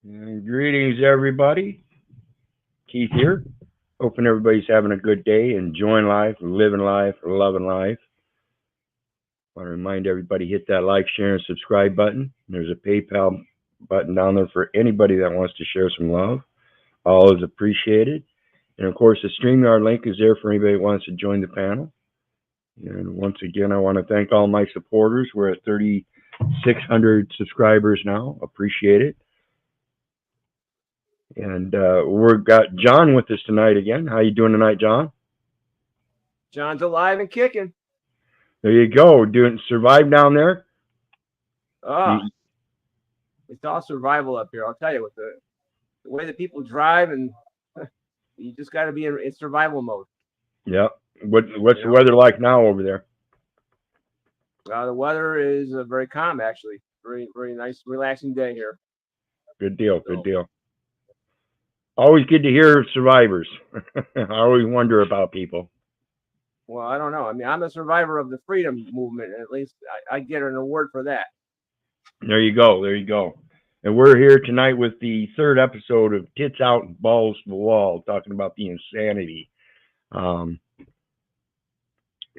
And greetings, everybody. Keith here. Hoping everybody's having a good day, enjoying life, living life, loving life. I want to remind everybody, hit that like, share, and subscribe button. There's a PayPal button down there for anybody that wants to share some love. All is appreciated. And of course, the StreamYard link is there for anybody that wants to join the panel. And once again, I want to thank all my supporters. We're at 3,600 subscribers now. Appreciate it. And we've got John with us tonight again. How you doing tonight, John? John's alive and kicking. There you go. Doing survive down there? It's all survival up here. I'll tell you, with the way that people drive, and you just got to be in survival mode. Yeah. What's the weather like now over there? The weather is very calm, actually. Very, very nice, relaxing day here. Good deal. Good deal. Always good to hear survivors. I always wonder about people. Well, I don't know. I mean, I'm a survivor of the freedom movement. At least I get an award for that. There you go. There you go. And we're here tonight with the third episode of Tits Out and Balls to the Wall, talking about the insanity.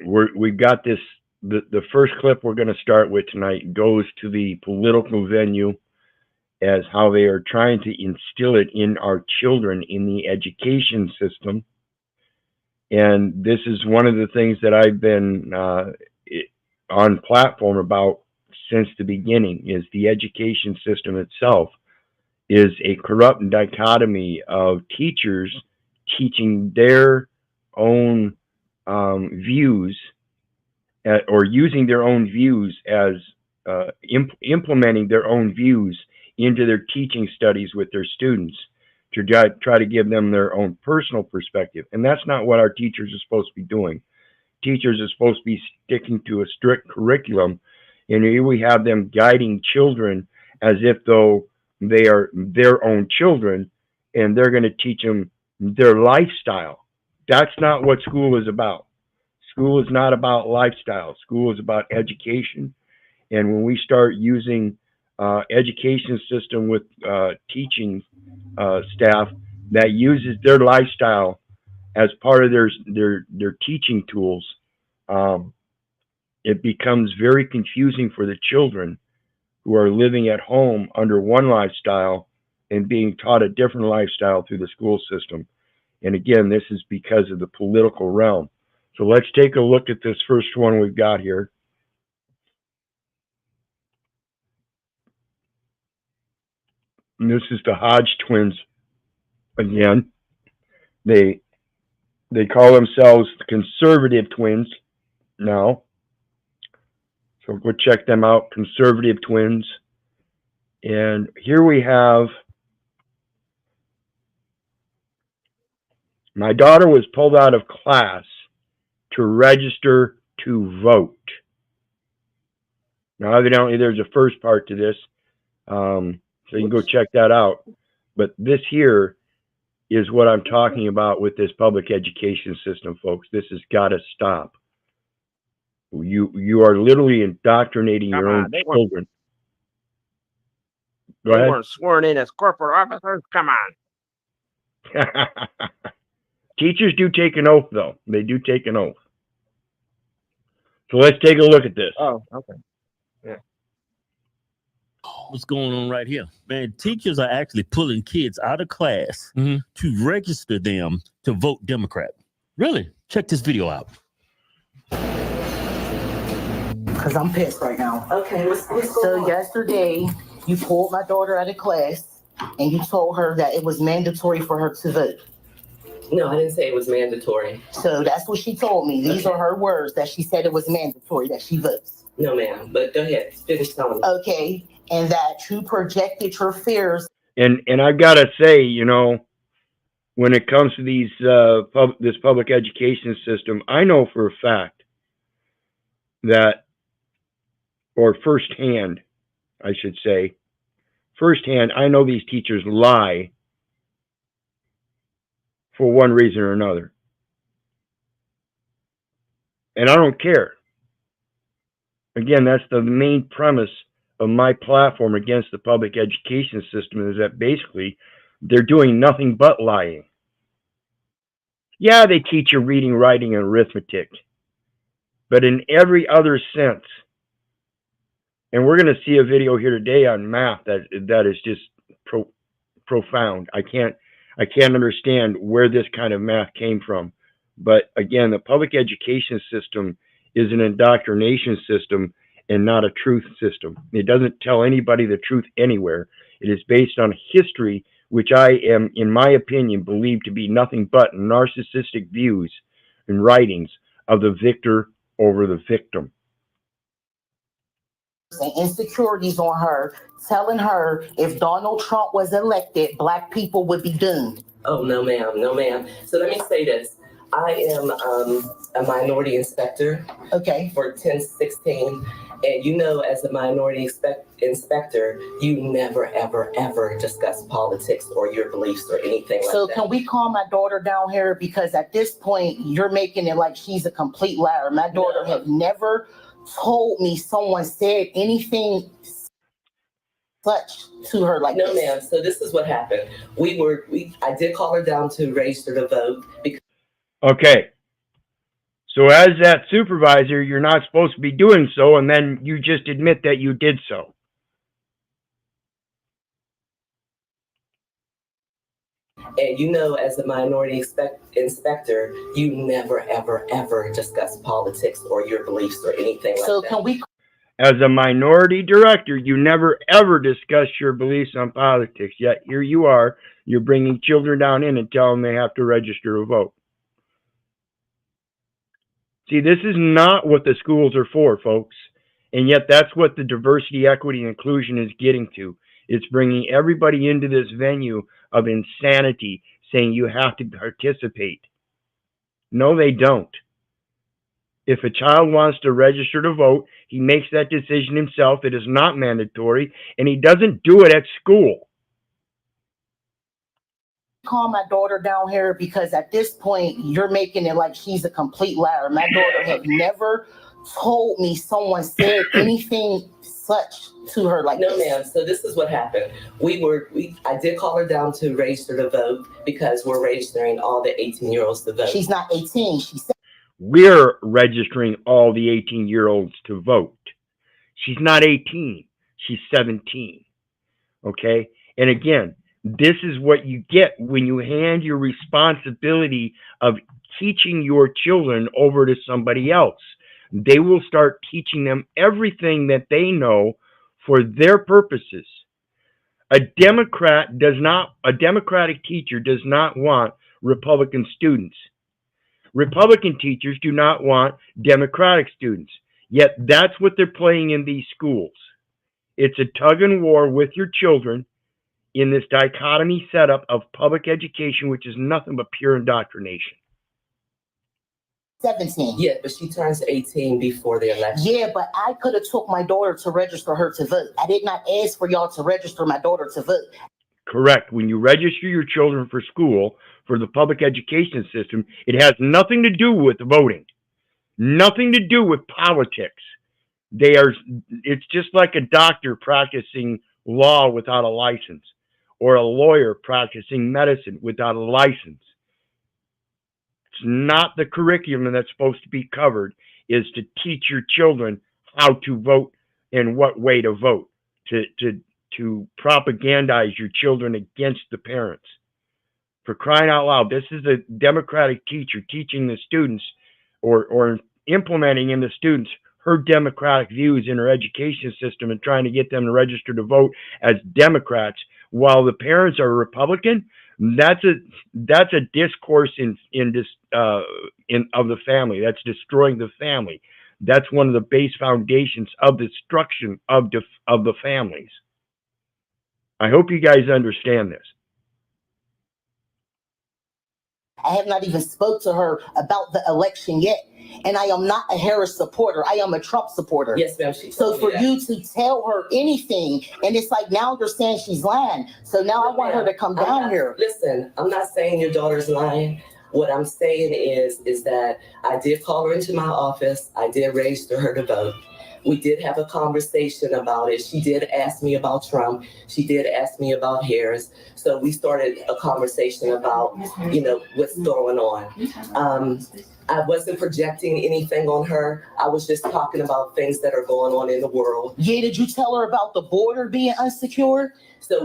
We've got this. The first clip we're going to start with tonight goes to the political venue as how they are trying to instill it in our children in the education system. And this is one of the things that I've been on platform about since the beginning, is the education system itself is a corrupt dichotomy of teachers teaching their own views or using their own views as implementing their own views into their teaching studies with their students to try to give them their own personal perspective. And that's not what our teachers are supposed to be doing. Teachers are supposed to be sticking to a strict curriculum, and here we have them guiding children as if though they are their own children, and they're going to teach them their lifestyle. That's not what school is about. School is not about lifestyle. School is about education. And when we start using education system with teaching staff that uses their lifestyle as part of their teaching tools, it becomes very confusing for the children who are living at home under one lifestyle and being taught a different lifestyle through the school system. And again, this is because of the political realm. So let's take a look at this first one we've got here. And this is the Hodge twins again. They call themselves the conservative twins now. So go check them out, conservative twins. And here we have, my daughter was pulled out of class to register to vote. Now, evidently, there's a first part to this. So you can go check that out. But this here is what I'm talking about with this public education system, folks. This has got to stop. You are literally indoctrinating your own children. Go ahead. They weren't sworn in as corporate officers. Come on. Teachers do take an oath, though. They do take an oath. So let's take a look at this. Oh, okay. Yeah. What's going on right here? Man, teachers are actually pulling kids out of class to register them to vote Democrat. Really? Check this video out. Because I'm pissed right now. Okay, what's So yesterday, you pulled my daughter out of class and you told her that it was mandatory for her to vote. No, I didn't say it was mandatory. So that's what she told me. These are her words, that she said it was mandatory that she votes. No, ma'am. But go ahead. Finish telling me. Okay. And that you projected your fears. And I've got to say, you know, when it comes to these this public education system, I know for a fact that, or firsthand, I should say, firsthand, I know these teachers lie for one reason or another. And I don't care. Again, that's the main premise of my platform against the public education system is that basically they're doing nothing but lying. Yeah, they teach you reading, writing, and arithmetic, but in every other sense. And we're going to see a video here today on math that is just profound. I can't understand where this kind of math came from. But again, the public education system is an indoctrination system and not a truth system. It doesn't tell anybody the truth anywhere. It is based on history, which I am, in my opinion, believe to be nothing but narcissistic views and writings of the victor over the victim. And insecurities on her, telling her if Donald Trump was elected, Black people would be doomed. Oh, no, ma'am. No, ma'am. So let me say this. I am a minority inspector for 1016. And you know, as a minority inspector, you never, ever, ever discuss politics or your beliefs or anything like that. So can we calm my daughter down here? Because at this point, you're making it like she's a complete liar. My daughter had never told me someone said anything such to her like no, this. ma'am. So this is what happened. I did call her down to register to vote. Okay. So as that supervisor, you're not supposed to be doing so, and then you just admit that you did so. And you know, as a minority inspector, you never, ever, ever discuss politics or your beliefs or anything like that. So can we... As a minority director, you never, ever discuss your beliefs on politics. Yet here you are, you're bringing children down in and telling them they have to register to vote. See, this is not what the schools are for, folks. And yet that's what the diversity, equity, and inclusion is getting to. It's bringing everybody into this venue of insanity, saying you have to participate. No, they don't. If a child wants to register to vote, he makes that decision himself. It is not mandatory, and he doesn't do it at school. Calm my daughter down here, because at this point, you're making it like she's a complete liar. My daughter had never told me someone said anything such to her like no, this. ma'am. So this is what happened. I did call her down to register to vote because we're registering all the 18-year-olds to vote. She's not 18. She's... We're registering all the 18-year-olds to vote. She's not 18. She's 17. Okay? And again, this is what you get when you hand your responsibility of teaching your children over to somebody else. They will start teaching them everything that they know for their purposes. A Democratic teacher does not want Republican students. Republican teachers do not want Democratic students. Yet that's what they're playing in these schools. It's a tug and war with your children in this dichotomy setup of public education, which is nothing but pure indoctrination. 17. Yeah, but she turns 18 before the election. Yeah, but I could have took my daughter to register her to vote. I did not ask for y'all to register my daughter to vote. Correct. When you register your children for school, for the public education system, it has nothing to do with voting. Nothing to do with politics. It's just like a doctor practicing law without a license, or a lawyer practicing medicine without a license. It's not the curriculum that's supposed to be covered, is to teach your children how to vote and what way to vote, to propagandize your children against the parents. For crying out loud, this is a Democratic teacher teaching the students or implementing in the students her Democratic views in her education system and trying to get them to register to vote as Democrats while the parents are Republican. That's a discourse of the family. That's destroying the family. That's one of the base foundations of the destruction of the families. I hope you guys understand this. I have not even spoke to her about the election yet. And I am not a Harris supporter. I am a Trump supporter. Yes, ma'am. So for you to tell her anything, and it's like now you're saying she's lying. So now I want her to come down here. Listen, I'm not saying your daughter's lying. What I'm saying is that I did call her into my office. I did register her to vote. We did have a conversation about it. She did ask me about Trump. She did ask me about Harris. So we started a conversation about, what's going on. I wasn't projecting anything on her. I was just talking about things that are going on in the world. Yeah, did you tell her about the border being unsecure?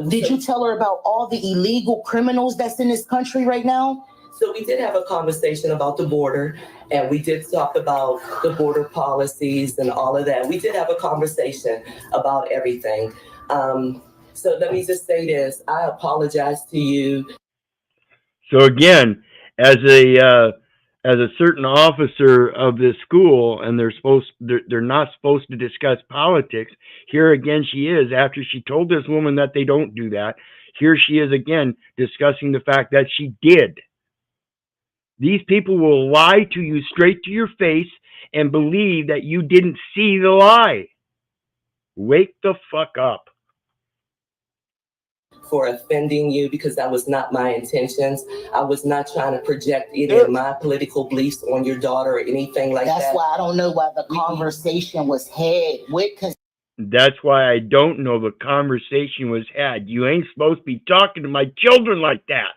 Did you tell her about all the illegal criminals that's in this country right now? So we did have a conversation about the border, and we did talk about the border policies and all of that. We did have a conversation about everything. So let me just say this. I apologize to you. So again, as a certain officer of this school, and they're not supposed to discuss politics. Here again, she is, after she told this woman that they don't do that. Here she is again discussing the fact that she did. These people will lie to you straight to your face and believe that you didn't see the lie. Wake the fuck up. For offending you, because that was not my intentions. I was not trying to project any of my political beliefs on your daughter or anything like that. That's why I don't know why the conversation was had with. That's why I don't know the conversation was had. You ain't supposed to be talking to my children like that.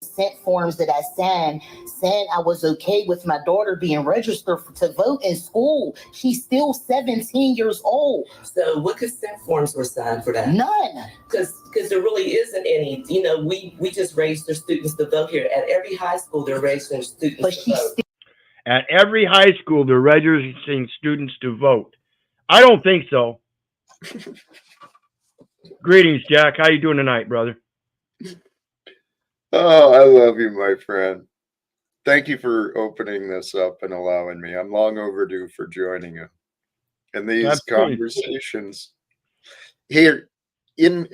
Consent forms that I signed saying I was okay with my daughter being registered to vote in school. She's still 17 years old. So what consent forms were signed for that? None. Because there really isn't any. We just register students to vote here. At every high school, they're registering students to vote. At every high school, they're registering students to vote. I don't think so. Greetings, Jack. How you doing tonight, brother? Oh, I love you, my friend. Thank you for opening this up and allowing me. I'm long overdue for joining you. And these conversations here, in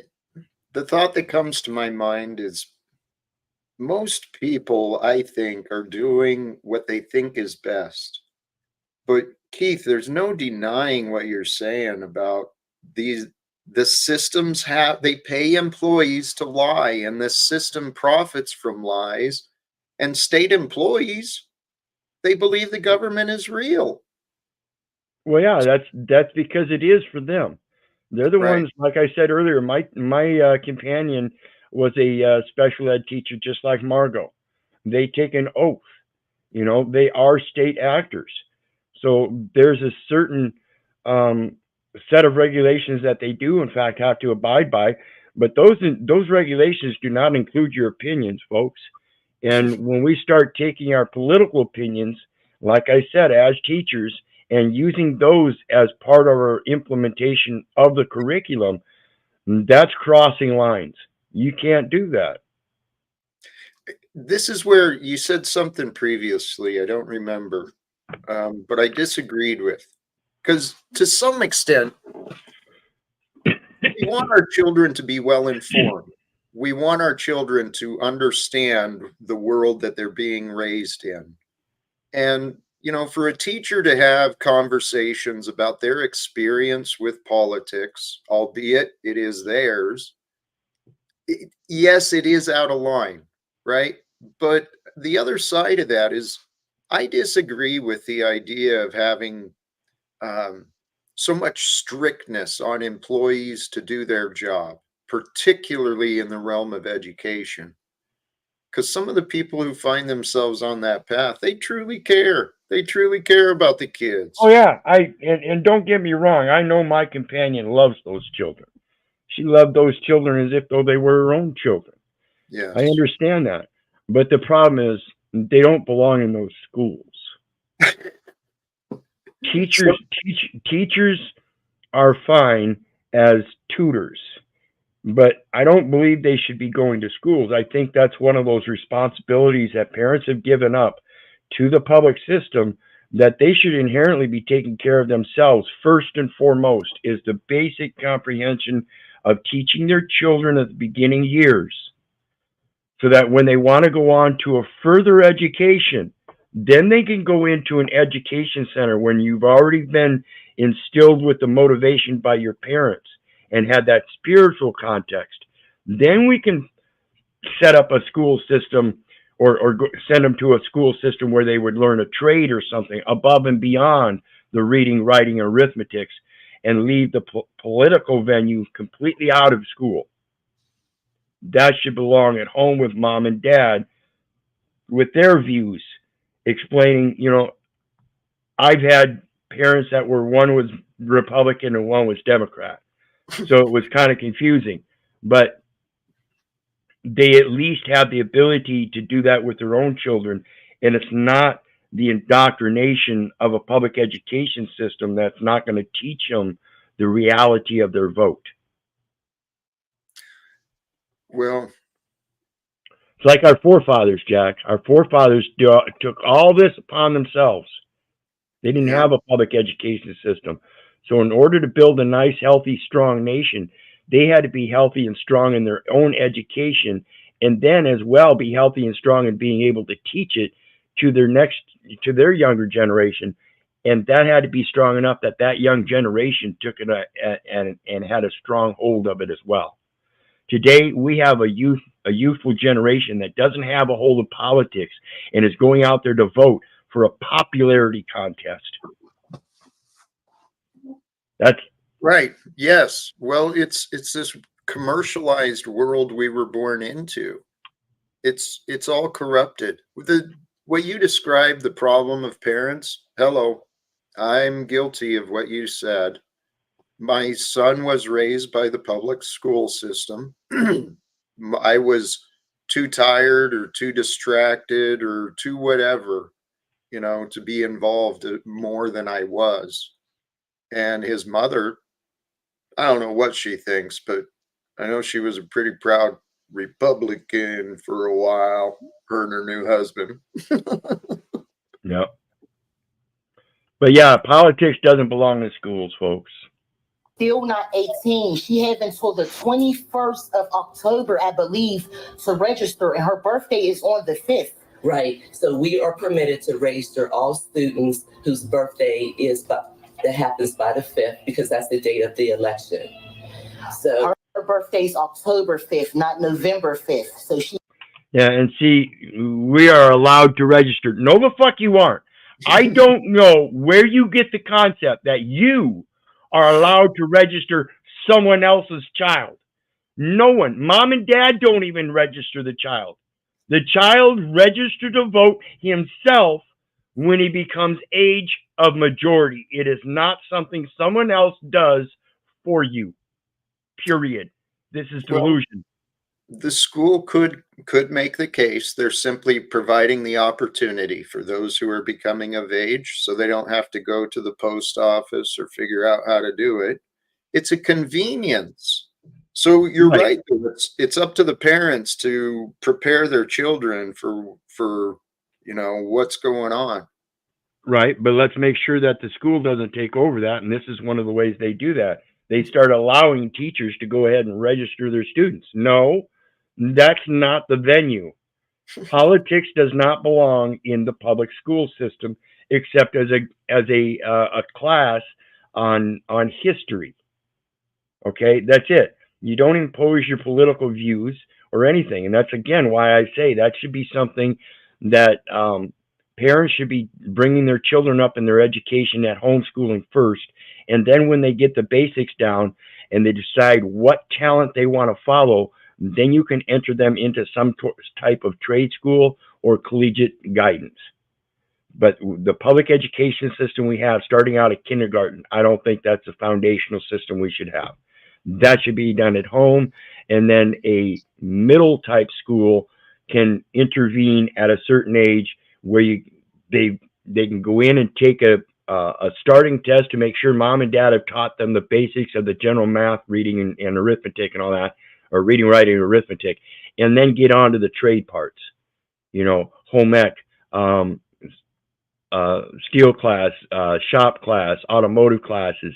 the thought that comes to my mind is most people, I think, are doing what they think is best. But Keith, there's no denying what you're saying about the systems they pay employees to lie, and this system profits from lies. And state employees, they believe the government is real. Well, yeah, that's because it is for them. They're the ones, like I said earlier, my companion was a special ed teacher just like Margot. They take an oath. They are state actors. So there's a certain set of regulations that they do, in fact, have to abide by. But those regulations do not include your opinions, folks. And when we start taking our political opinions, like I said, as teachers, and using those as part of our implementation of the curriculum, that's crossing lines. You can't do that. This is where you said something previously, I don't remember, but I disagreed with. Because to some extent, we want our children to be well informed. We want our children to understand the world that they're being raised in. And, for a teacher to have conversations about their experience with politics, albeit it is theirs, yes, it is out of line, right? But the other side of that is I disagree with the idea of having so much strictness on employees to do their job, particularly in the realm of education. Because some of the people who find themselves on that path, they truly care. They truly care about the kids. Oh yeah, and don't get me wrong. I know my companion loves those children. She loved those children as if though they were her own children. Yeah, I understand that, but the problem is they don't belong in those schools. Teachers are fine as tutors, but I don't believe they should be going to schools. I think that's one of those responsibilities that parents have given up to the public system, that they should inherently be taking care of themselves. First and foremost is the basic comprehension of teaching their children at the beginning years, so that when they want to go on to a further education, then they can go into an education center when you've already been instilled with the motivation by your parents and had that spiritual context. Then we can set up a school system or send them to a school system where they would learn a trade or something above and beyond the reading, writing, and arithmetics, and leave the political venue completely out of school. That should belong at home with mom and dad with their views, explaining, I've had parents that were, one was Republican and one was Democrat. So it was kind of confusing, but they at least have the ability to do that with their own children. And it's not the indoctrination of a public education system that's not going to teach them the reality of their vote. Well, it's like our forefathers, Jack. Our forefathers took all this upon themselves. They didn't have a public education system. So in order to build a nice, healthy, strong nation, they had to be healthy and strong in their own education, and then as well be healthy and strong in being able to teach it to their younger generation. And that had to be strong enough that that young generation took it and had a strong hold of it as well. Today, we have a youthful generation that doesn't have a hold of politics and is going out there to vote for a popularity contest. That's right. Yes. Well, it's this commercialized world we were born into. It's all corrupted. What you described, the problem of parents. Hello, I'm guilty of what you said. My son was raised by the public school system. I was too tired or too distracted or too whatever, to be involved more than I was. And his mother, I don't know what she thinks, but I know she was a pretty proud Republican for a while, her and her new husband. Yeah. But yeah, politics doesn't belong in schools, folks. Still not 18. She have until the 21st of October, I believe, to register, and her birthday is on the 5th. Right. So we are permitted to register all students whose birthday that happens by the 5th, because that's the date of the election. So her birthday's October 5th, not November 5th. So she. Yeah, and see, we are allowed to register. No, the fuck you aren't. I don't know where you get the concept that you are allowed to register someone else's child. No one. Mom and dad don't even register the child. The child registers to vote himself when he becomes age of majority. It is not something someone else does for you. Period. This is delusion. The school could make the case they're simply providing the opportunity for those who are becoming of age, so they don't have to go to the post office or figure out how to do it. It's a convenience. So you're right. It's up to the parents to prepare their children for what's going on. Right, but let's make sure that the school doesn't take over that, and this is one of the ways they do that. They start allowing teachers to go ahead and register their students. No, that's not the venue. Politics does not belong in the public school system, except as a class on history. Okay, that's it. You don't impose your political views or anything, and that's again why I say that should be something that parents should be bringing their children up in their education at homeschooling first, and then when they get the basics down and they decide what talent they want to follow, then you can enter them into some type of trade school or collegiate guidance. But the public education system we have, starting out at kindergarten, I don't think that's a foundational system we should have. That should be done at home, and then a middle type school can intervene at a certain age where they can go in and take a starting test to make sure mom and dad have taught them the basics of the general math, reading and arithmetic and all that, or reading, writing, and arithmetic, and then get on to the trade parts, home ec, steel class, shop class, automotive classes,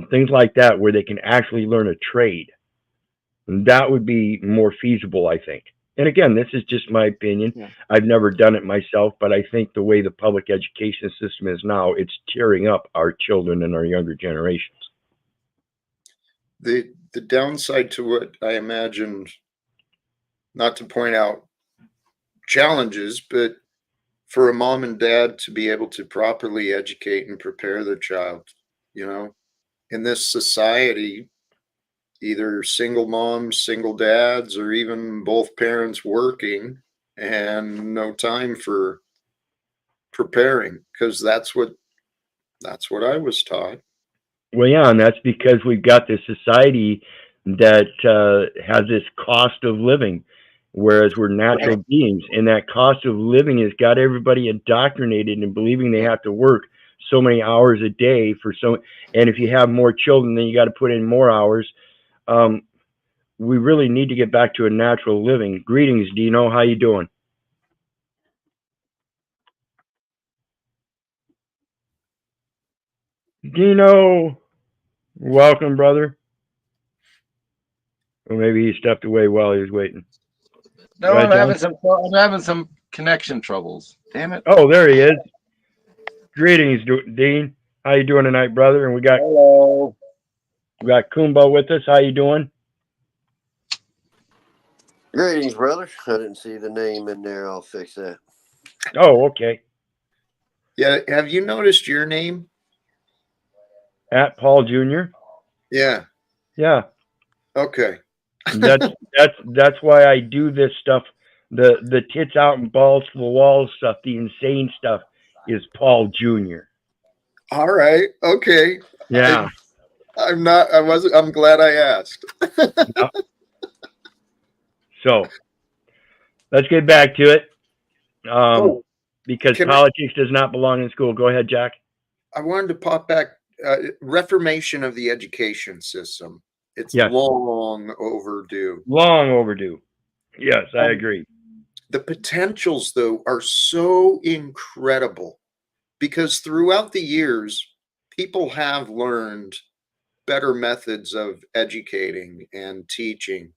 things like that, where they can actually learn a trade. And that would be more feasible, I think. And again, this is just my opinion. Yeah. I've never done it myself, but I think the way the public education system is now, it's tearing up our children and our younger generations. The downside to what I imagined, not to point out challenges, but for a mom and dad to be able to properly educate and prepare their child, in this society, either single moms, single dads, or even both parents working and no time for preparing, because that's what I was taught. Well, yeah, and that's because we've got this society that has this cost of living, whereas we're natural beings, and that cost of living has got everybody indoctrinated in believing they have to work so many hours a day and if you have more children, then you got to put in more hours. We really need to get back to a natural living. Greetings, Dino. How you doing? Dino, welcome, brother. Or maybe he stepped away while he was waiting. No, I'm having some connection troubles. Damn it. Oh, there he is. Greetings, Dean. How you doing tonight, brother? And we got Kumba with us. How you doing? Greetings, brother. I didn't see the name in there. I'll fix that. Oh, okay. Yeah, have you noticed your name? At Paul Jr. Yeah. Yeah. Okay. That's why I do this stuff. The tits out and balls to the wall stuff, the insane stuff is Paul Jr. All right. Okay. Yeah. I'm glad I asked. No. So let's get back to it. Because politics does not belong in school. Go ahead, Jack. I wanted to pop back. Reformation of the education system. It's long overdue. Long overdue. Yes, I agree. The potentials, though, are so incredible because throughout the years, people have learned better methods of educating and teaching.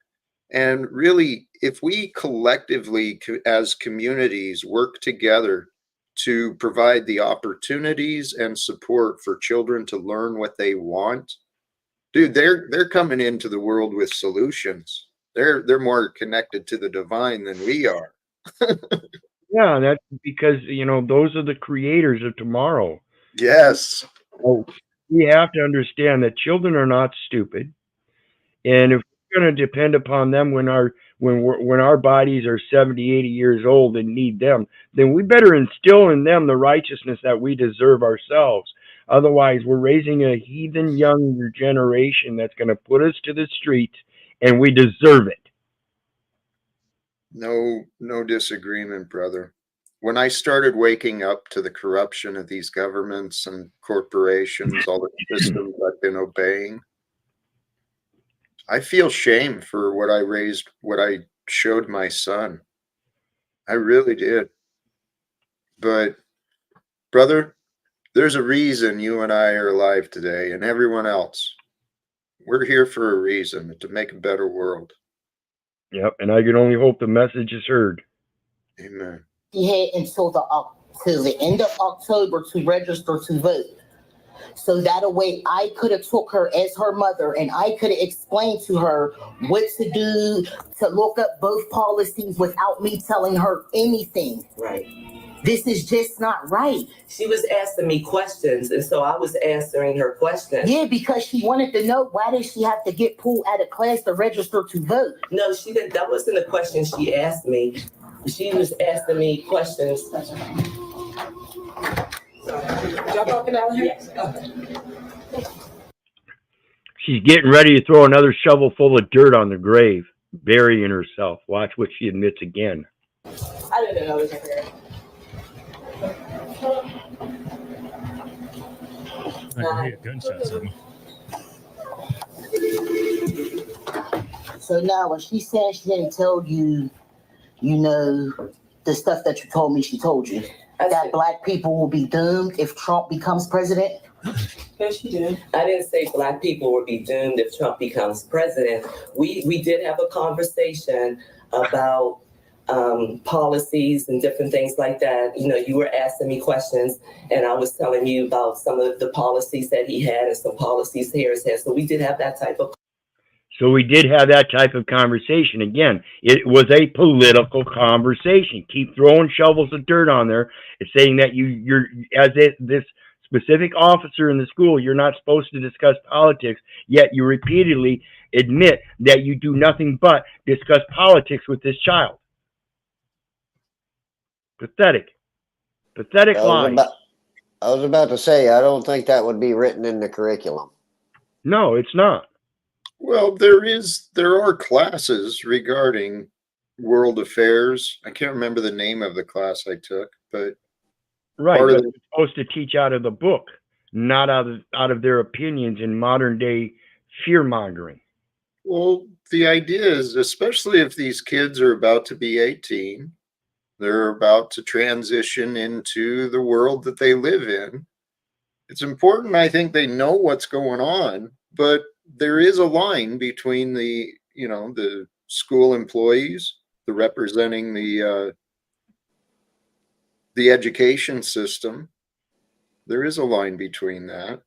And really, if we collectively as communities work together to provide the opportunities and support for children to learn what they want, dude, they're coming into the world with solutions. They're more connected to the divine than we are. Yeah, that's because those are the creators of tomorrow. Yes. Oh, we have to understand that children are not stupid, and if we're going to depend upon them when our bodies are 70, 80 years old and need them, then we better instill in them the righteousness that we deserve ourselves. Otherwise, we're raising a heathen younger generation that's going to put us to the streets, and we deserve it. No disagreement, brother. When I started waking up to the corruption of these governments and corporations, all the systems I've been obeying, I feel shame for what I showed my son. I really did. But, brother, there's a reason you and I are alive today, and everyone else. We're here for a reason, to make a better world. Yep, and I can only hope the message is heard. Amen. She had until the end of October to register to vote. So that a way I could have took her as her mother and I could have explained to her what to do, to look up both policies without me telling her anything. Right. This is just not right. She was asking me questions, and so I was answering her questions. Yeah, because she wanted to know why did she have to get pulled out of class to register to vote. No, she didn't. That wasn't a question she asked me. She was asking me questions. She's getting ready to throw another shovel full of dirt on the grave, burying herself. Watch what she admits again. I didn't know it was her. I can hear gunshots in me. So now when she said she didn't tell you, the stuff that you told me she told you, that black people will be doomed if Trump becomes president? Yes, she did. I didn't say black people will be doomed if Trump becomes president. We did have a conversation about policies and different things like that. You were asking me questions and I was telling you about some of the policies that he had and some policies Harris had. So we did have that type of. So we did have that type of conversation. Again, it was a political conversation. Keep throwing shovels of dirt on there. It's saying that you're this specific officer in the school, you're not supposed to discuss politics, yet you repeatedly admit that you do nothing but discuss politics with this child. Pathetic. Pathetic lies. I was about to say, I don't think that would be written in the curriculum. No, it's not. Well, there are classes regarding world affairs. I can't remember the name of the class I took, but right, but they're supposed to teach out of the book, not out of their opinions in modern day fear mongering. Well, the idea is, especially if these kids are about to be 18, they're about to transition into the world that they live in. It's important, I think, they know what's going on, but there is a line between the school employees, the representing the education system. There is a line between that.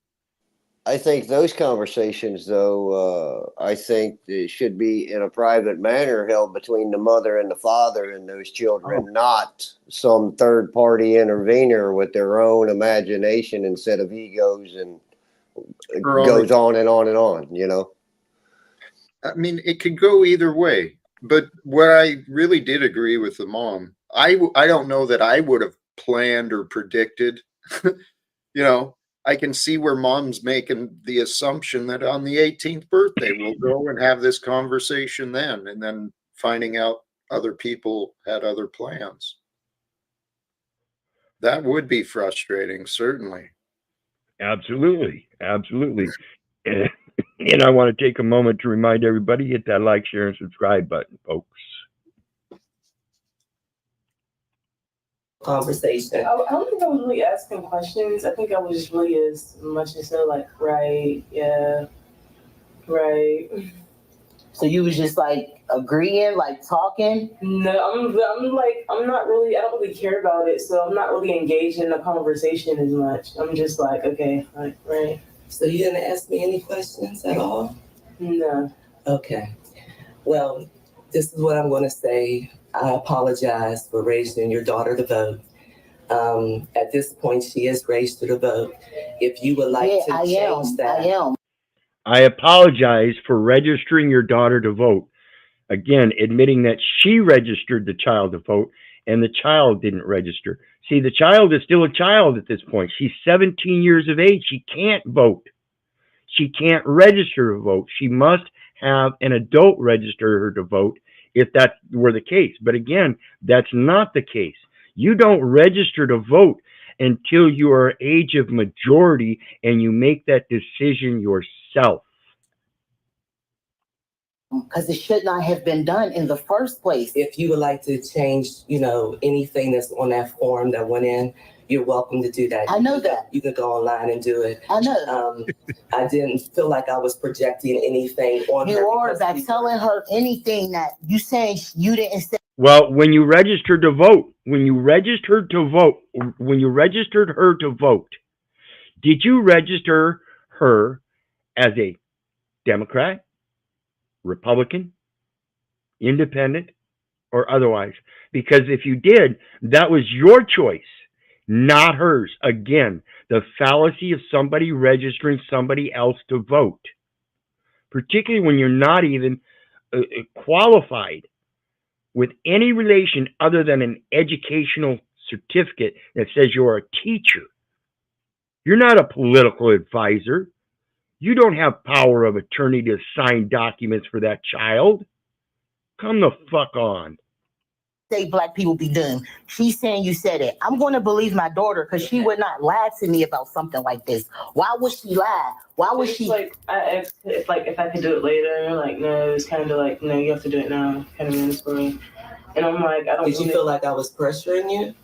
I think those conversations, though, I think it should be in a private manner held between the mother and the father and those children, not some third party intervener with their own imagination instead of egos, and it goes on and on and on, you know? I mean, it could go either way, but where I really did agree with the mom, I don't know that I would have planned or predicted, I can see where mom's making the assumption that on the 18th birthday, we'll go and have this conversation then, and then finding out other people had other plans. That would be frustrating, certainly. Absolutely. Absolutely. And I want to take a moment to remind everybody, hit that like, share, and subscribe button, folks. Conversation. I don't think I was really asking questions. I think I was just really as much as like, right, yeah, right. So you was just like agreeing, like talking? No, I'm not really, I don't really care about it. So I'm not really engaged in the conversation as much. I'm just like, okay, like, right. So you didn't ask me any questions at all? No. Okay. Well, this is what I'm going to say. I apologize for raising your daughter to vote. At this point, she is raised to vote. If you would like to change that. I apologize for registering your daughter to vote. Again, admitting that she registered the child to vote and the child didn't register. See, the child is still a child at this point. She's 17 years of age. She can't vote. She can't register to vote. She must have an adult register her to vote if that were the case. But again, that's not the case. You don't register to vote until you are age of majority and you make that decision yourself. Because it should not have been done in the first place. If you would like to change, anything that's on that form that went in, you're welcome to do that. I know that. You can go online and do it. I know. I didn't feel like I was projecting anything on her. You are by telling her anything that you saying you didn't say. Well, when you registered to vote, when you registered her to vote, did you register her as a Democrat, Republican, Independent, or otherwise? Because if you did, that was your choice, not hers. Again, the fallacy of somebody registering somebody else to vote, particularly when you're not even qualified with any relation other than an educational certificate that says you're a teacher. You're not a political advisor. You don't have power of attorney to sign documents for that child. Come the fuck on. Say black people be doomed. She's saying you said it. I'm going to believe my daughter because she would not lie to me about something like this. Why would she lie? Why would she? I asked if I could do it later. Like, no, it's kind of like, no, you have to do it now. Kind of mandatory. And I'm like, I don't. Did you feel like I was pressuring you?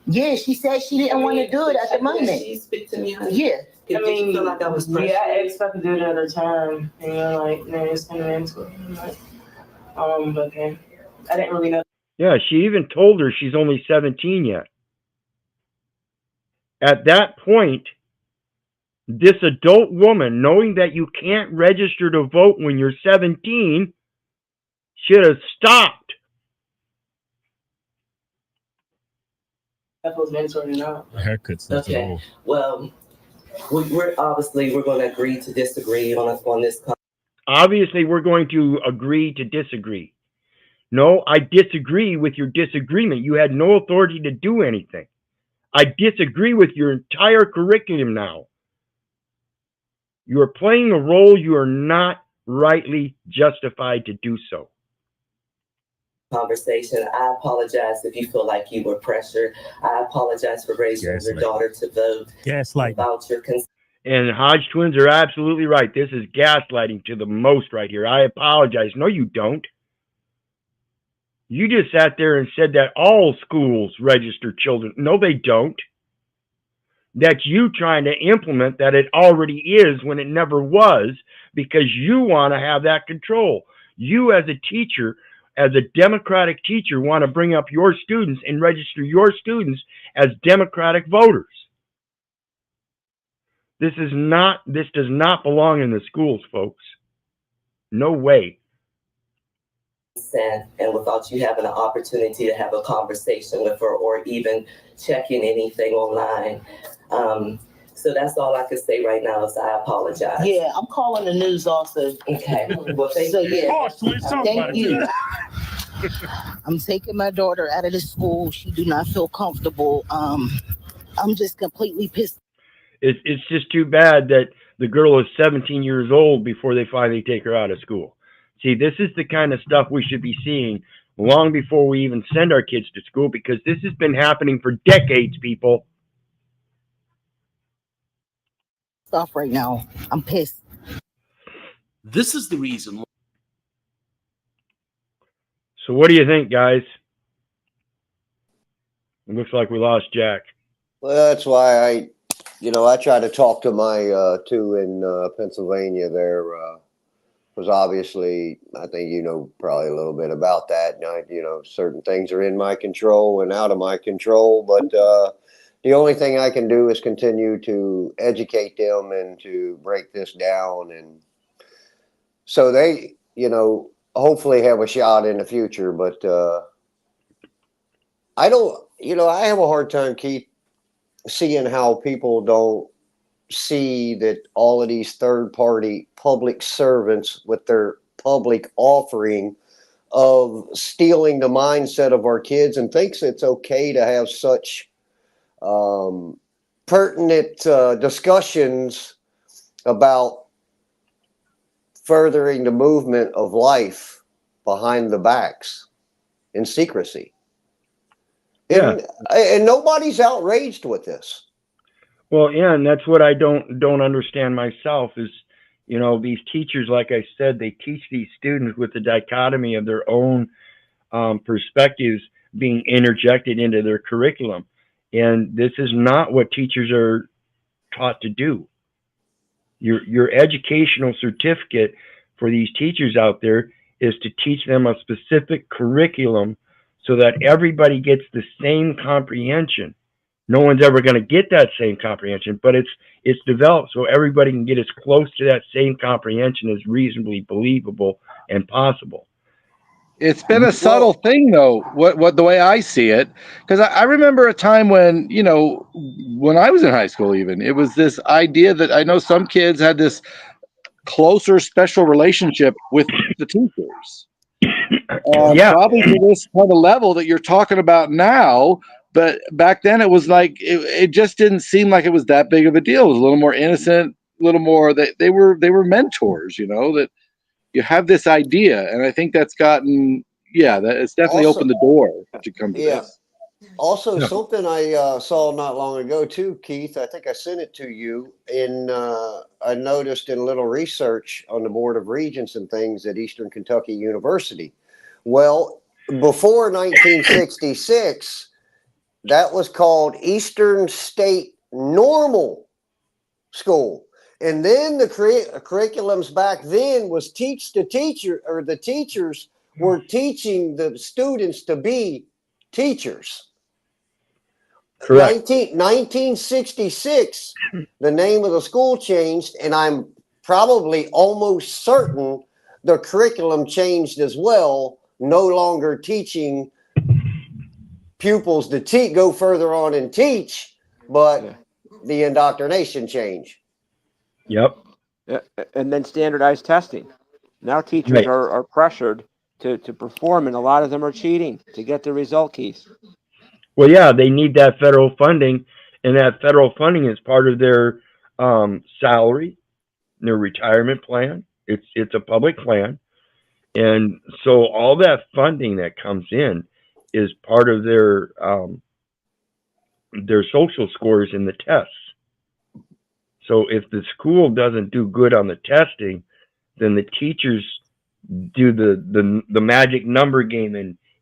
Yeah, she said she didn't want to do it at the moment. She speak to me, honey? Yeah. Did you feel like I was pressuring? Yeah, I asked if I could do it at a time. And you're like, no, it's kind of mandatory. I'm like, okay. I didn't really know. Yeah, she even told her she's only 17 yet. At that point, This adult woman, knowing that you can't register to vote when you're 17, should have stopped. That was mandatory now. Haircuts. Okay. Well, we're going to agree to disagree on this. Obviously, we're going to agree to disagree. No, I disagree with your disagreement. You had no authority to do anything. I disagree with your entire curriculum now. You are playing a role you are not rightly justified to do so. Conversation. I apologize if you feel like you were pressured. I apologize for raising your daughter to vote without your consent. And Hodge twins are absolutely right. This is gaslighting to the most right here. I apologize. No, you don't. You just sat there and said that all schools register children. No, they don't. That's you trying to implement that it already is when it never was, because you want to have that control. You as a teacher, as a Democratic teacher, want to bring up your students and register your students as Democratic voters. This does not belong in the schools, folks. No way. And without you having an opportunity to have a conversation with her or even checking anything online. So that's all I can say right now is I apologize. Yeah, I'm calling the news also. Okay. Well, thank you. Yeah, thank you. I'm taking my daughter out of the school. She do not feel comfortable. I'm just completely pissed. It's just too bad that the girl is 17 years old before they finally take her out of school. See, this is the kind of stuff we should be seeing long before we even send our kids to school, because this has been happening for decades, people. Stuff right now. I'm pissed. This is the reason. So what do you think, guys? It looks like we lost Jack. Well, that's why I try to talk to my two in Pennsylvania there, because obviously I think probably a little bit about that. Certain things are in my control and out of my control, but the only thing I can do is continue to educate them and to break this down, and so they, hopefully have a shot in the future. But I don't, I have a hard time, Keith, seeing how people don't see that all of these third-party public servants with their public offering of stealing the mindset of our kids and thinks it's okay to have such pertinent discussions about furthering the movement of life behind the backs in secrecy. Yeah. And nobody's outraged with this. Well, yeah, and that's what I don't understand myself is, these teachers, like I said, they teach these students with the dichotomy of their own perspectives being interjected into their curriculum. And this is not what teachers are taught to do. Your educational certificate for these teachers out there is to teach them a specific curriculum so that everybody gets the same comprehension. No one's ever going to get that same comprehension, but it's developed so everybody can get as close to that same comprehension as reasonably believable and possible. It's been a subtle thing, though. What the way I see it, because I remember a time when when I was in high school, even it was this idea that I know some kids had this closer, special relationship with the teachers. Probably to this kind of level that you're talking about now. But back then it was like, it just didn't seem like it was that big of a deal. It was a little more innocent, a little more they were mentors, that you have this idea. And I think that's gotten, that it's definitely opened the door to come to this. Also, something I saw not long ago too, Keith, I think I sent it to you I noticed in a little research on the Board of Regents and things at Eastern Kentucky University. Well, before 1966, that was called Eastern State Normal School. And then the curriculums back then was teach the teacher, or the teachers were teaching the students to be teachers. Correct. 1966, the name of the school changed, and I'm probably almost certain the curriculum changed as well, no longer teaching pupils to go further on and teach, but the indoctrination change. Yep. And then standardized testing. Now teachers Right. are pressured to perform, and a lot of them are cheating to get the result keys. Well, yeah, they need that federal funding, and that federal funding is part of their salary, their retirement plan. It's a public plan, and so all that funding that comes in is part of their social scores in the tests. So if the school doesn't do good on the testing, then the teachers do the magic number game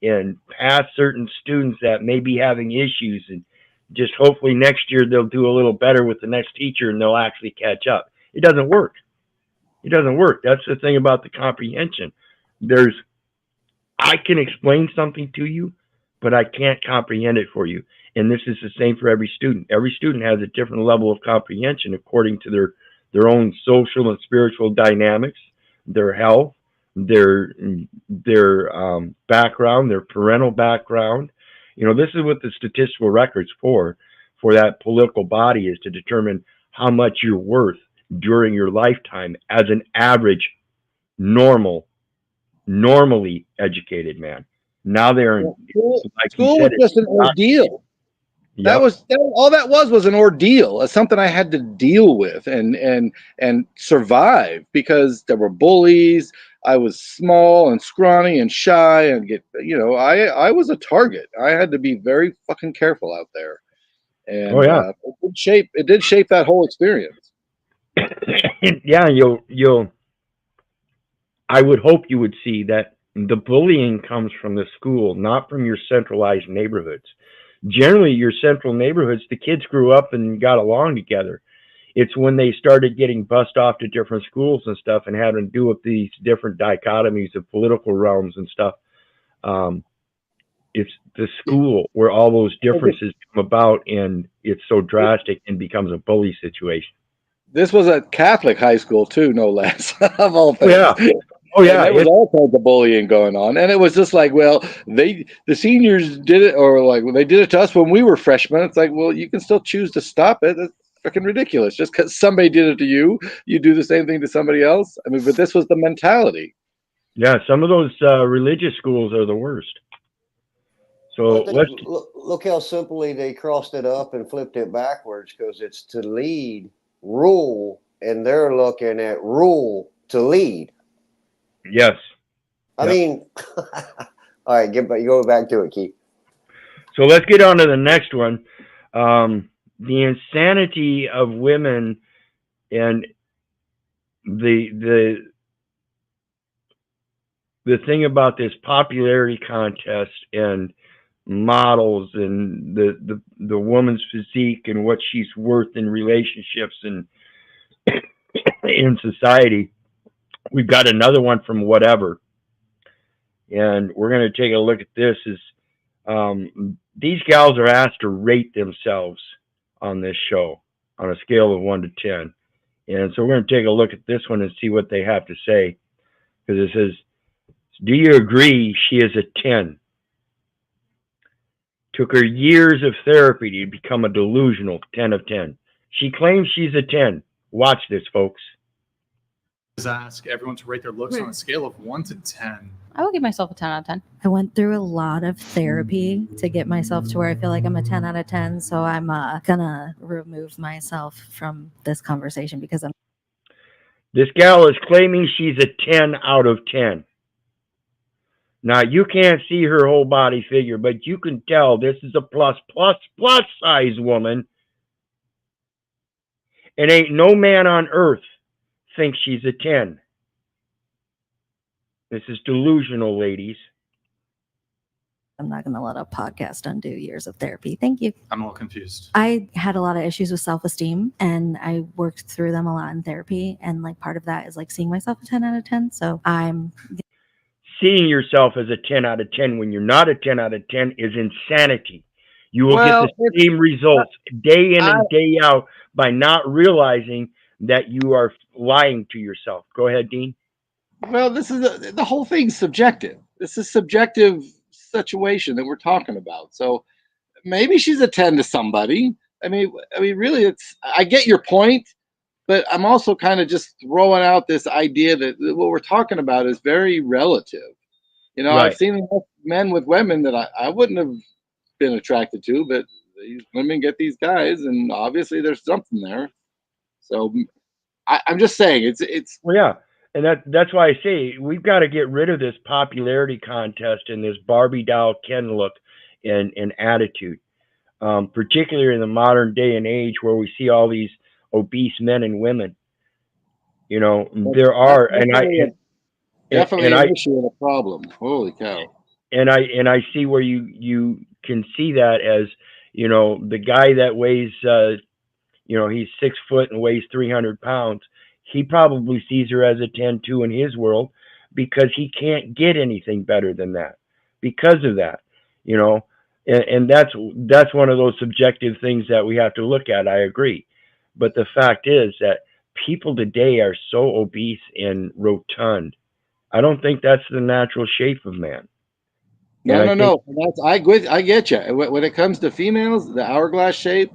and pass certain students that may be having issues, and just hopefully next year they'll do a little better with the next teacher and they'll actually catch up. It doesn't work. It doesn't work. That's the thing about the comprehension. I can explain something to you, but I can't comprehend it for you. And this is the same for every student. Every student has a different level of comprehension according to their own social and spiritual dynamics, their health, their background, their parental background. This is what the statistical record's for that political body, is to determine how much you're worth during your lifetime as an average, normally educated man. Now they're School was just an ordeal. Yep. All that was an ordeal, something I had to deal with and survive, because there were bullies. I was small and scrawny and shy and I was a target. I had to be very fucking careful out there. And it did shape that whole experience. Yeah, I would hope you would see that the bullying comes from the school, not from your centralized neighborhoods. Generally, your central neighborhoods, the kids grew up and got along together. It's when they started getting bussed off to different schools and stuff and having to do with these different dichotomies of political realms and stuff. It's the school where all those differences come about, and it's so drastic and becomes a bully situation. This was a Catholic high school too, no less, of all things. Oh yeah. There was all kinds of bullying going on, and it was just like, well, the seniors did it, or like they did it to us when we were freshmen. It's like, well, you can still choose to stop it. That's freaking ridiculous. Just because somebody did it to you, you do the same thing to somebody else. I mean, but this was the mentality. Yeah, some of those religious schools are the worst. So look how simply they crossed it up and flipped it backwards, because it's to lead, rule, and they're looking at rule to lead. Yes. I mean, all right, go back to it, Keith. So let's get on to the next one. The insanity of women and the thing about this popularity contest and models and the woman's physique and what she's worth in relationships and in society. We've got another one from Whatever, and we're going to take a look at this. These gals are asked to rate themselves on this show on a scale of 1 to 10, and so we're going to take a look at this one and see what they have to say, because it says, "Do you agree she is a 10? Took her years of therapy to become a delusional 10 of 10. She claims she's a 10. Watch this, folks." Ask everyone to rate their looks on a scale of 1 to 10. I will give myself a 10 out of 10. I went through a lot of therapy to get myself to where I feel like I'm a 10 out of 10. So I'm gonna remove myself from this conversation because This gal is claiming she's a 10 out of 10. Now, you can't see her whole body figure, but you can tell this is a plus size woman. And ain't no man on earth thinks she's a 10. This is delusional, ladies. I'm not going to let a podcast undo years of therapy. Thank you. I'm a little confused. I had a lot of issues with self-esteem, and I worked through them a lot in therapy. And like part of that is like seeing myself a 10 out of 10. So I'm seeing yourself as a 10 out of 10 when you're not a 10 out of 10 is insanity. You will get the same results day in and day out by not realizing that you are lying to yourself. Go ahead, Dean. Well, this is the whole thing's subjective. This is subjective situation that we're talking about. So maybe she's a 10 to somebody. I mean, really, I get your point, but I'm also kind of just throwing out this idea that what we're talking about is very relative. You know, Right. I've seen enough men with women that I wouldn't have been attracted to, but these women get these guys, and obviously there's something there. So I'm just saying it's Well, yeah, and that's why I say we've got to get rid of this popularity contest and this Barbie doll Ken look and attitude, particularly in the modern day and age where we see all these obese men and women. You know, there are, definitely an issue and a problem. Holy cow! And I see where you can see that as, you know, the guy that weighs you know, he's 6 foot and weighs 300 pounds. He probably sees her as a 10-2 in his world because he can't get anything better than that because of that, you know, and that's one of those subjective things that we have to look at. I agree. But the fact is that people today are so obese and rotund. I don't think that's the natural shape of man. No. I get you. When it comes to females, the hourglass shape,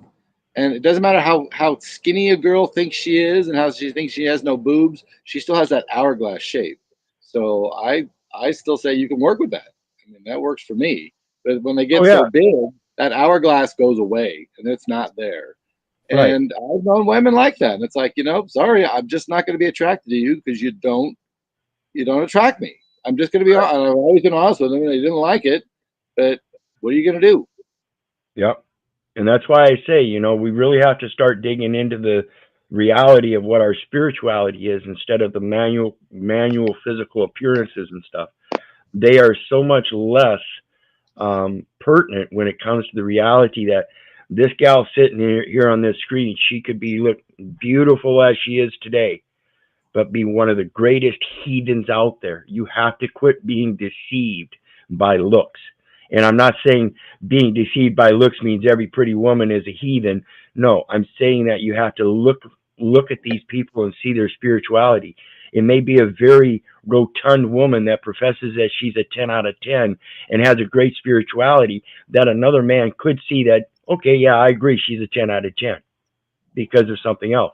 and it doesn't matter how skinny a girl thinks she is and how she thinks she has no boobs, she still has that hourglass shape. So I still say you can work with that. I mean, that works for me. But when they get so big, that hourglass goes away and it's not there. Right. And I've known women like that. And it's like, you know, sorry, I'm just not going to be attracted to you because you don't attract me. I'm just going to be honest. I've always been honest with them, and they didn't like it. But what are you going to do? Yep. And that's why I say, you know, we really have to start digging into the reality of what our spirituality is instead of the manual physical appearances and stuff. They are so much less pertinent when it comes to the reality that this gal sitting here on this screen, she could be look beautiful as she is today, but be one of the greatest heathens out there. You have to quit being deceived by looks. And I'm not saying being deceived by looks means every pretty woman is a heathen. No, I'm saying that you have to look at these people and see their spirituality. It may be a very rotund woman that professes that she's a 10 out of 10 and has a great spirituality that another man could see that, okay, yeah, I agree, she's a 10 out of 10 because of something else.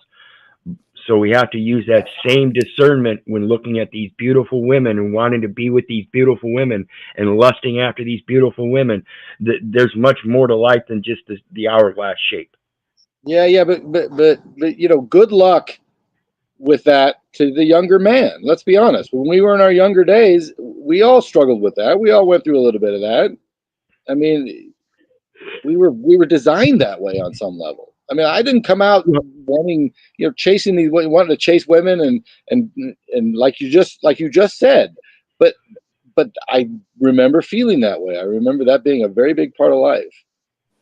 So we have to use that same discernment when looking at these beautiful women and wanting to be with these beautiful women and lusting after these beautiful women. There's much more to life than just the hourglass shape. Yeah, but you know, good luck with that to the younger man. Let's be honest. When we were in our younger days, we all struggled with that. We all went through a little bit of that. I mean, we were designed that way on some level. I mean, I didn't come out wanting, you know, chasing these, wanting to chase women and like you just said, but I remember feeling that way. I remember that being a very big part of life.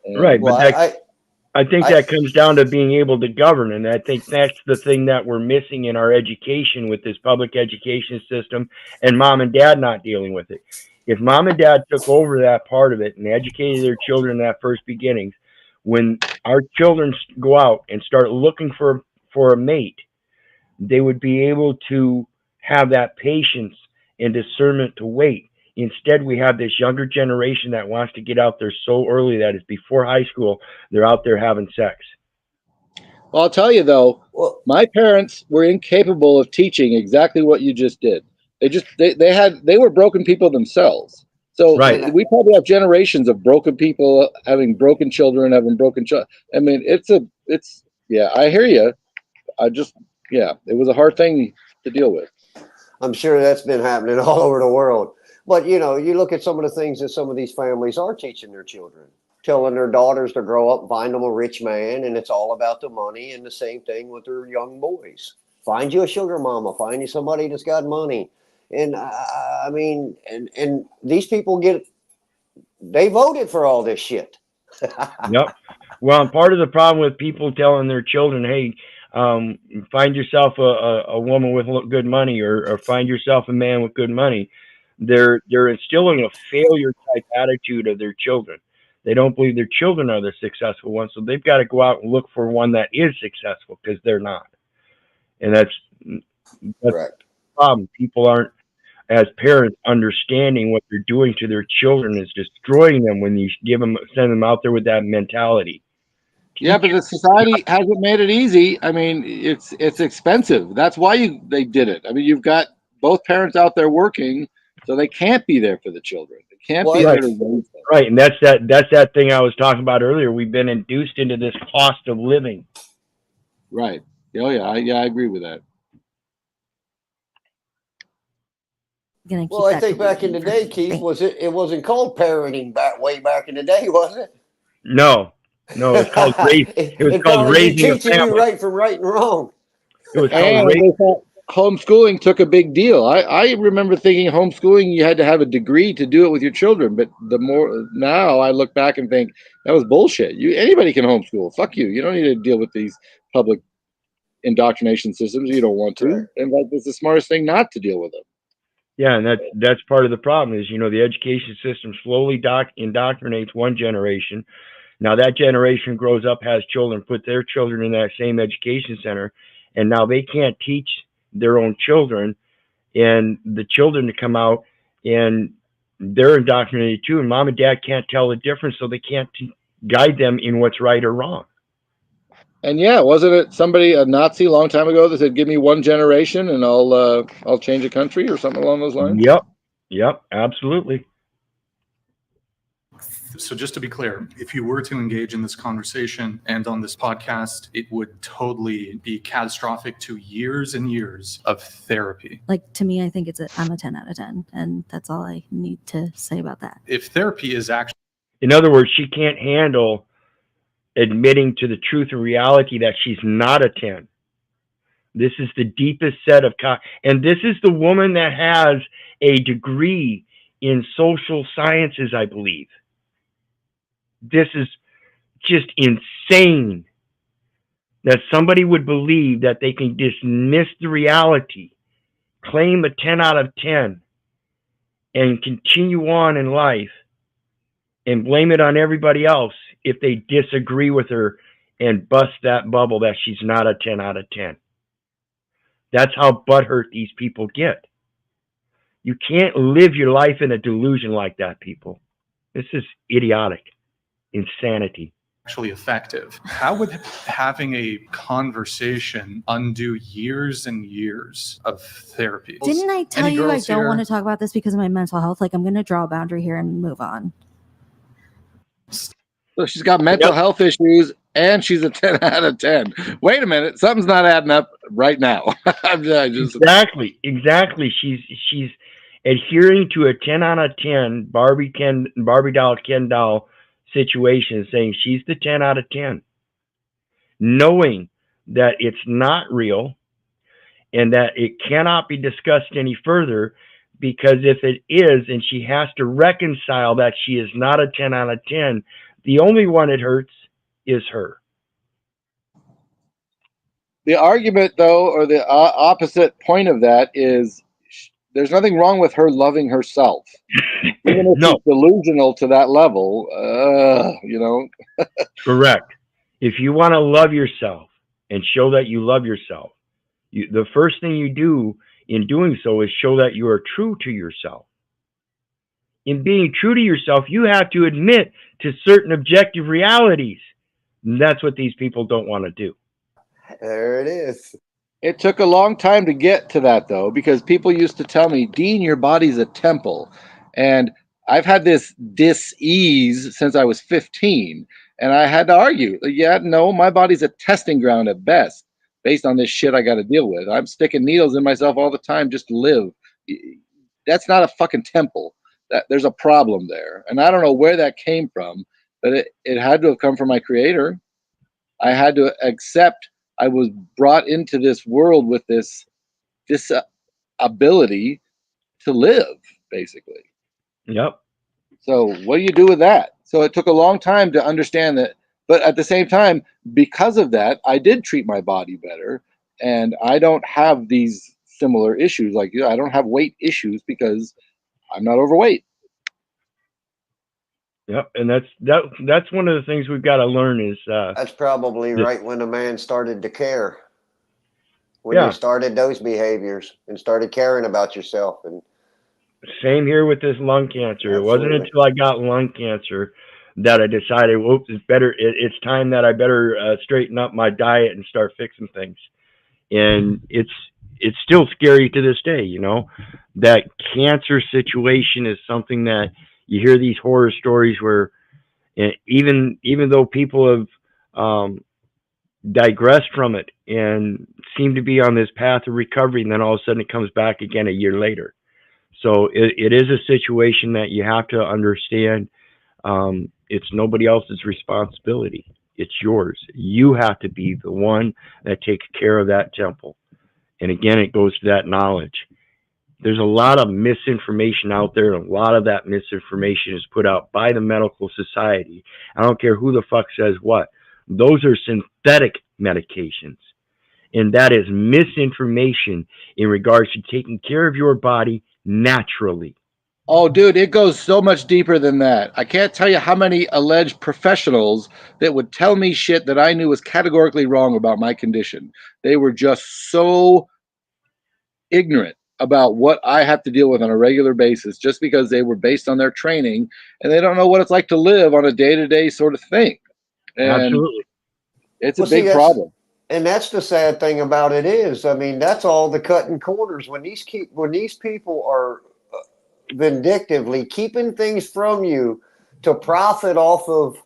And right, but I think that comes down to being able to govern, and I think that's the thing that we're missing in our education with this public education system, and mom and dad not dealing with it. If mom and dad took over that part of it and educated their children in that first beginnings, when our children go out and start looking for a mate, they would be able to have that patience and discernment to wait. Instead, we have this younger generation that wants to get out there so early that it's before high school, they're out there having sex. Well, I'll tell you though, my parents were incapable of teaching exactly what you just did. They were broken people themselves. So we probably have generations of broken people having broken children, having broken child. I mean, yeah, I hear you. It was a hard thing to deal with. I'm sure that's been happening all over the world. But, you know, you look at some of the things that some of these families are teaching their children, telling their daughters to grow up, find them a rich man, and it's all about the money, and the same thing with their young boys. Find you a sugar mama, find you somebody that's got money. And I mean, and these people they voted for all this shit. Yep. Well, and part of the problem with people telling their children, hey, find yourself a woman with good money or find yourself a man with good money. They're instilling a failure type attitude of their children. They don't believe their children are the successful ones, so they've got to go out and look for one that is successful because they're not. And that's Correct. the problem. People aren't, as parents, understanding what they're doing to their children is destroying them when you send them out there with that mentality. Yeah, but the society hasn't made it easy. I mean, it's expensive. That's why they did it. I mean, you've got both parents out there working, so they can't be there for the children. They can't be there to raise them. Right, and that's that thing I was talking about earlier. We've been induced into this cost of living. Right. Oh yeah, I agree with that. Well, I think back in the day, Keith, it wasn't called parenting way back in the day, was it? No, it was called raising. It was called raising a teaching you family. right from right and wrong. It was called And raising. they thought homeschooling took a big deal. I remember thinking homeschooling, you had to have a degree to do it with your children. But the more now I look back and think that was bullshit. Anybody can homeschool. Fuck you. You don't need to deal with these public indoctrination systems. You don't want to. Right. And like, it's the smartest thing not to deal with them. Yeah, and that's part of the problem is, the education system slowly indoctrinates one generation. Now that generation grows up, has children, put their children in that same education center, and now they can't teach their own children, and the children to come out and they're indoctrinated too, and mom and dad can't tell the difference, so they can't guide them in what's right or wrong. And yeah, wasn't it somebody, a Nazi, a long time ago that said, "Give me one generation and I'll change a country," or something along those lines? Yep, absolutely. So just to be clear, if you were to engage in this conversation and on this podcast, it would totally be catastrophic to years and years of therapy. Like, to me, I think I'm a 10 out of 10, and that's all I need to say about that. If therapy is actually... In other words, she can't handle admitting to the truth and reality that she's not a 10. This is the deepest set of and this is the woman that has a degree in social sciences, I believe. This is just insane that somebody would believe that they can dismiss the reality, claim a 10 out of 10, and continue on in life and blame it on everybody else if they disagree with her and bust that bubble that she's not a 10 out of 10. That's how butthurt these people get. You can't live your life in a delusion like that, people. This is idiotic. Insanity. Actually effective. How would having a conversation undo years and years of therapy? Didn't I tell you I don't want to talk about this because of my mental health? Like, I'm going to draw a boundary here and move on. So she's got mental health issues and she's a 10 out of 10. Wait a minute. Something's not adding up right now. Exactly. She's adhering to a 10 out of 10 Barbie doll, Ken doll situation, saying she's the 10 out of 10, knowing that it's not real and that it cannot be discussed any further, because if it is, and she has to reconcile that she is not a 10 out of 10, the only one it hurts is her. The argument, though, or the opposite point of that is there's nothing wrong with her loving herself. Even if she's delusional to that level, Correct. If you want to love yourself and show that you love yourself, the first thing you do in doing so is show that you are true to yourself. In being true to yourself, you have to admit to certain objective realities. And that's what these people don't want to do. There it is. It took a long time to get to that, though, because people used to tell me, "Dean, your body's a temple." And I've had this dis-ease since I was 15. And I had to argue, no, my body's a testing ground at best, based on this shit I got to deal with. I'm sticking needles in myself all the time just to live. That's not a fucking temple. There's a problem there. And I don't know where that came from, but it had to have come from my creator. I had to accept I was brought into this world with this ability to live, basically. Yep. So what do you do with that? So it took a long time to understand that. But at the same time, because of that, I did treat my body better. And I don't have these similar issues. Like, I don't have weight issues because I'm not overweight. Yep, and that's one of the things we've got to learn is That's probably right when a man started to care. When Yeah. you started those behaviors and started caring about yourself. And same here with this lung cancer. It wasn't Absolutely. until I got lung cancer that I decided, whoops, it's time that I better straighten up my diet and start fixing things. And it's still scary to this day, you know. That cancer situation is something that you hear these horror stories where even though people have digressed from it and seem to be on this path of recovery, and then all of a sudden it comes back again a year later. So it is a situation that you have to understand. It's nobody else's responsibility. It's yours. You have to be the one that takes care of that temple. And again, it goes to that knowledge. There's a lot of misinformation out there, and a lot of that misinformation is put out by the medical society. I don't care who the fuck says what. Those are synthetic medications. And that is misinformation in regards to taking care of your body naturally. Oh, dude, it goes so much deeper than that. I can't tell you how many alleged professionals that would tell me shit that I knew was categorically wrong about my condition. They were just so ignorant about what I have to deal with on a regular basis just because they were based on their training, and they don't know what it's like to live on a day-to-day sort of thing. And Absolutely. it's Well, a big see, problem. And that's the sad thing about it is, I mean, that's all the cutting corners. When these people are vindictively keeping things from you to profit off of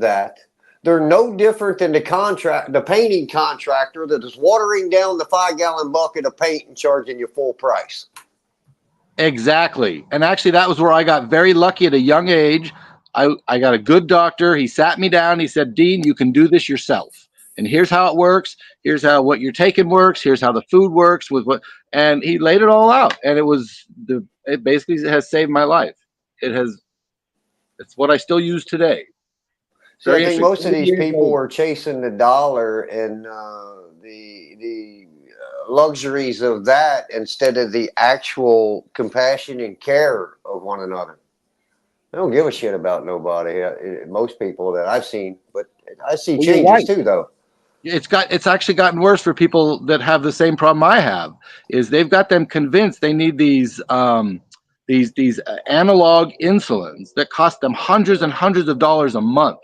that, they're no different than the painting contractor that is watering down the 5-gallon bucket of paint and charging you full price. Exactly. And actually, that was where I got very lucky at a young age. I got a good doctor. He sat me down. He said, Dean, you can do this yourself. And here's how it works. Here's how what you're taking works. Here's how the food works with what, and he laid it all out. And it basically has saved my life. It's what I still use today. So I think most of these people are chasing the dollar and the luxuries of that instead of the actual compassion and care of one another. I don't give a shit about nobody. Most people that I've seen, but I see changes too, though. It's actually gotten worse for people that have the same problem I have. Is they've got them convinced they need these analog insulins that cost them hundreds and hundreds of dollars a month.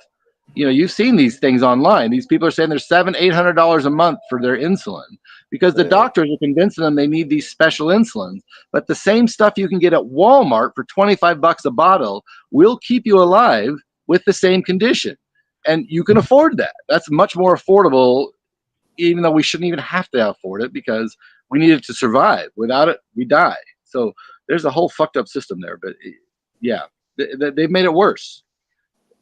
You know, you've seen these things online. These people are saying they're $700-800 a month for their insulin because the doctors are convincing them they need these special insulins. But the same stuff you can get at Walmart for $25 a bottle will keep you alive with the same condition. And you can afford that. That's much more affordable, even though we shouldn't even have to afford it because we need it to survive. Without it, we die. So there's a whole fucked up system there. But yeah, they've made it worse.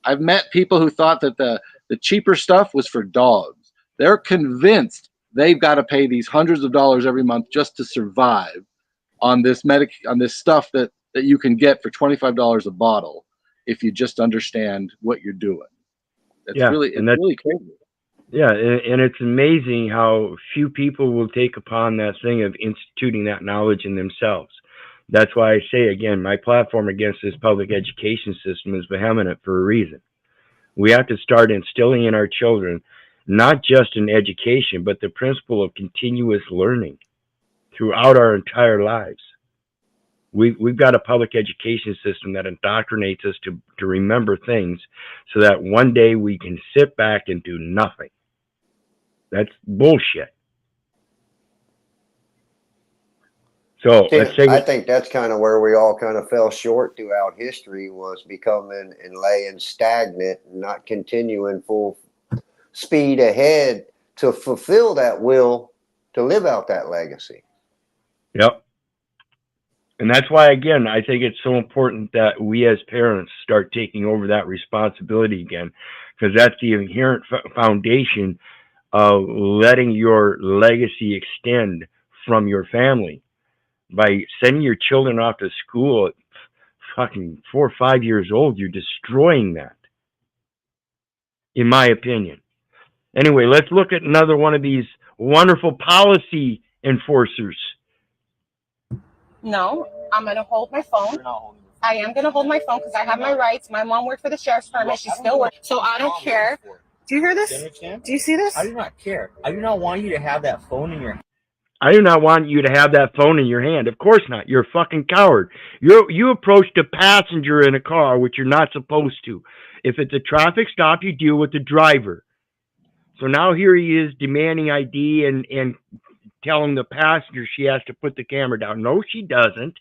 I've met people who thought that the cheaper stuff was for dogs. They're convinced they've got to pay these hundreds of dollars every month just to survive on this stuff that you can get for $25 a bottle if you just understand what you're doing. It's really crazy. Yeah, and it's amazing how few people will take upon that thing of instituting that knowledge in themselves. That's why I say, again, my platform against this public education system is vehement for a reason. We have to start instilling in our children, not just in education, but the principle of continuous learning throughout our entire lives. We've got a public education system that indoctrinates us to remember things so that one day we can sit back and do nothing. That's bullshit. So I think that's kind of where we all kind of fell short throughout history, was becoming and laying stagnant and not continuing full speed ahead to fulfill that will to live out that legacy. Yep. And that's why, again, I think it's so important that we as parents start taking over that responsibility again, because that's the inherent foundation of letting your legacy extend from your family. By sending your children off to school at fucking 4 or 5 years old, you're destroying that, in my opinion. Anyway, let's look at another one of these wonderful policy enforcers. No, I'm going to hold my phone. I am going to hold my phone because I have my rights. My mom worked for the sheriff's department. She still works. So I don't care. Do you hear this? Do you see this? I do not care. I do not want you to have that phone in your hand. I do not want you to have that phone in your hand. Of course not. You're a fucking coward. You approached a passenger in a car, which you're not supposed to. If it's a traffic stop, you deal with the driver. So now here he is demanding ID and telling the passenger she has to put the camera down. No, she doesn't.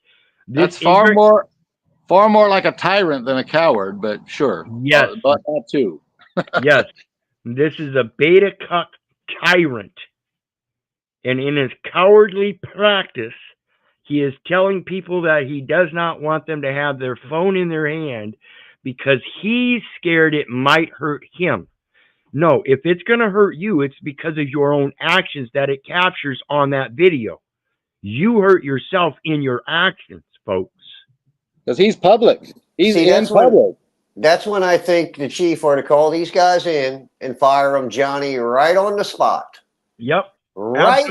That's far more like a tyrant than a coward, but sure. Yes. But that too. Yes. This is a beta cuck tyrant. And in his cowardly practice, he is telling people that he does not want them to have their phone in their hand because he's scared it might hurt him. No, if it's going to hurt you, it's because of your own actions that it captures on that video. You hurt yourself in your actions, folks. Because he's public. He's in public. That's when I think the chief ought to call these guys in and fire them, Johnny, right on the spot. Yep. Right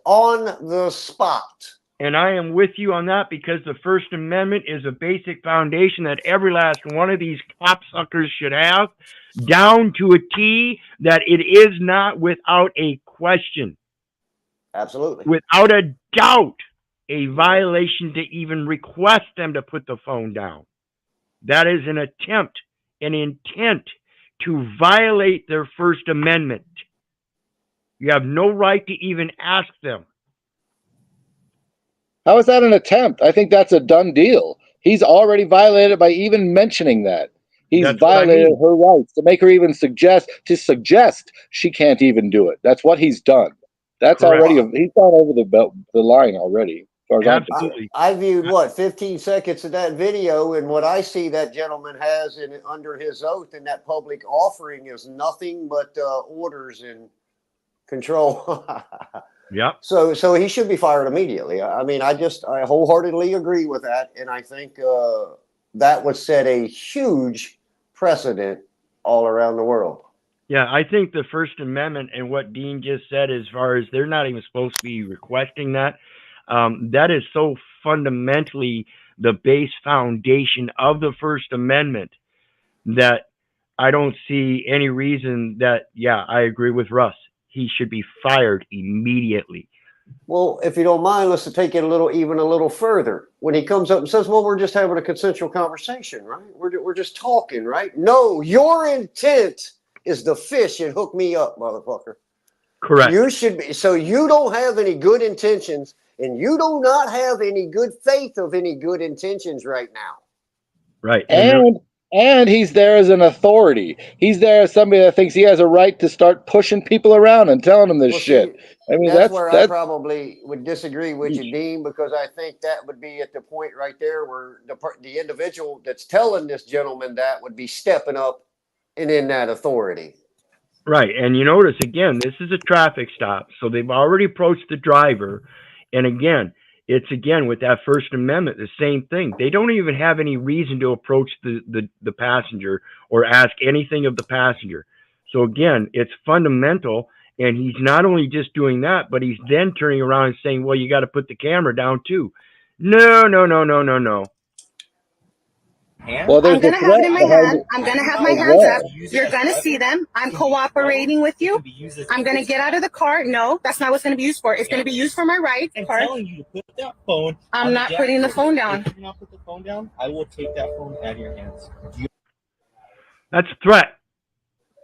on the spot. And I am with you on that because the First Amendment is a basic foundation that every last one of these cocksuckers should have, down to a T, that it is not without a question. Absolutely. Without a doubt, a violation to even request them to put the phone down. That is an attempt, an intent to violate their First Amendment. You have no right to even ask them. How is that an attempt? I think that's a done deal. He's already violated by even mentioning that. He's violated her rights to make her even suggest she can't even do it. That's what he's done. That's already, he's gone over the line already. Absolutely. I viewed 15 seconds of that video, and what I see that gentleman has under his oath in that public offering is nothing but orders and control. Yeah. So he should be fired immediately. I mean, I wholeheartedly agree with that, and I think that would set a huge precedent all around the world. Yeah, I think the First Amendment and what Dean just said, as far as they're not even supposed to be requesting that, that is so fundamentally the base foundation of the First Amendment that I don't see any reason that, I agree with Russ. He should be fired immediately. Well, if you don't mind, let's take it even a little further. When he comes up and says, well, we're just having a consensual conversation, right? We're just talking, right? No, your intent is to fish and hook me up, motherfucker. Correct. You should be. So you don't have any good intentions, and you do not have any good faith of any good intentions right now. Right. And he's there as an authority. He's there as somebody that thinks he has a right to start pushing people around and telling them this shit. I mean, that's where I probably would disagree with you, Dean, because I think that would be at the point right there where the individual that's telling this gentleman that would be stepping up and in that authority. Right. And you notice, again, this is a traffic stop. So they've already approached the driver. And again, it's with that First Amendment, the same thing. They don't even have any reason to approach the passenger or ask anything of the passenger. So again, it's fundamental. And he's not only just doing that, but he's then turning around and saying, well, you got to put the camera down too. No. Well, I'm going to have it in my hand. I'm going to have my hands up. You're going to see them. I'm cooperating with you. I'm going to get out of the car. No, that's not what it's going to be used for. It's going to be used for my right. I'm telling you to put that phone. I'm not putting the phone down. If you not put the phone down, I will take that phone out of your hands. That's a threat.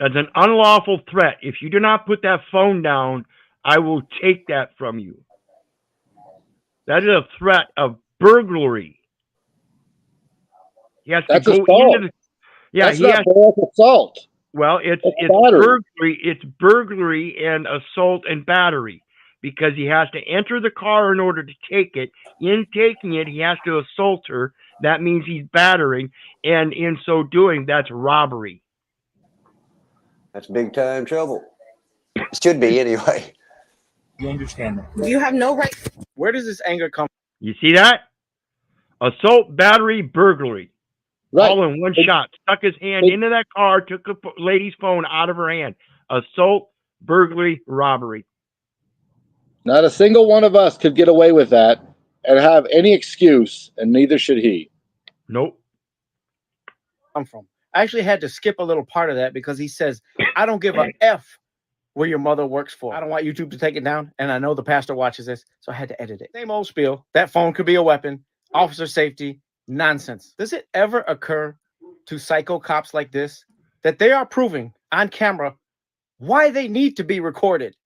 That's an unlawful threat. If you do not put that phone down, I will take that from you. That is a threat of burglary. He has That's to go assault. into the, that's not assault. Well, it's burglary. It's burglary and assault and battery, because he has to enter the car in order to take it. In taking it, he has to assault her. That means he's battering, and in so doing, that's robbery. That's big time trouble. It should be anyway. You understand that? You have no right. Where does this anger come from? You see that? Assault, battery, burglary. Right. All in one shot. Stuck his hand into that car, took a lady's phone out of her hand. Assault, burglary, robbery. Not a single one of us could get away with that. and have any excuse, and neither should he. Nope. I'm from. I actually had to skip a little part of that because he says, I don't give a F where your mother works for. I don't want YouTube to take it down, and I know the pastor watches this, so I had to edit it. Same old spiel. That phone could be a weapon. Officer safety. Nonsense. Does it ever occur to psycho cops like this that they are proving on camera why they need to be recorded?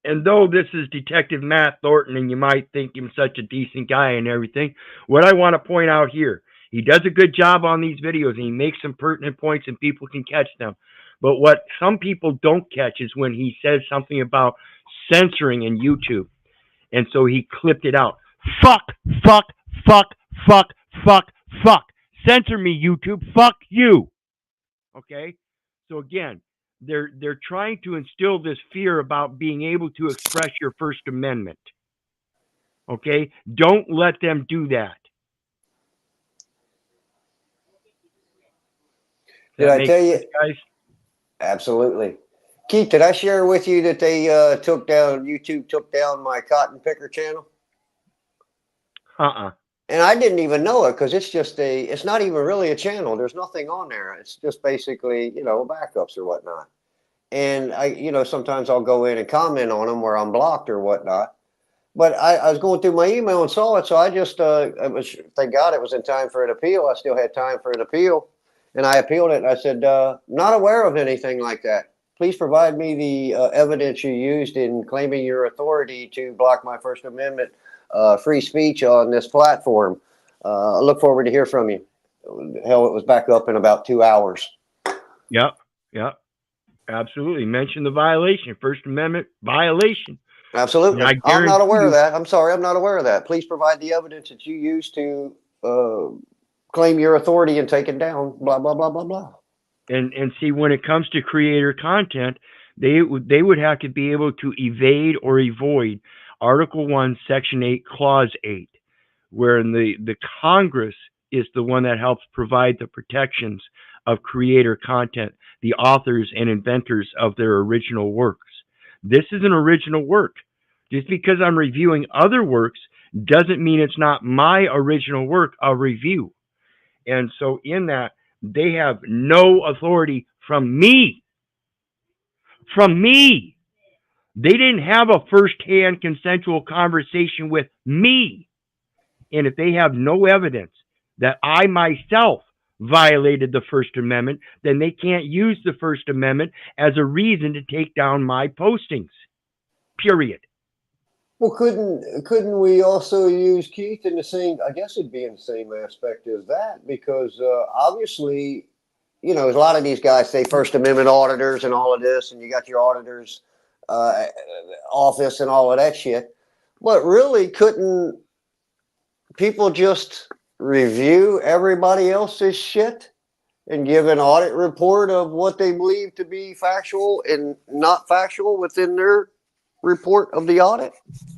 And though this is Detective Matt Thornton, and you might think him such a decent guy and everything, what I want to point out here, he does a good job on these videos, and he makes some pertinent points, and people can catch them. But what some people don't catch is when he says something about censoring in YouTube. And so he clipped it out. Fuck, fuck, fuck, fuck, fuck, fuck. Censor me, YouTube. Fuck you. Okay? So again, they're trying to instill this fear about being able to express your First Amendment. Okay? Don't let them do that. Did I tell you, guys? Absolutely. Keith, did I share with you that they YouTube took down my cotton picker channel? And I didn't even know it because it's not even really a channel. There's nothing on there. It's just basically, backups or whatnot. And sometimes I'll go in and comment on them where I'm blocked or whatnot. But I was going through my email and saw it. So I just, thank God it was in time for an appeal. I still had time for an appeal. And I appealed it. And I said, not aware of anything like that. Please provide me the evidence you used in claiming your authority to block my First Amendment free speech on this platform. I look forward to hear from you. Hell, it was back up in about 2 hours. Yep. Absolutely. Mention the violation, First Amendment violation. Absolutely. I'm not aware of that. I'm sorry, I'm not aware of that. Please provide the evidence that you used to claim your authority and take it down. Blah, blah, blah, blah, blah. And see, when it comes to creator content, they would have to be able to evade or avoid Article 1, Section 8, Clause 8, where the Congress is the one that helps provide the protections of creator content, the authors and inventors of their original works. This is an original work. Just because I'm reviewing other works doesn't mean it's not my original work of review. And so in that, they have no authority from me. From me. They didn't have a first-hand consensual conversation with me. And if they have no evidence that I myself violated the First Amendment, then they can't use the First Amendment as a reason to take down my postings. Period. Well, couldn't we also use, Keith, in the same, I guess it'd be in the same aspect as that, because obviously, a lot of these guys say First Amendment auditors and all of this, and you got your auditors office and all of that shit. But really, couldn't people just review everybody else's shit and give an audit report of what they believe to be factual and not factual within their report of the audit?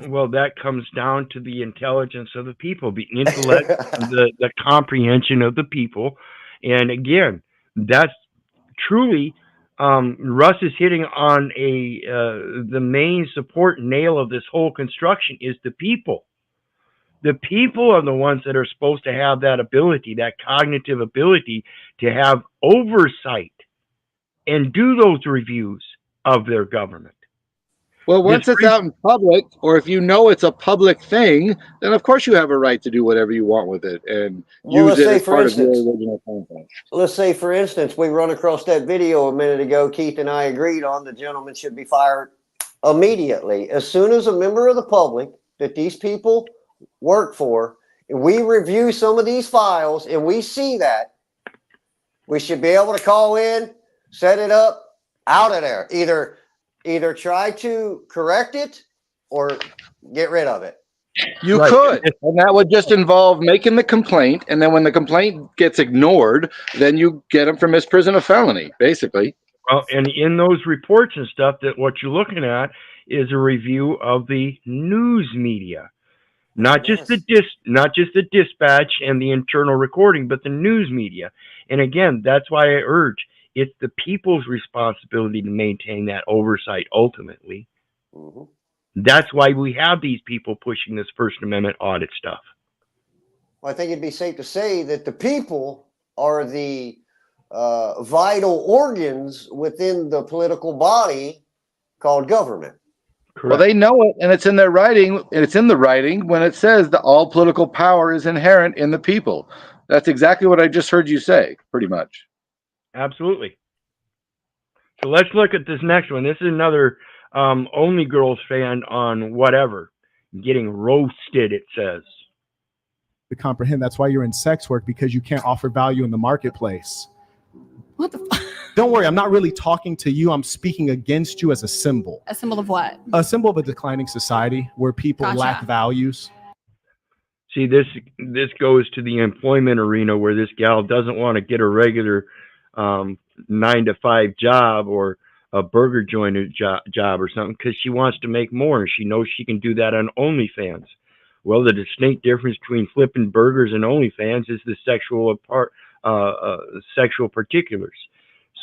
Well, that comes down to the intelligence of the people, the intellect, the comprehension of the people. And again, that's truly, Russ is hitting on the main support nail of this whole construction is the people. The people are the ones that are supposed to have that ability, that cognitive ability to have oversight and do those reviews of their government. Well, once it's out in public, or if it's a public thing, then of course you have a right to do whatever you want with it and use it as part of your original content. Let's say, for instance, we run across that video a minute ago. Keith and I agreed on the gentleman should be fired immediately. As soon as a member of the public that these people work for, and we review some of these files and we see that, we should be able to call in, set it up, out of there. Either try to correct it or get rid of it. You could, and that would just involve making the complaint, and then when the complaint gets ignored, then you get them for misprision of felony, basically. Well, and in those reports and stuff, that what you're looking at is a review of the news media, not just the dispatch and the internal recording, but the news media. And again, that's why I urge. It's the people's responsibility to maintain that oversight ultimately. Mm-hmm. That's why we have these people pushing this First Amendment audit stuff. Well, I think it'd be safe to say that the people are the vital organs within the political body called government. Correct. Well, they know it, and it's in their writing, and it's in the writing when it says that all political power is inherent in the people. That's exactly what I just heard you say, pretty much. Absolutely. So let's look at this next one. This is another Only Girls fan on whatever. Getting roasted, it says. To comprehend. That's why you're in sex work, because you can't offer value in the marketplace. What the Don't worry, I'm not really talking to you. I'm speaking against you as a symbol. A symbol of what? A symbol of a declining society where people Gotcha. lack values. See, this goes to the employment arena where this gal doesn't want to get a regular 9-to-5 job or a burger joint job or something, because she wants to make more, and she knows she can do that on OnlyFans. Well, the distinct difference between flipping burgers and OnlyFans is the sexual particulars.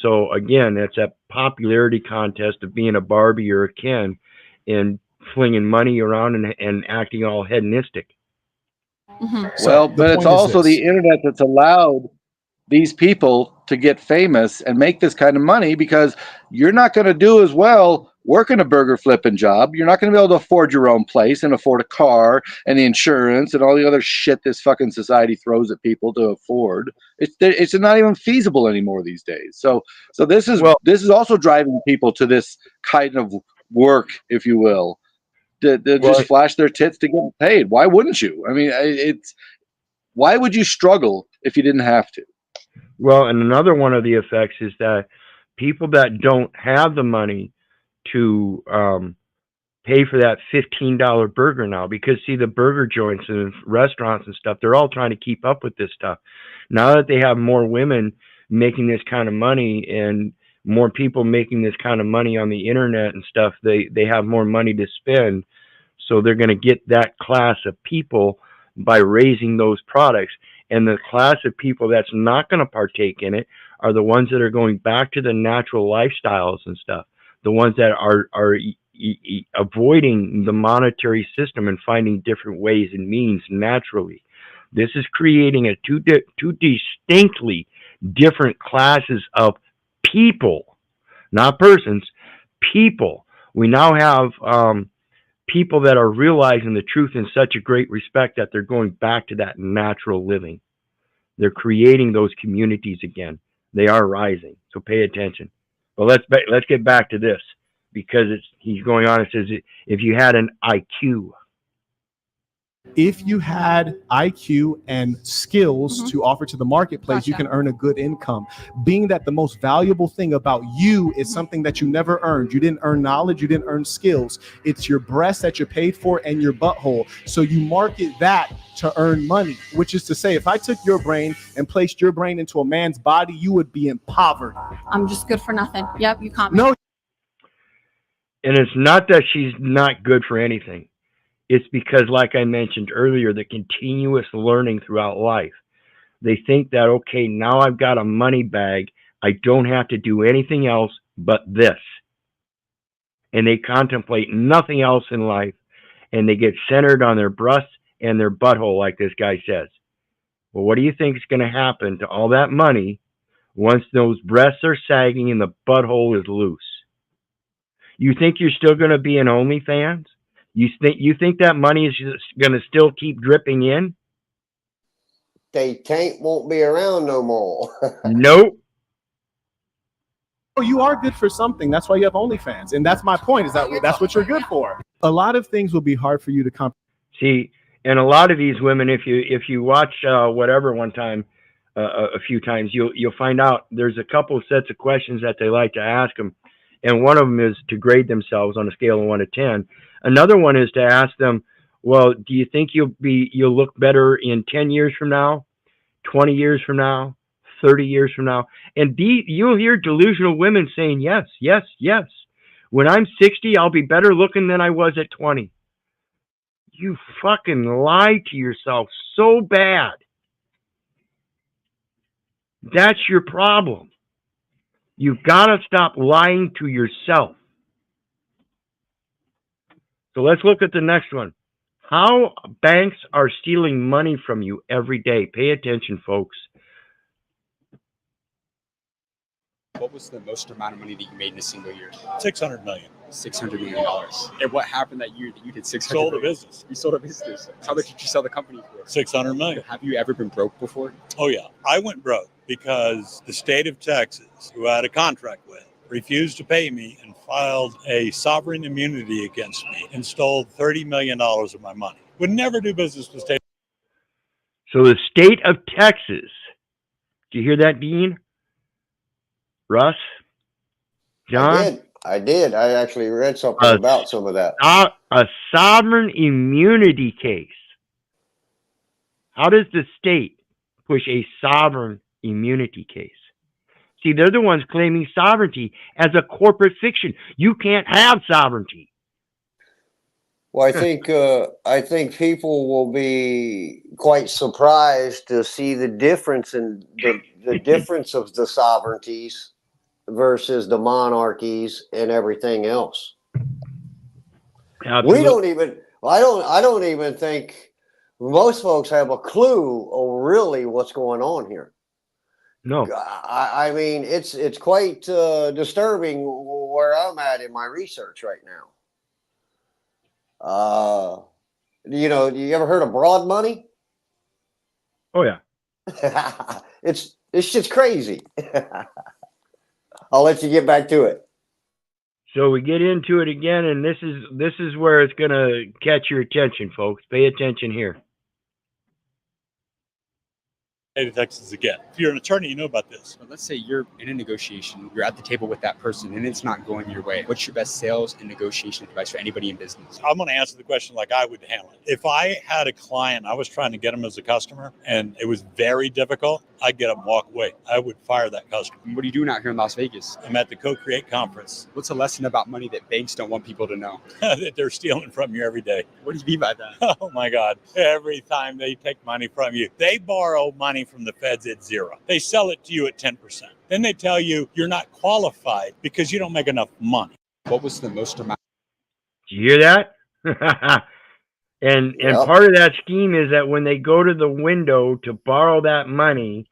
So again, that's a popularity contest of being a Barbie or a Ken and flinging money around and acting all hedonistic. Mm-hmm. Well, but it's also the internet that's allowed these people to get famous and make this kind of money, because you're not going to do as well working a burger flipping job. You're not going to be able to afford your own place and afford a car and the insurance and all the other shit this fucking society throws at people to afford. It's not even feasible anymore these days. So this is also driving people to this kind of work, if you will, to just flash their tits to get paid. Why wouldn't you? I mean, why would you struggle if you didn't have to? Well, and another one of the effects is that people that don't have the money to pay for that $15 burger now, because see, the burger joints and restaurants and stuff, they're all trying to keep up with this stuff. Now that they have more women making this kind of money and more people making this kind of money on the internet and stuff, they have more money to spend. So they're going to get that class of people by raising those products. And the class of people that's not going to partake in it are the ones that are going back to the natural lifestyles and stuff. The ones that are avoiding the monetary system and finding different ways and means naturally. This is creating a two distinctly different classes of people, not persons, people. We now have people that are realizing the truth in such a great respect that they're going back to that natural living. They're creating those communities again. They are rising. So pay attention. But let's get back to this, because he's going on and says, if you had an IQ. If you had IQ and skills to offer to the marketplace, you can earn a good income. Being that the most valuable thing about you is something that you never earned. You didn't earn knowledge, you didn't earn skills. It's your breast that you're paid for and your butthole. So you market that to earn money, which is to say, if I took your brain and placed your brain into a man's body, you would be in poverty. I'm just good for nothing. Yep, you caught me. No. And it's not that she's not good for anything. It's because, like I mentioned earlier, the continuous learning throughout life. They think that, okay, now I've got a money bag. I don't have to do anything else but this. And they contemplate nothing else in life. And they get centered on their breasts and their butthole, like this guy says. Well, what do you think is going to happen to all that money once those breasts are sagging and the butthole is loose? You think you're still going to be an OnlyFans? You think that money is just going to still keep dripping in? They tank won't be around no more. Nope. Oh, you are good for something. That's why you have OnlyFans. And that's my point, is that that's what you're good for. A lot of things will be hard for you to comprehend. See, and a lot of these women, if you watch whatever one time, a few times, you'll find out there's a couple of sets of questions that they like to ask them. And one of them is to grade themselves on a scale of 1 to 10. Another one is to ask them, well, do you think you'll look better in 10 years from now, 20 years from now, 30 years from now? And you'll hear delusional women saying, yes, yes, yes. When I'm 60, I'll be better looking than I was at 20. You fucking lie to yourself so bad. That's your problem. You've got to stop lying to yourself. So let's look at the next one. How banks are stealing money from you every day. Pay attention, folks. What was the most amount of money that you made in a single year? $600 million. $600 million. And what happened that year that you did 600? Sold a business. You sold a business. How much did you sell the company for? $600 million. Have you ever been broke before? Oh yeah, I went broke because the state of Texas, who I had a contract with, refused to pay me and filed a sovereign immunity against me and stole $30 million of my money. Would never do business with the state. So the state of Texas, did you hear that, Dean? Russ? John? I did. I actually read something about some of that. A sovereign immunity case. How does the state push a sovereign immunity case? See, they're the ones claiming sovereignty as a corporate fiction. You can't have sovereignty. Well, I think people will be quite surprised to see the difference in the difference of the sovereignties versus the monarchies and everything else. Absolutely. I don't even think most folks have a clue of really what's going on here. No. I mean, it's quite disturbing where I'm at in my research right now. You ever heard of broad money? Oh yeah. It's just crazy. I'll let you get back to it. So we get into it again, and this is where it's gonna catch your attention, folks. Pay attention here. State of Texas again. If you're an attorney, you know about this. But let's say you're in a negotiation, you're at the table with that person, and it's not going your way. What's your best sales and negotiation advice for anybody in business? I'm going to answer the question like I would handle it. If I had a client, I was trying to get him as a customer, and it was very difficult, I'd get up and walk away. I would fire that customer. And what are you doing out here in Las Vegas? I'm at the Co-Create conference. What's a lesson about money that banks don't want people to know? That they're stealing from you every day. What do you mean by that? Oh my God. Every time they take money from you, they borrow money from the feds at 0. They sell it to you at 10%. Then they tell you you're not qualified because you don't make enough money. What was the most amount? Do you hear that? And part of that scheme is that when they go to the window to borrow that money,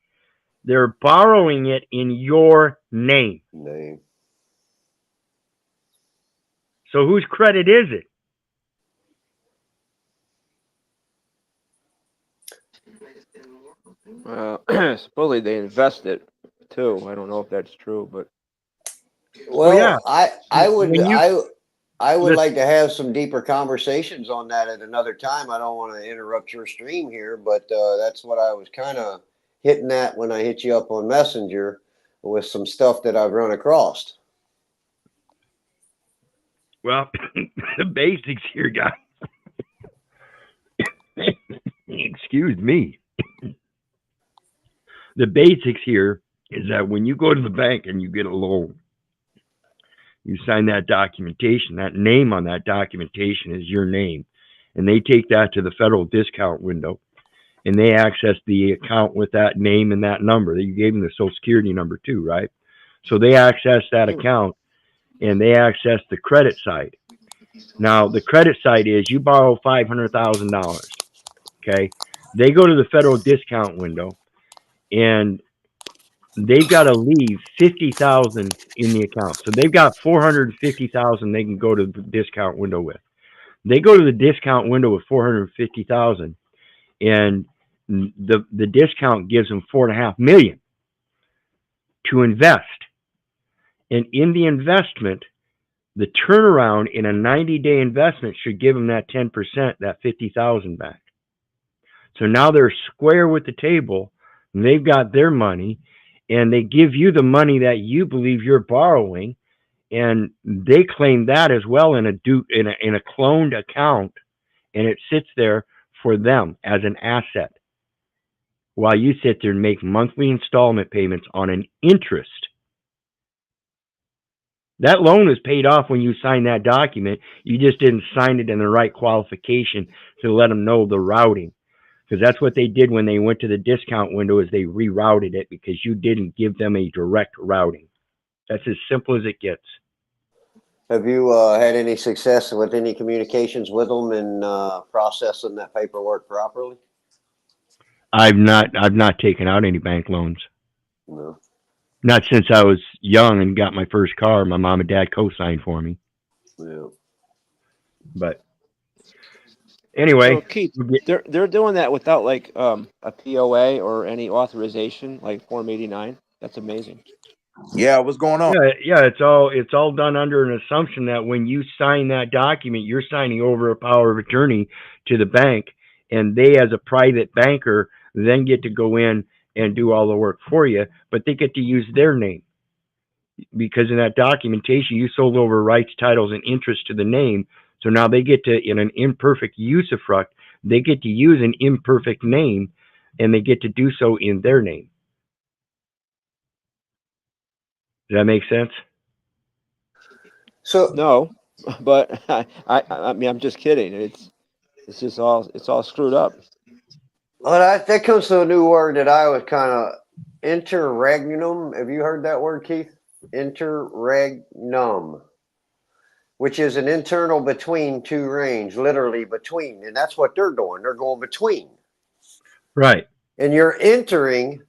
they're borrowing it in your name. So whose credit is it? Supposedly they invest it too. I don't know if that's true, but well, yeah. I would like to have some deeper conversations on that at another time. I don't want to interrupt your stream here, but that's what I was kind of hitting at when I hit you up on Messenger with some stuff that I've run across. Well, the basics here, guys. Excuse me. The basics here is that when you go to the bank and you get a loan, you sign that documentation. That name on that documentation is your name. And they take that to the federal discount window, and they access the account with that name and that number. You gave them the Social Security number too, right? So they access that account, and they access the credit side. Now, the credit side is you borrow $500,000, okay? They go to the federal discount window, and they've got to leave $50,000 in the account. So they've got $450,000 they can go to the discount window with. They go to the discount window with $450,000, and the discount gives them $4.5 million to invest. And in the investment, the turnaround in a 90-day investment should give them that 10%, that $50,000 back. So now they're square with the table, and they've got their money, and they give you the money that you believe you're borrowing, and they claim that as well in a cloned account, and it sits there for them as an asset while you sit there and make monthly installment payments on an interest. That loan is paid off when you sign that document. You just didn't sign it in the right qualification to let them know the routing. Because that's what they did when they went to the discount window, is they rerouted it because you didn't give them a direct routing. That's as simple as it gets. Have you had any success with any communications with them in processing that paperwork properly? I've not taken out any bank loans. No. Not since I was young and got my first car. My mom and dad co-signed for me. Yeah. But anyway, So Keith, they're doing that without like a POA or any authorization, like Form 89. That's amazing. Yeah, what's going on? Yeah, it's all done under an assumption that when you sign that document, you're signing over a power of attorney to the bank, and they, as a private banker, then get to go in and do all the work for you, but they get to use their name. Because in that documentation, you sold over rights, titles, and interest to the name. So now they get to, in an imperfect usufruct, they get to use an imperfect name, and they get to do so in their name. Does that make sense? So no, but I mean, I'm just kidding. It's just all screwed up. Well, that comes to a new word that I was kind of interregnum. Have you heard that word, Keith? Interregnum, which is an internal between two range, literally between, and that's what they're doing. They're going between. Right. And you're entering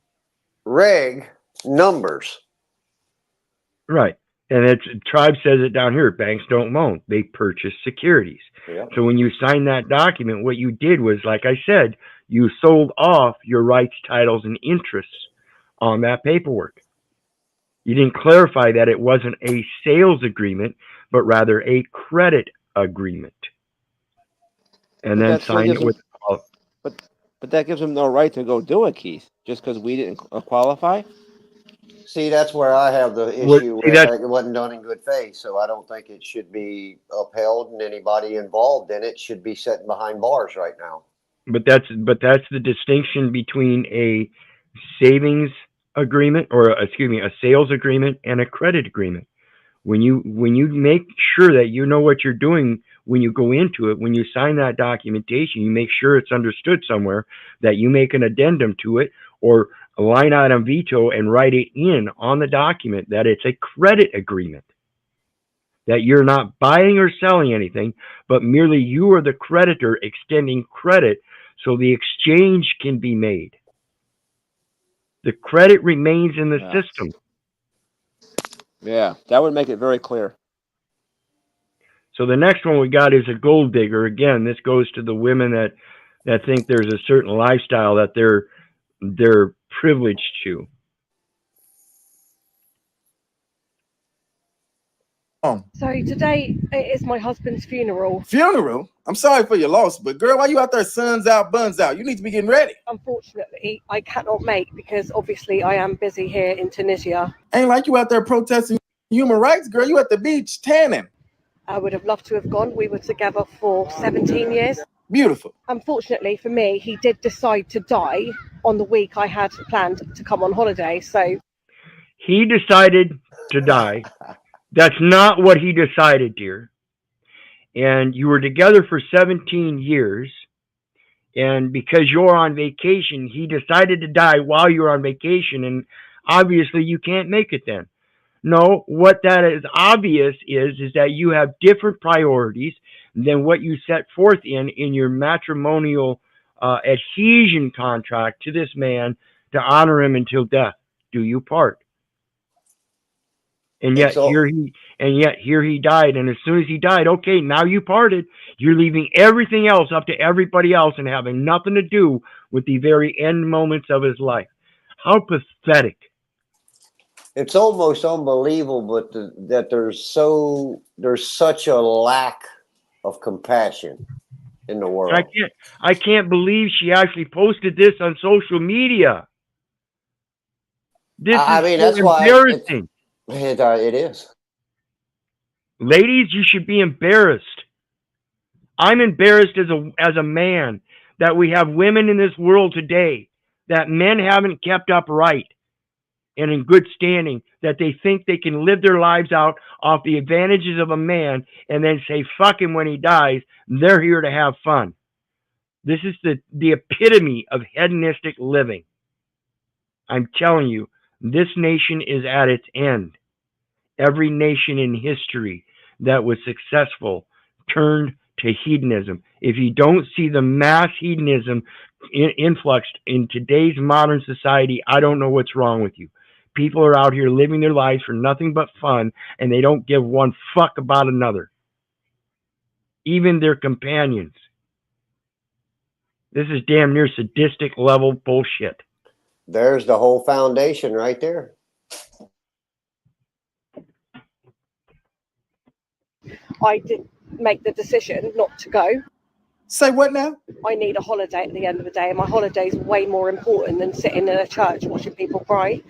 reg numbers. Right. And Tribe says it down here. Banks don't loan. They purchase securities. Yeah. So when you sign that document, what you did was, like I said, you sold off your rights, titles, and interests on that paperwork. You didn't clarify that it wasn't a sales agreement, but rather a credit agreement. And But then that still sign gives it with... But that gives them no right to go do it, Keith, just because we didn't qualify. See, that's where I have the issue with it wasn't done in good faith, so I don't think it should be upheld, and anybody involved in it should be sitting behind bars right now. But that's the distinction between a savings agreement, or excuse me, a sales agreement and a credit agreement. When you make sure that you know what you're doing when you go into it, when you sign that documentation, you make sure it's understood somewhere, that you make an addendum to it or a line item veto and write it in on the document that it's a credit agreement, that you're not buying or selling anything, but merely you are the creditor extending credit so the exchange can be made. The credit remains in the system. Yeah, that would make it very clear. So the next one we got is a gold digger. Again, this goes to the women that think there's a certain lifestyle that they're privileged to. So today it is my husband's funeral. Funeral? I'm sorry for your loss, but girl, why you out there suns out, buns out? You need to be getting ready. Unfortunately, I cannot make because obviously I am busy here in Tunisia. Ain't like you out there protesting human rights, girl. You at the beach tanning. I would have loved to have gone. We were together for 17 years. Beautiful. Unfortunately for me, he did decide to die on the week I had planned to come on holiday. So he decided to die. That's not what he decided, dear. And you were together for 17 years. And because you're on vacation, he decided to die while you're on vacation. And obviously you can't make it then. No, what that is obvious is that you have different priorities than what you set forth in your matrimonial adhesion contract to this man to honor him until death do you part. And yet here he died. And as soon as he died, okay, now you parted. You're leaving everything else up to everybody else and having nothing to do with the very end moments of his life. How pathetic. It's almost unbelievable, that there's such a lack of compassion in the world. I can't believe she actually posted this on social media. This is that's embarrassing. It is. Ladies, you should be embarrassed. I'm embarrassed as a man that we have women in this world today that men haven't kept upright and in good standing, that they think they can live their lives out off the advantages of a man and then say fuck him when he dies. They're here to have fun. This is the epitome of hedonistic living. I'm telling you, this nation is at its end. Every nation in history that was successful turned to hedonism. If you don't see the mass hedonism influxed in today's modern society, I don't know what's wrong with you. People are out here living their lives for nothing but fun, and they don't give one fuck about another, even their companions. This is damn near sadistic level bullshit. There's the whole foundation right there. I did make the decision not to go. Say what now? I need a holiday at the end of the day, and my holiday is way more important than sitting in a church watching people cry.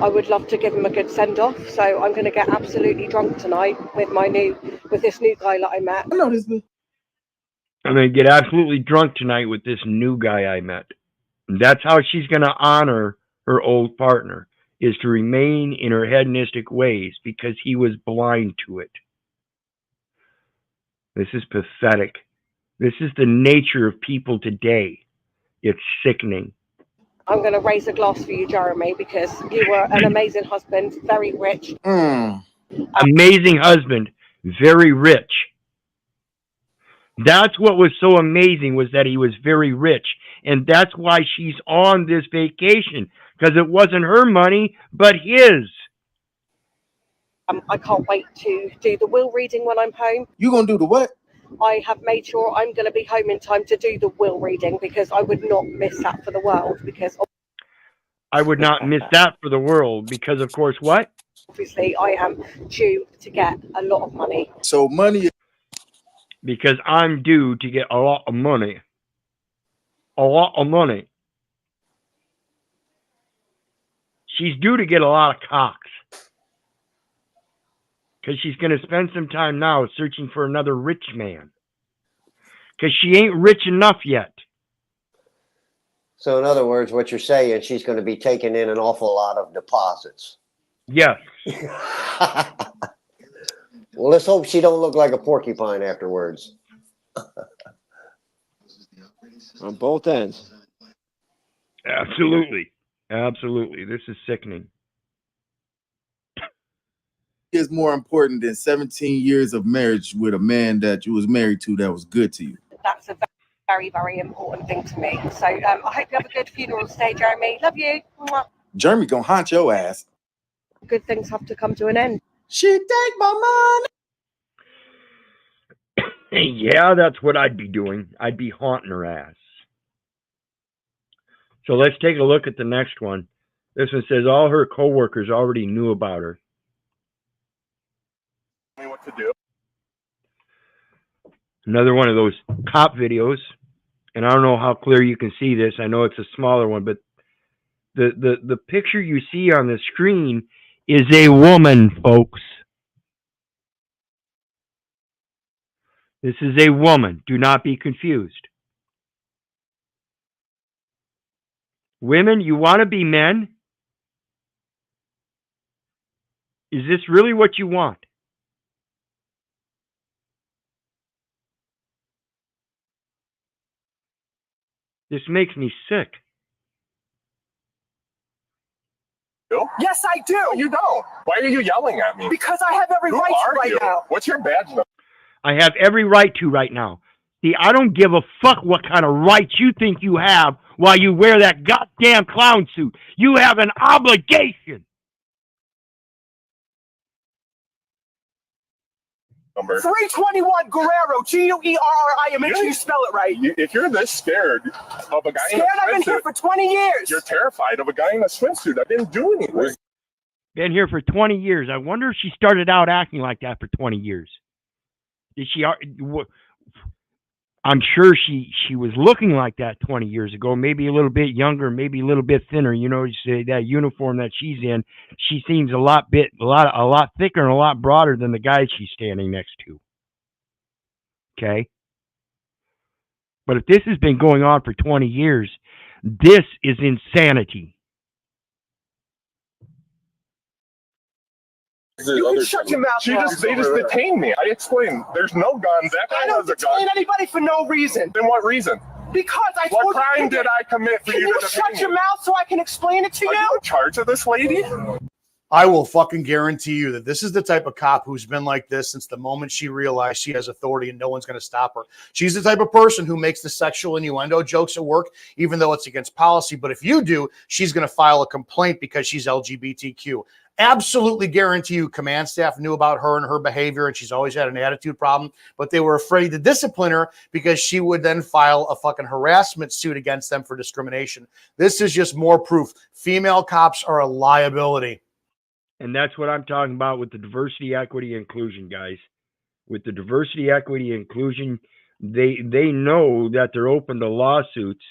I would love to give him a good send-off, so I'm going to get absolutely drunk tonight with this new guy that I met. I know this. I'm going to get absolutely drunk tonight with this new guy I met. And that's how she's going to honor her old partner, is to remain in her hedonistic ways because he was blind to it. This is pathetic. This is the nature of people today. It's sickening. I'm going to raise a glass for you, Jeremy, because you were an amazing husband, very rich. Amazing husband, very rich. That's what was so amazing, was that he was very rich. And that's why she's on this vacation, because it wasn't her money, but his. I can't wait to do the will reading when I'm home. You going to do the what? I have made sure I'm going to be home in time to do the will reading, because I would not miss that for the world. Because I would not miss that for the world, because of course what? Obviously, I am due to get a lot of money. So money. Because I'm due to get a lot of money. A lot of money. She's due to get a lot of cocks. Because she's going to spend some time now searching for another rich man. Because she ain't rich enough yet. So in other words, what you're saying, she's going to be taking in an awful lot of deposits. Yes. Well, let's hope she don't look like a porcupine afterwards. On both ends. Absolutely. Absolutely. This is sickening. Is more important than 17 years of marriage with a man that you was married to that was good to you. That's a very, very important thing to me. So I hope you have a good funeral stay, Jeremy. Love you. Mwah. Jeremy gonna haunt your ass. Good things have to come to an end. She take my money. Yeah, that's what I'd be doing. I'd be haunting her ass. So let's take a look at the next one. This one says all her coworkers already knew about her. What to do? Another one of those cop videos, and I don't know how clear you can see this. I know it's a smaller one, but the picture you see on the screen is a woman, folks. This is a woman. Do not be confused. Women, you want to be men? Is this really what you want? This makes me sick. Yes, I do. You don't. Why are you yelling at me? Because I have every right to right now. What's your badge number? I have every right to right now. See, I don't give a fuck what kind of rights you think you have while you wear that goddamn clown suit. You have an obligation. Number 321 Guerrero, G-U-E-R-R-I, make sure you spell it right. If you're this scared of a guy in a swimsuit, I've been here for 20 years. You're terrified of a guy in a swimsuit. I didn't do anything. Been here for 20 years. I wonder if she started out acting like that for 20 years. Did she? I'm sure she was looking like that 20 years ago. Maybe a little bit younger, maybe a little bit thinner. You know, that uniform that she's in, she seems a lot thicker and a lot broader than the guy she's standing next to. Okay. But if this has been going on for 20 years, this is insanity. You can shut your mouth. They just detained me. I explained. There's no guns. That guy I don't has a detain gun. anybody for no reason. Then what reason? Because I What told crime you. did I commit for Can you you to detain shut your me? mouth so I can explain it to Are you? you in charge of this lady? I will fucking guarantee you that this is the type of cop who's been like this since the moment she realized she has authority and no one's going to stop her. She's the type of person who makes the sexual innuendo jokes at work, even though it's against policy. But if you do, she's going to file a complaint because she's LGBTQ. Absolutely guarantee you command staff knew about her and her behavior, and she's always had an attitude problem, but they were afraid to discipline her because she would then file a fucking harassment suit against them for discrimination. This is just more proof. Female cops are a liability. And that's what I'm talking about with the diversity, equity, inclusion, guys. With the diversity, equity, inclusion, they know that they're open to lawsuits,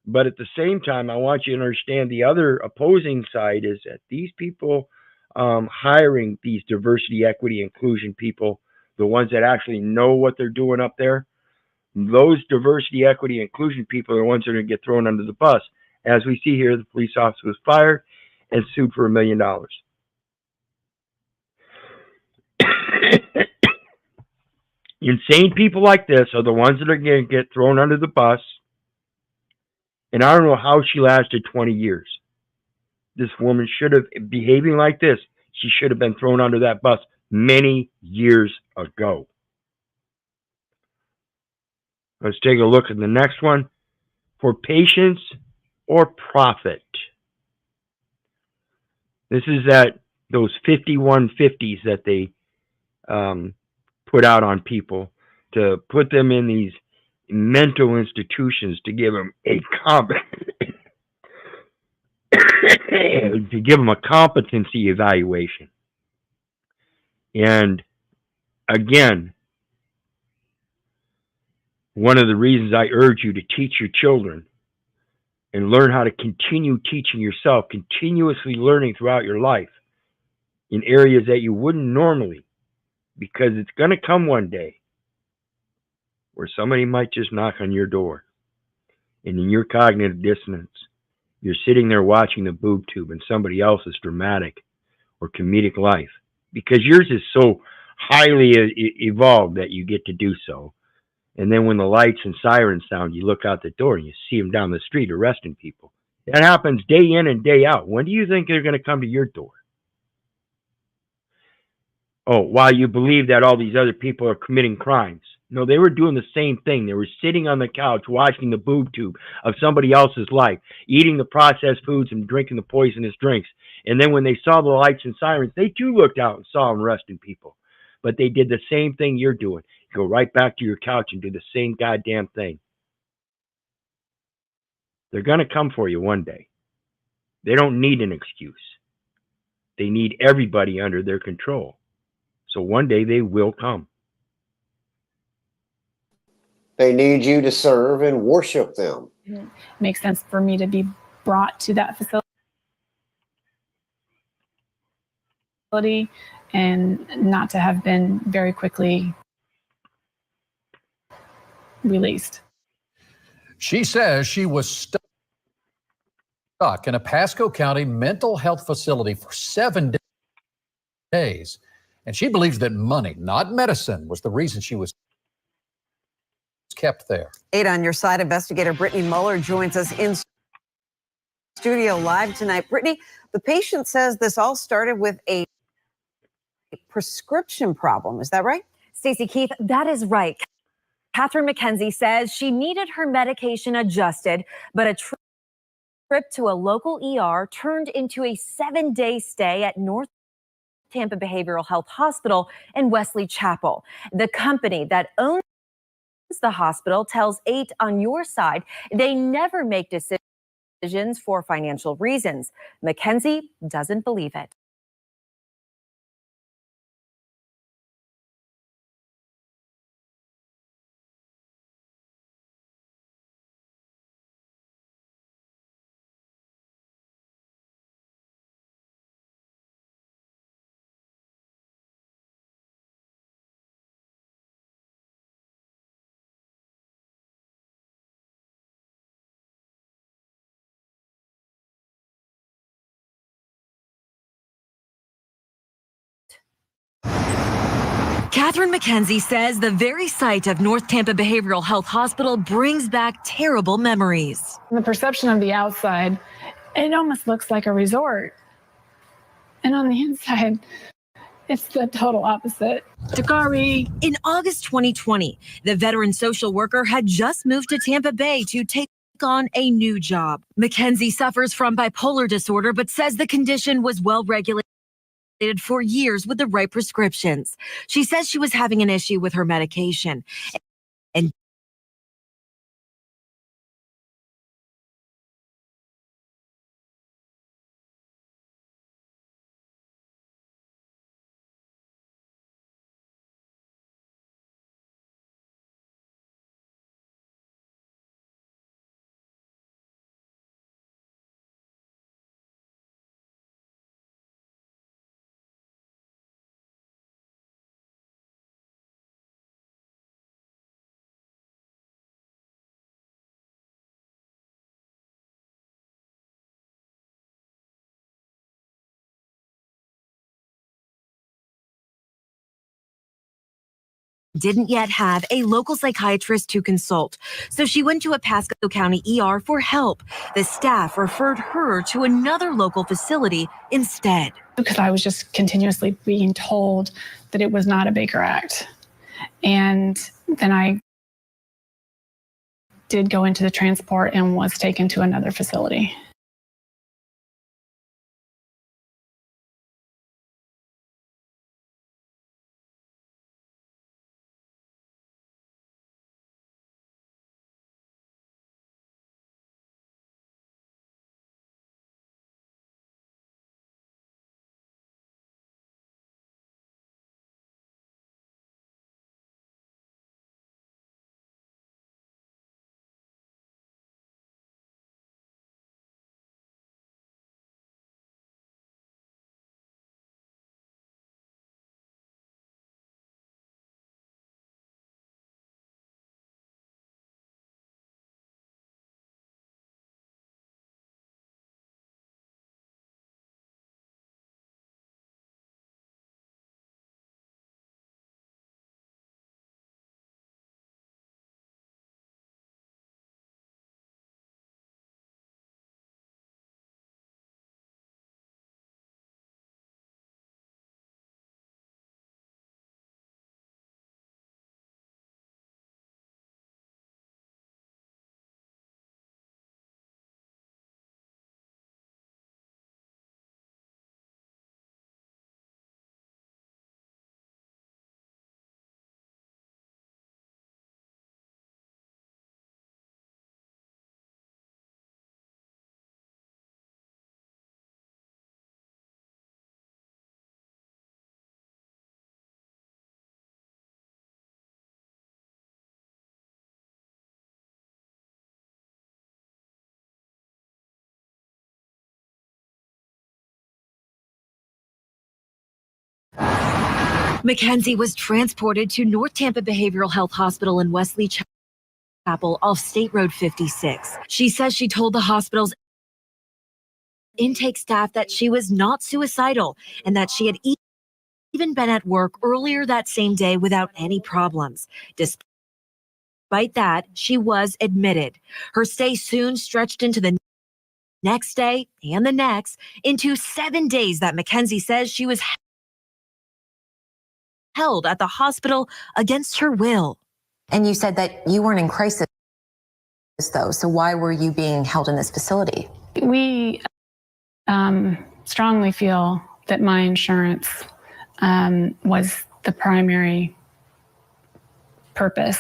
but at the same time, I want you to understand the other opposing side is that these people hiring these diversity, equity, inclusion people, the ones that actually know what they're doing up there, those diversity, equity, inclusion people are the ones that are going to get thrown under the bus. As we see here, the police officer was fired and sued for $1 million. Insane people like this are the ones that are going to get thrown under the bus. And I don't know how she lasted 20 years. This woman should have, behaving like this, she should have been thrown under that bus many years ago. Let's take a look at the next one. For patience or profit. This is those 5150s that they put out on people to put them in these mental institutions to give them a competency evaluation. And again, one of the reasons I urge you to teach your children and learn how to continue teaching yourself, continuously learning throughout your life in areas that you wouldn't normally, because it's going to come one day where somebody might just knock on your door. And in your cognitive dissonance, you're sitting there watching the boob tube and somebody else's dramatic or comedic life, because yours is so highly evolved that you get to do so. And then when the lights and sirens sound, you look out the door and you see them down the street arresting people. That happens day in and day out. When do you think they're going to come to your door? Oh, while you believe that all these other people are committing crimes. No, they were doing the same thing. They were sitting on the couch watching the boob tube of somebody else's life, eating the processed foods and drinking the poisonous drinks. And then when they saw the lights and sirens, they too looked out and saw them arresting people. But they did the same thing you're doing. You go right back to your couch and do the same goddamn thing. They're going to come for you one day. They don't need an excuse. They need everybody under their control. So one day they will come. They need you to serve and worship them. It makes sense for me to be brought to that facility and not to have been very quickly released. She says she was stuck in a Pasco County mental health facility for 7 days. And she believes that money, not medicine, was the reason she was kept there. 8 on your side, investigator Brittany Mueller joins us in studio live tonight. Brittany, the patient says this all started with a prescription problem. Is that right? Stacey Keith, that is right. Catherine McKenzie says she needed her medication adjusted, but a trip to a local ER turned into a 7-day stay at North Tampa Behavioral Health Hospital in Wesley Chapel. The company that owns the hospital tells 8 on your side they never make decisions for financial reasons. McKenzie doesn't believe it. Catherine McKenzie says the very site of North Tampa Behavioral Health Hospital brings back terrible memories. The perception of the outside, it almost looks like a resort. And on the inside, it's the total opposite. Dakari. In August 2020, the veteran social worker had just moved to Tampa Bay to take on a new job. Mackenzie suffers from bipolar disorder, but says the condition was well regulated for years with the right prescriptions. She says she was having an issue with her medication and didn't yet have a local psychiatrist to consult. So she went to a Pasco County ER for help. The staff referred her to another local facility instead. Because I was just continuously being told that it was not a Baker Act. And then I did go into the transport and was taken to another facility. Mackenzie was transported to North Tampa Behavioral Health Hospital in Wesley Chapel off State Road 56. She says she told the hospital's intake staff that she was not suicidal and that she had even been at work earlier that same day without any problems. Despite that, she was admitted. Her stay soon stretched into the next day and the next, into 7 days that Mackenzie says she was held at the hospital against her will. And you said that you weren't in crisis, though. So why were you being held in this facility? We strongly feel that my insurance was the primary purpose.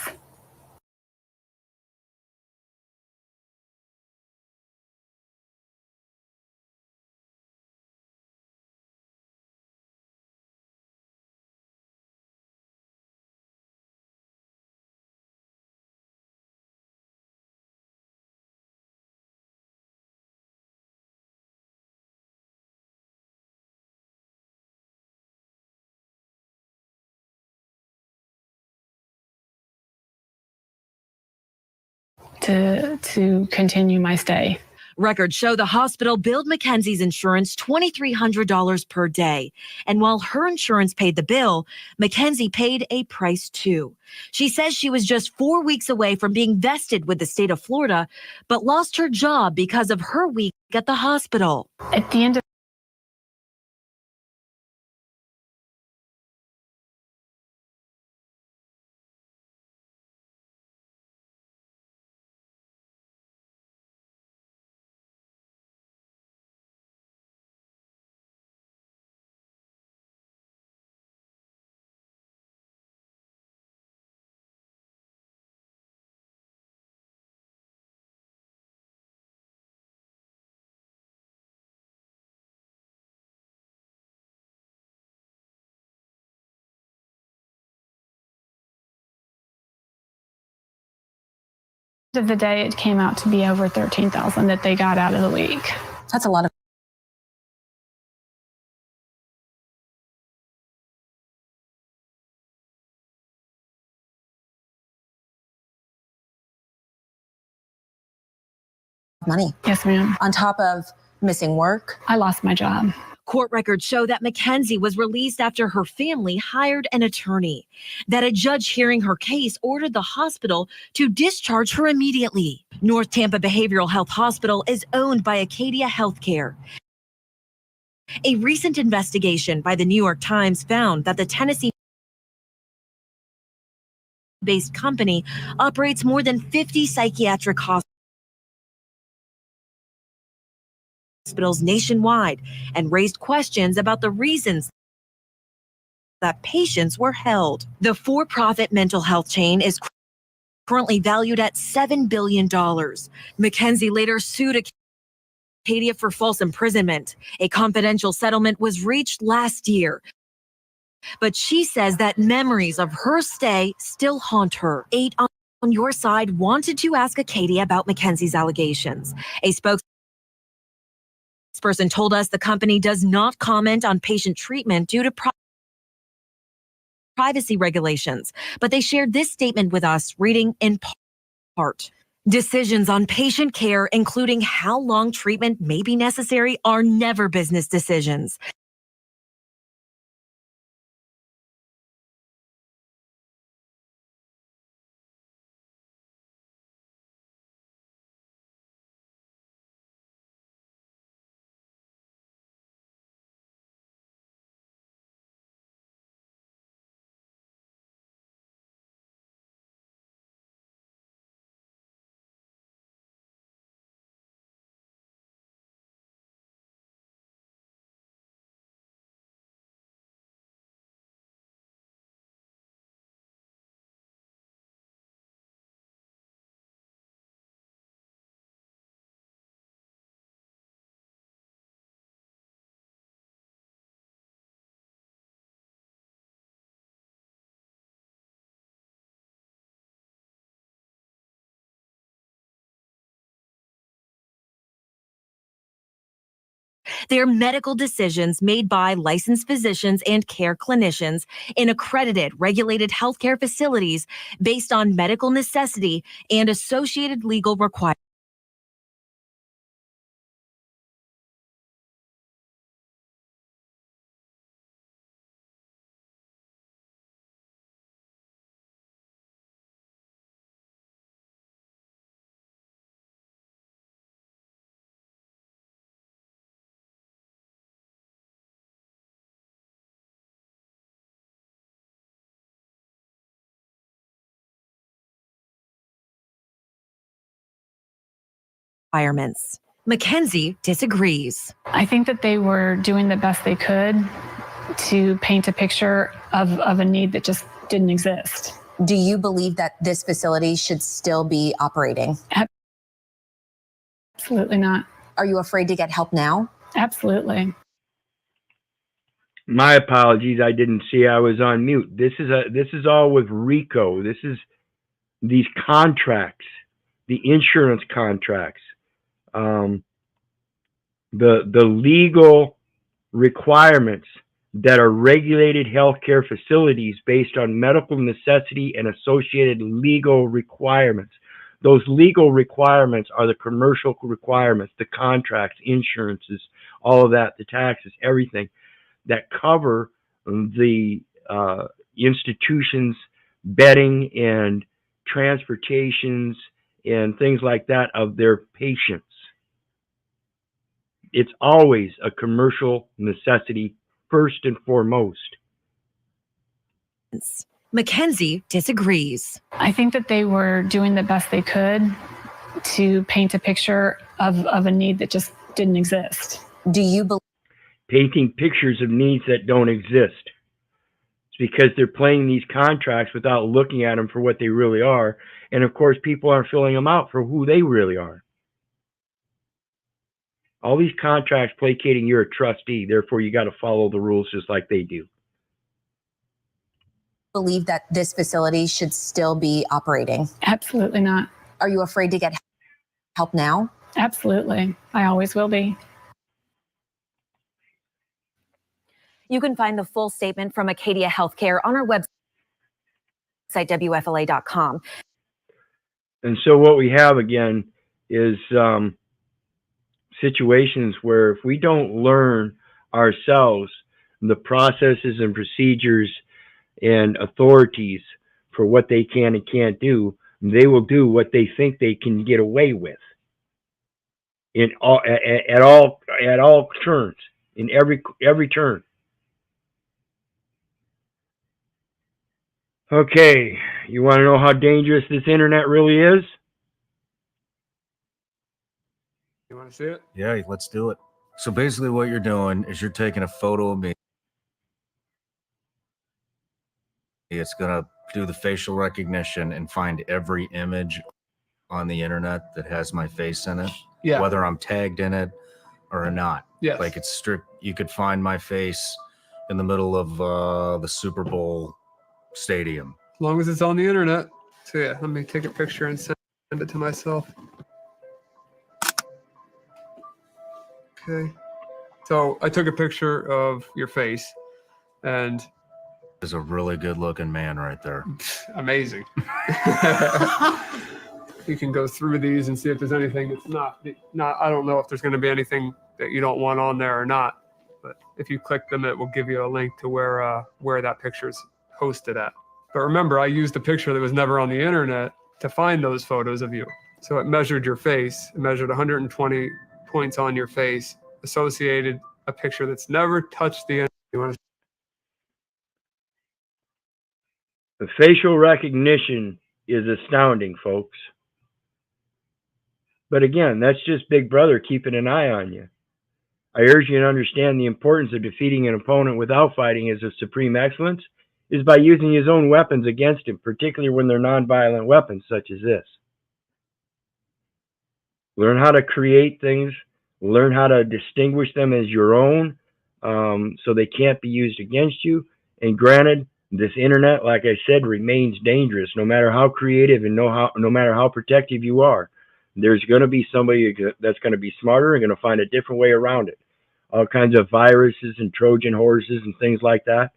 To continue my stay. Records show the hospital billed Mackenzie's insurance $2,300 per day. And while her insurance paid the bill, Mackenzie paid a price too. She says she was just 4 weeks away from being vested with the state of Florida, but lost her job because of her week at the hospital. At the end of of the day, it came out to be over $13,000 that they got out of the week. That's a lot of money. Yes, ma'am. On top of missing work. I lost my job. Court records show that Mackenzie was released after her family hired an attorney, that a judge hearing her case ordered the hospital to discharge her immediately. North Tampa Behavioral Health Hospital is owned by Acadia Healthcare. A recent investigation by the New York Times found that the Tennessee-based company operates more than 50 psychiatric hospitals nationwide and raised questions about the reasons that patients were held. The for-profit mental health chain is currently valued at $7 billion. Mackenzie later sued Acadia for false imprisonment. A confidential settlement was reached last year, but she says that memories of her stay still haunt her. 8 on Your Side wanted to ask Acadia about Mackenzie's allegations. A spokesperson told us the company does not comment on patient treatment due to privacy regulations, but they shared this statement with us, reading in part. Decisions on patient care, including how long treatment may be necessary, are never business decisions. They're medical decisions made by licensed physicians and care clinicians in accredited, regulated healthcare facilities based on medical necessity and associated legal requirements. Mackenzie disagrees. I think that they were doing the best they could to paint a picture of a need that just didn't exist. Do you believe that this facility should still be operating? Absolutely not. Are you afraid to get help now? Absolutely. My apologies. I didn't see I was on mute. This is all with RICO. This is these contracts, the insurance contracts, the legal requirements that are regulated healthcare facilities based on medical necessity and associated legal requirements. Those legal requirements are the commercial requirements, the contracts, insurances, all of that, the taxes, everything that cover the institutions, bedding and transportations and things like that of their patients. It's always a commercial necessity first and foremost. Mackenzie disagrees. I think that they were doing the best they could to paint a picture of a need that just didn't exist. Do you believe painting pictures of needs that don't exist? It's because they're playing these contracts without looking at them for what they really are. And of course, people aren't filling them out for who they really are. All these contracts placating you're a trustee, therefore you got to follow the rules just like they do. believe that this facility should still be operating? Absolutely not. Are you afraid to get help now? Absolutely. I always will be. You can find the full statement from Acadia Healthcare on our website, WFLA.com. And so what we have again is situations where if we don't learn ourselves the processes and procedures and authorities for what they can and can't do, they will do what they think they can get away with in all at all turns, in every turn. Okay, you want to know how dangerous this internet really is? You want to see it? Yeah, let's do it. So basically what you're doing is you're taking a photo of me. It's going to do the facial recognition and find every image on the internet that has my face in it, Yeah. whether I'm tagged in it or not. Yes. Like it's strict. You could find my face in the middle of the Super Bowl stadium. As long as it's on the internet. So yeah, let me take a picture and send it to myself. Okay. So I took a picture of your face and there's a really good looking man right there. amazing. You can go through these and see if there's anything that's not, I don't know if there's going to be anything that you don't want on there or not, but if you click them, it will give you a link to where that picture's hosted at. But remember, I used a picture that was never on the internet to find those photos of you. So it measured your face, it measured 120 points on your face, associated a picture that's never touched the internet. The facial recognition is astounding, folks. But again, that's just Big Brother keeping an eye on you. I urge you to understand the importance of defeating an opponent without fighting as a supreme excellence is by using his own weapons against him, particularly when they're nonviolent weapons such as this. Learn how to create things, learn how to distinguish them as your own, so they can't be used against you. And granted, this internet, like I said, remains dangerous no matter how creative and no matter how protective you are. There's going to be somebody that's going to be smarter and going to find a different way around it. All kinds of viruses and Trojan horses and things like that.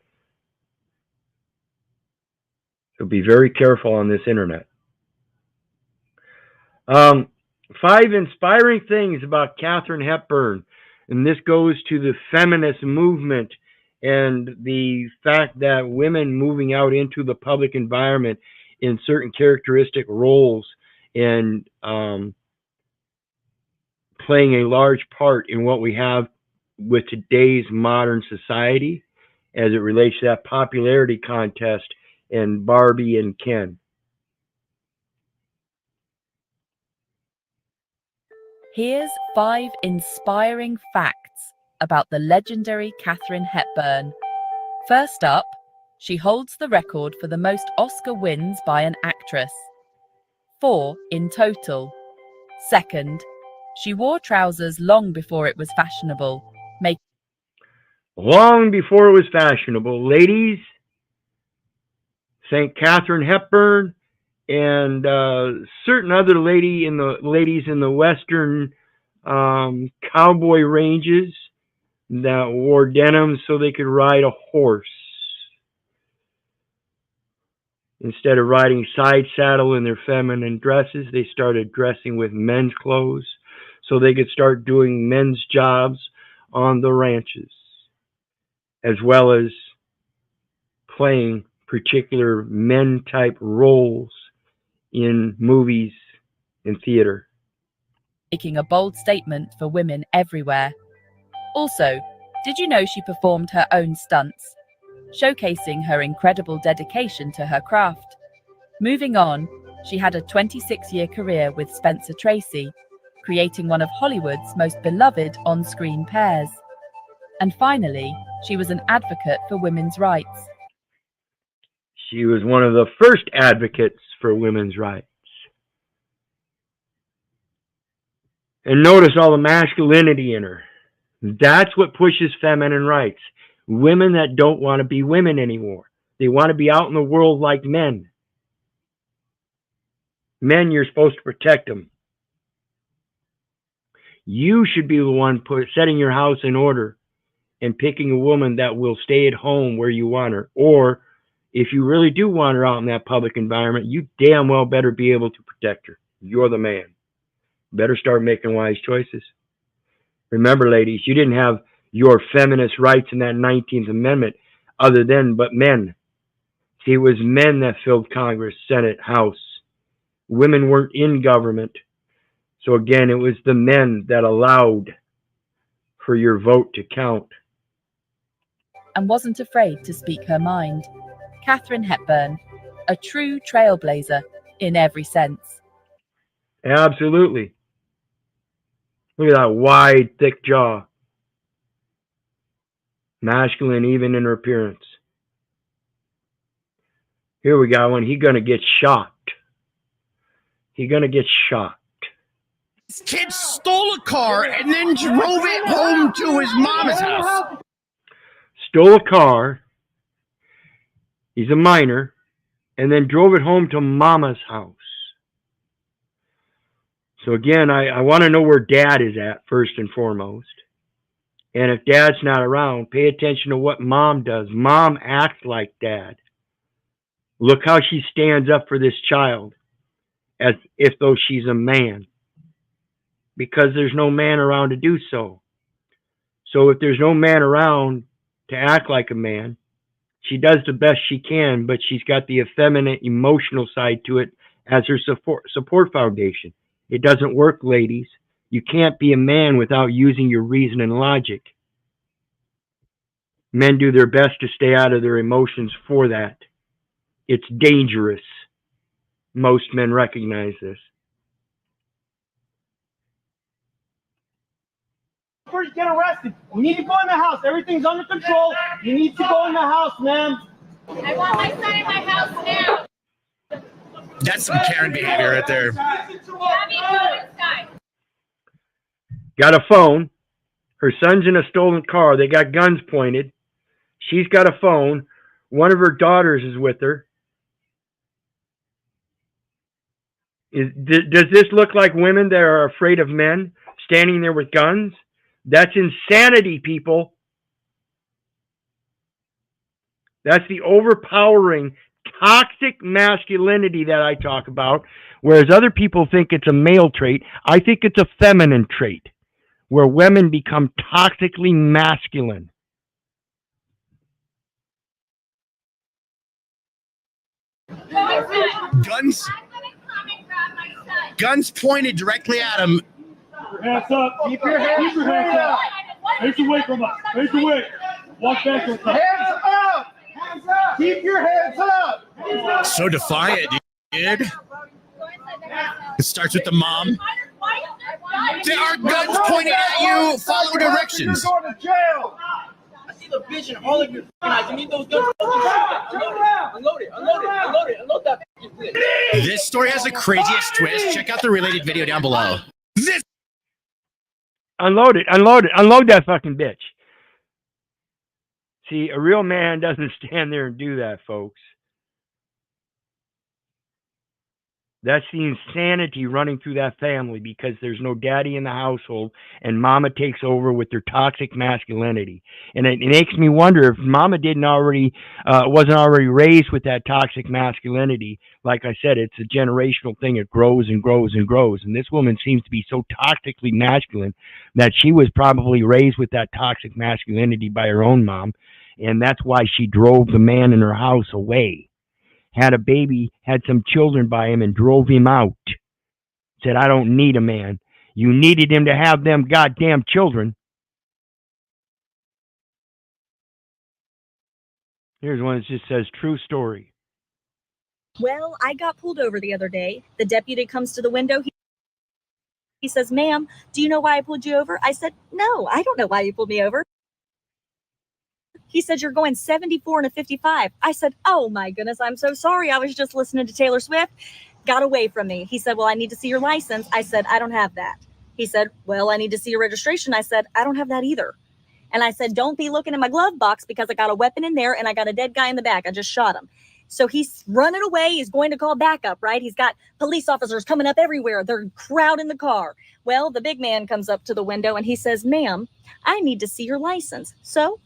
So be very careful on this internet. 5 inspiring things about Katharine Hepburn. And this goes to the feminist movement and the fact that women moving out into the public environment in certain characteristic roles and playing a large part in what we have with today's modern society as it relates to that popularity contest and Barbie and Ken. Here's 5 inspiring facts about the legendary Katharine Hepburn. First up, she holds the record for the most Oscar wins by an actress. 4 in total. Second, she wore trousers long before it was fashionable. Long before it was fashionable. Ladies, St. Katharine Hepburn and certain other ladies in the western cowboy ranges that wore denim so they could ride a horse. Instead of riding side saddle in their feminine dresses, they started dressing with men's clothes so they could start doing men's jobs on the ranches, as well as playing particular men-type roles in movies and theater. Making a bold statement for women everywhere. Also, did you know she performed her own stunts, showcasing her incredible dedication to her craft? Moving on, she had a 26-year career with Spencer Tracy, creating one of Hollywood's most beloved on-screen pairs. And finally, she was an advocate for women's rights. She was one of the first advocates for women's rights. And notice all the masculinity in her. That's what pushes feminine rights. Women that don't want to be women anymore. They want to be out in the world like men. Men, you're supposed to protect them. You should be the one setting your house in order and picking a woman that will stay at home where you want her. Or if you really do want her out in that public environment, you damn well better be able to protect her. You're the man. Better start making wise choices. Remember, ladies, you didn't have your feminist rights in that 19th Amendment but men. See, it was men that filled Congress, Senate, House. Women weren't in government. So again, it was the men that allowed for your vote to count. And wasn't afraid to speak her mind. Katharine Hepburn, a true trailblazer in every sense. Absolutely. Look at that wide, thick jaw. Masculine even in her appearance. Here we got one. He's going to get shot. He's going to get shot. This kid stole a car and then drove it home to his mama's house. Stole a car. He's a minor. And then drove it home to mama's house. So again, I want to know where dad is at first and foremost. And if dad's not around, pay attention to what mom does. Mom acts like dad. Look how she stands up for this child as if though she's a man. Because there's no man around to do so. So if there's no man around to act like a man, she does the best she can, but she's got the effeminate emotional side to it as her support foundation. It doesn't work, ladies. You can't be a man without using your reason and logic. Men do their best to stay out of their emotions for that. It's dangerous. Most men recognize this. Before you get arrested, you need to go in the house. Everything's under control. You need to go in the house, ma'am. I want my son in my house now. That's some Karen behavior right there. Got a phone. Her son's in a stolen car. They got guns pointed. She's got a phone. One of her daughters is with her. Does this look like women that are afraid of men standing there with guns? That's insanity, people. That's the overpowering, toxic masculinity that I talk about, whereas other people think it's a male trait. I think it's a feminine trait, where women become toxically masculine. Guns pointed directly at him. Hands up. Keep your hands up. Face away from us. Face away. Walk back with us. Hands up. Hands up. Keep your hands up. So defiant, dude. It starts with the mom. There are guns pointing at you. Follow directions. You're going to jail. I see the vision all of your eyes. You need those guns. Unload it. Unload that. This story has the craziest twist. Check out the related video down below. Unload it. Unload that fucking bitch. See, a real man doesn't stand there and do that, folks. That's the insanity running through that family because there's no daddy in the household and mama takes over with their toxic masculinity. And it makes me wonder if mama wasn't already raised with that toxic masculinity. Like I said, it's a generational thing. It grows and grows and grows. And this woman seems to be so toxically masculine that she was probably raised with that toxic masculinity by her own mom. And that's why she drove the man in her house away. Had a baby, had some children by him, and drove him out. Said, I don't need a man. You needed him to have them goddamn children. Here's one that just says, true story. Well, I got pulled over the other day. The deputy comes to the window. He says, ma'am, do you know why I pulled you over? I said, no, I don't know why you pulled me over. He said, you're going 74 and a 55. I said, oh my goodness, I'm so sorry. I was just listening to Taylor Swift. Got away from me. He said, well, I need to see your license. I said, I don't have that. He said, well, I need to see your registration. I said, I don't have that either. And I said, don't be looking in my glove box because I got a weapon in there and I got a dead guy in the back. I just shot him. So he's running away. He's going to call backup, right? He's got police officers coming up everywhere. They're crowding the car. Well, the big man comes up to the window and he says, "Ma'am, I need to see your license." So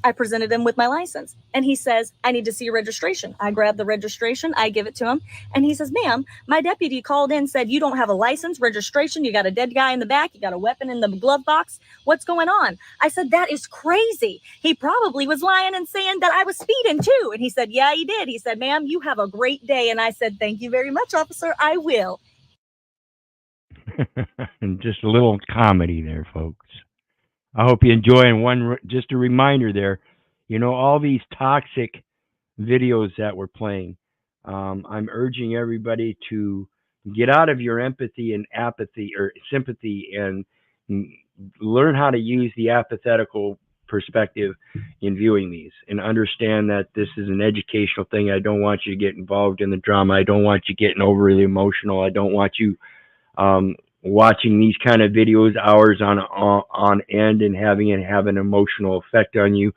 I presented him with my license and he says, "I need to see your registration." I grab the registration, I give it to him, and he says, "Ma'am, my deputy called in, said you don't have a license, registration, you got a dead guy in the back, you got a weapon in the glove box. What's going on?" I said, "That is crazy. He probably was lying and saying that I was speeding too." And he said, "Yeah, he did." He said, "Ma'am, you have a great day." And I said, "Thank you very much, officer. I will." And just a little comedy there, folks. I hope you enjoy. And just a reminder there, all these toxic videos that we're playing, I'm urging everybody to get out of your empathy and apathy or sympathy and learn how to use the apathetical perspective in viewing these and understand that this is an educational thing. I don't want you to get involved in the drama. I don't want you getting overly emotional. I don't want you watching these kind of videos hours on end and have an emotional effect on you.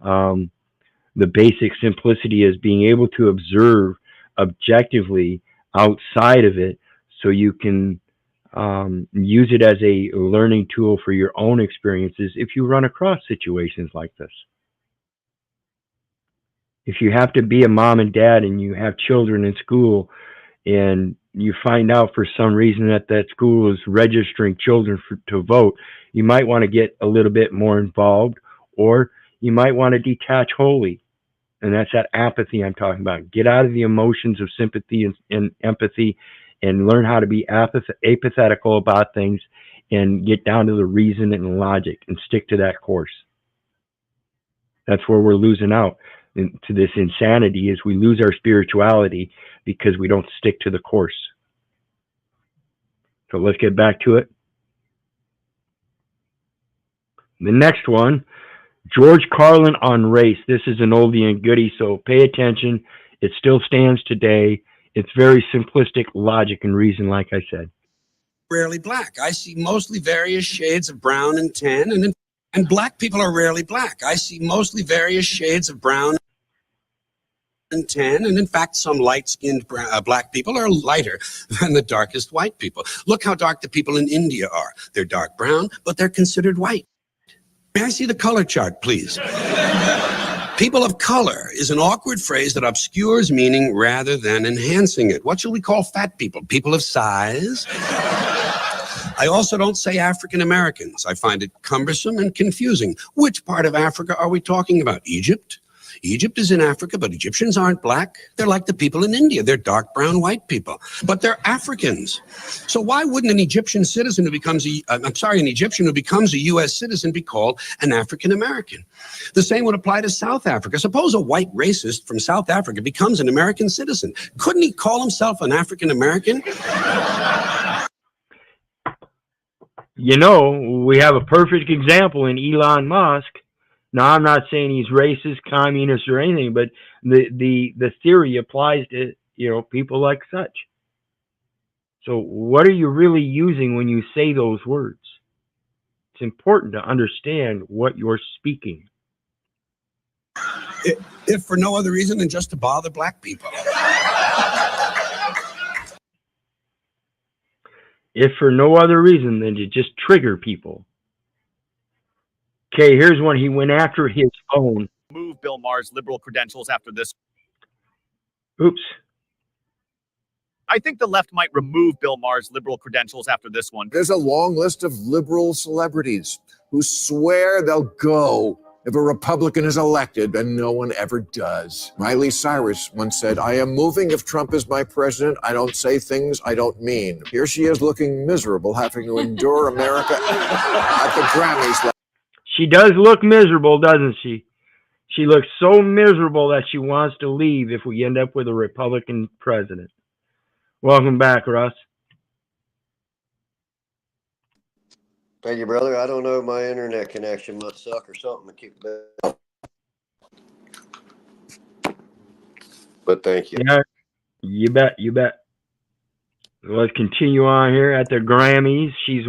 The basic simplicity is being able to observe objectively outside of it so you can use it as a learning tool for your own experiences if you run across situations like this. If you have to be a mom and dad and you have children in school and you find out for some reason that school is registering children to vote, you might want to get a little bit more involved, or you might want to detach wholly. And that's that apathy I'm talking about. Get out of the emotions of sympathy and empathy and learn how to be apathetical about things and get down to the reason and logic and stick to that course. That's where we're losing out to this insanity, is we lose our spirituality because we don't stick to the course. So let's get back to it. The next one, George Carlin on race. This is an oldie and goodie, so pay attention. It still stands today. It's very simplistic logic and reason, like I said. Rarely black. I see mostly various shades of brown and tan, and black people are rarely black. I see mostly various shades of brown and tan, and in fact, some light-skinned black people are lighter than the darkest white people. Look how dark the people in India are. They're dark brown, but they're considered white. May I see the color chart, please? People of color is an awkward phrase that obscures meaning rather than enhancing it. What shall we call fat people? People of size? I also don't say African Americans. I find it cumbersome and confusing. Which part of Africa are we talking about? Egypt? Egypt is in Africa, but Egyptians aren't black. They're like the people in India. They're dark brown white people, but they're Africans. So why wouldn't an Egyptian citizen who becomes an Egyptian who becomes a U.S. citizen be called an African American? The same would apply to South Africa. Suppose a white racist from South Africa becomes an American citizen. Couldn't he call himself an African American? We have a perfect example in Elon Musk. Now, I'm not saying he's racist, communist, or anything, but the theory applies to, people like such. So what are you really using when you say those words? It's important to understand what you're speaking. If for no other reason than just to bother black people. If for no other reason than to just trigger people. Okay, here's one. He went after his phone. Move Bill Maher's liberal credentials after this. Oops. I think the left might remove Bill Maher's liberal credentials after this one. There's a long list of liberal celebrities who swear they'll go if a Republican is elected, and no one ever does. Miley Cyrus once said, "I am moving if Trump is my president. I don't say things I don't mean." Here she is looking miserable, having to endure America at the Grammys. She does look miserable, doesn't she? She looks so miserable that she wants to leave if we end up with a Republican president. Welcome back, Russ. Thank you, brother. I don't know, my internet connection must suck or something to keep it. But thank you. Yeah, you bet. Let's continue on here at the Grammys. She's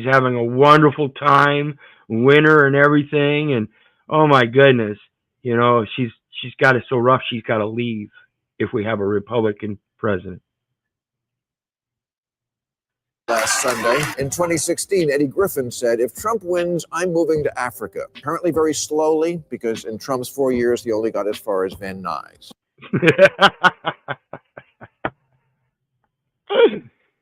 having a wonderful time, winner and everything, and oh my goodness, she's she's got it so rough she's got to leave if we have a Republican president. Last Sunday, in 2016, Eddie Griffin said, if Trump wins, I'm moving to Africa. Apparently very slowly, because in Trump's 4 years, he only got as far as Van Nuys.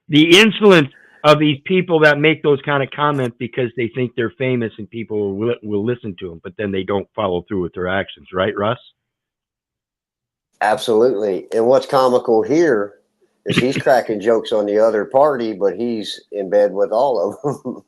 The insolence of these people that make those kind of comments because they think they're famous and people will listen to them, but then they don't follow through with their actions. Right, Russ? Absolutely. And what's comical here is he's cracking jokes on the other party, but he's in bed with all of them.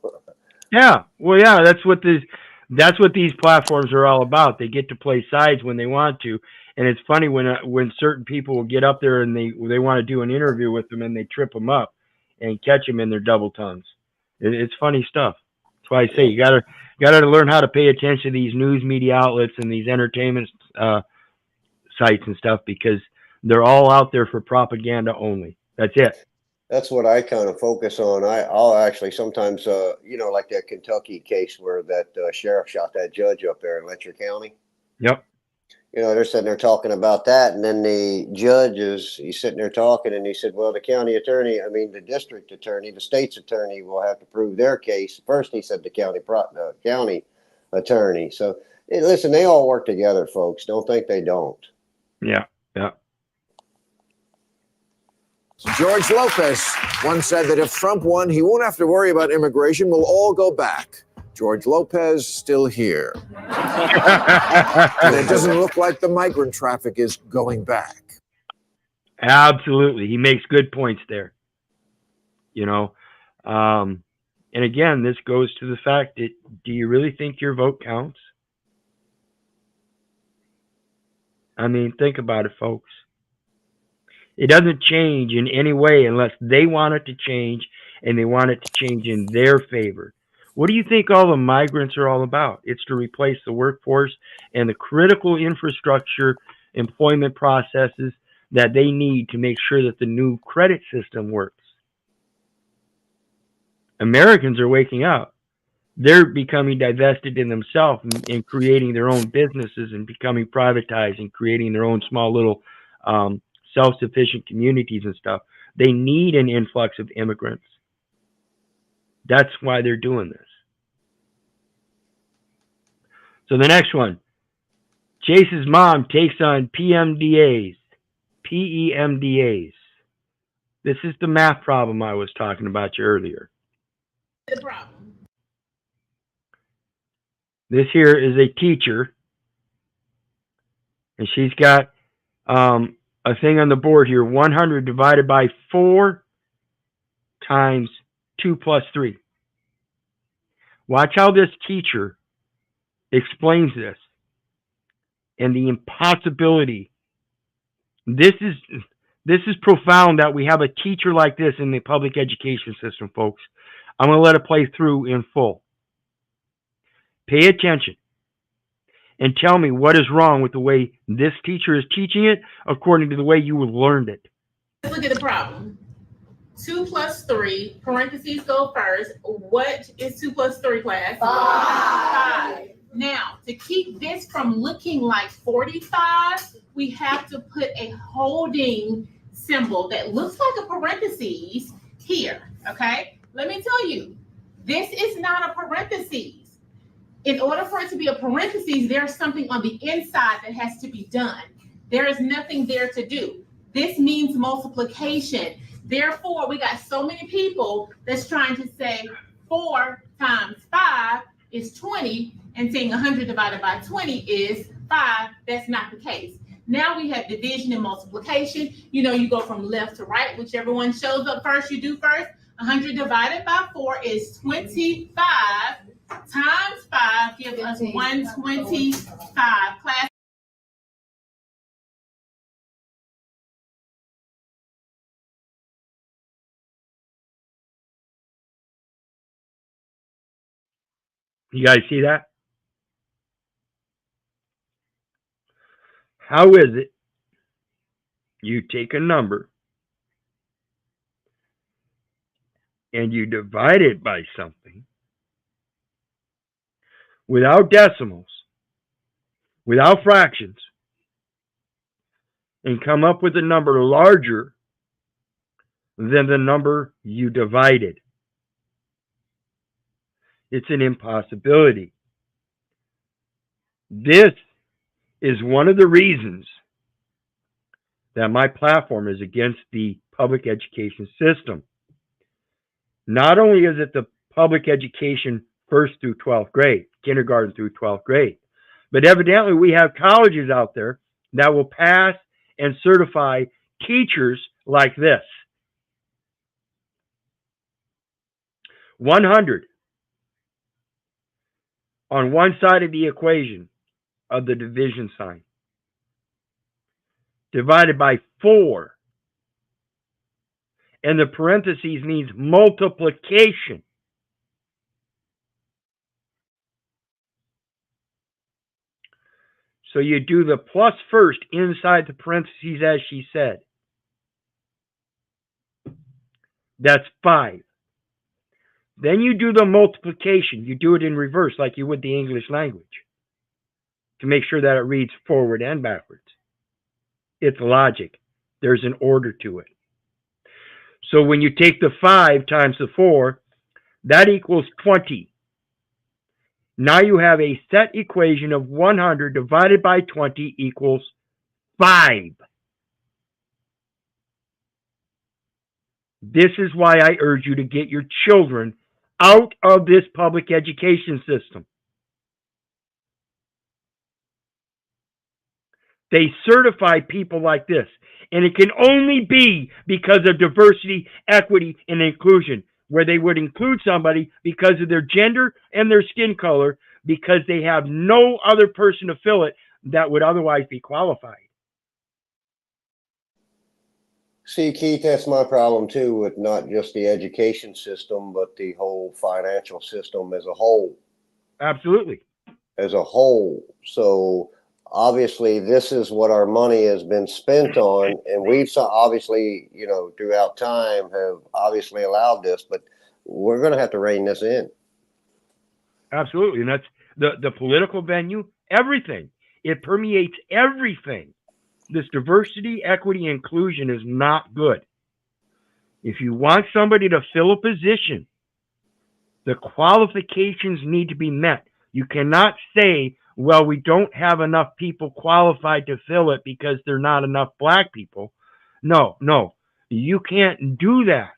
Yeah. Well, yeah, that's what these platforms are all about. They get to play sides when they want to. And it's funny when certain people will get up there and they want to do an interview with them and they trip them up and catch them in their double tongues. It's funny stuff. That's why I say you gotta learn how to pay attention to these news media outlets and these entertainment sites and stuff, because they're all out there for propaganda only. That's it. That's what I kind of focus on. I'll actually sometimes, like that Kentucky case where that sheriff shot that judge up there in Letcher County. Yep. They're sitting there talking about that, and then the judge he's sitting there talking, and he said, well, the district attorney, the state's attorney will have to prove their case. First, he said the county attorney. So, hey, listen, they all work together, folks. Don't think they don't. Yeah, yeah. George Lopez once said that if Trump won, he won't have to worry about immigration. We'll all go back. George Lopez still here. And it doesn't look like the migrant traffic is going back. Absolutely. He makes good points there. And again, this goes to the fact that, do you really think your vote counts? I mean, think about it, folks. It doesn't change in any way unless they want it to change, and they want it to change in their favor. What do you think all the migrants are all about? It's to replace the workforce and the critical infrastructure employment processes that they need to make sure that the new credit system works. Americans are waking up. They're becoming divested in themselves and creating their own businesses and becoming privatized and creating their own small little self-sufficient communities and stuff. They need an influx of immigrants. That's why they're doing this. So the next one, Chase's mom takes on PEMDAs. This is the math problem I was talking about you earlier. The problem. This here is a teacher, and she's got a thing on the board here, 100 divided by 4 times 2 plus 3. Watch how this teacher explains this and the impossibility. This is profound that we have a teacher like this in the public education system, folks. I'm going to let it play through in full. Pay attention and tell me what is wrong with the way this teacher is teaching it according to the way you learned it. Let's look at the problem. 2 plus 3, parentheses go first. What is 2 plus 3, class? 5. Now, to keep this from looking like 45, we have to put a holding symbol that looks like a parentheses here, okay? Let me tell you, this is not a parentheses. In order for it to be a parentheses, there's something on the inside that has to be done. There is nothing there to do. This means multiplication. Therefore, we got so many people that's trying to say 4 times 5 is 20 and saying 100 divided by 20 is 5. That's not the case. Now we have division and multiplication. You go from left to right, whichever one shows up first, you do first. 100 divided by 4 is 25 times 5 gives us 125. Class. You guys see that? How is it you take a number and you divide it by something without decimals, without fractions, and come up with a number larger than the number you divided. It's an impossibility. This is one of the reasons that my platform is against the public education system. Not only is it the public education 1st through 12th grade, kindergarten through 12th grade, but evidently we have colleges out there that will pass and certify teachers like this. 100 on one side of the equation of the division sign, divided by 4, and the parentheses needs multiplication. So you do the plus first inside the parentheses, as she said. That's 5. Then you do the multiplication. You do it in reverse like you would the English language to make sure that it reads forward and backwards. It's logic. There's an order to it. So when you take the 5 times the 4, that equals 20. Now you have a set equation of 100 divided by 20 equals 5. This is why I urge you to get your children out of this public education system. They certify people like this, and it can only be because of diversity, equity, and inclusion, where they would include somebody because of their gender and their skin color, because they have no other person to fill it that would otherwise be qualified. See, Keith, that's my problem too, with not just the education system, but the whole financial system as a whole. Absolutely. As a whole. So obviously this is what our money has been spent on, and we've obviously, you know, throughout time have obviously allowed this, but we're going to have to rein this in. Absolutely. And that's the political venue, everything. It permeates everything. This diversity, equity, inclusion is not good. If you want somebody to fill a position, the qualifications need to be met. You cannot say, well, we don't have enough people qualified to fill it because there are not enough black people. No, you can't do that.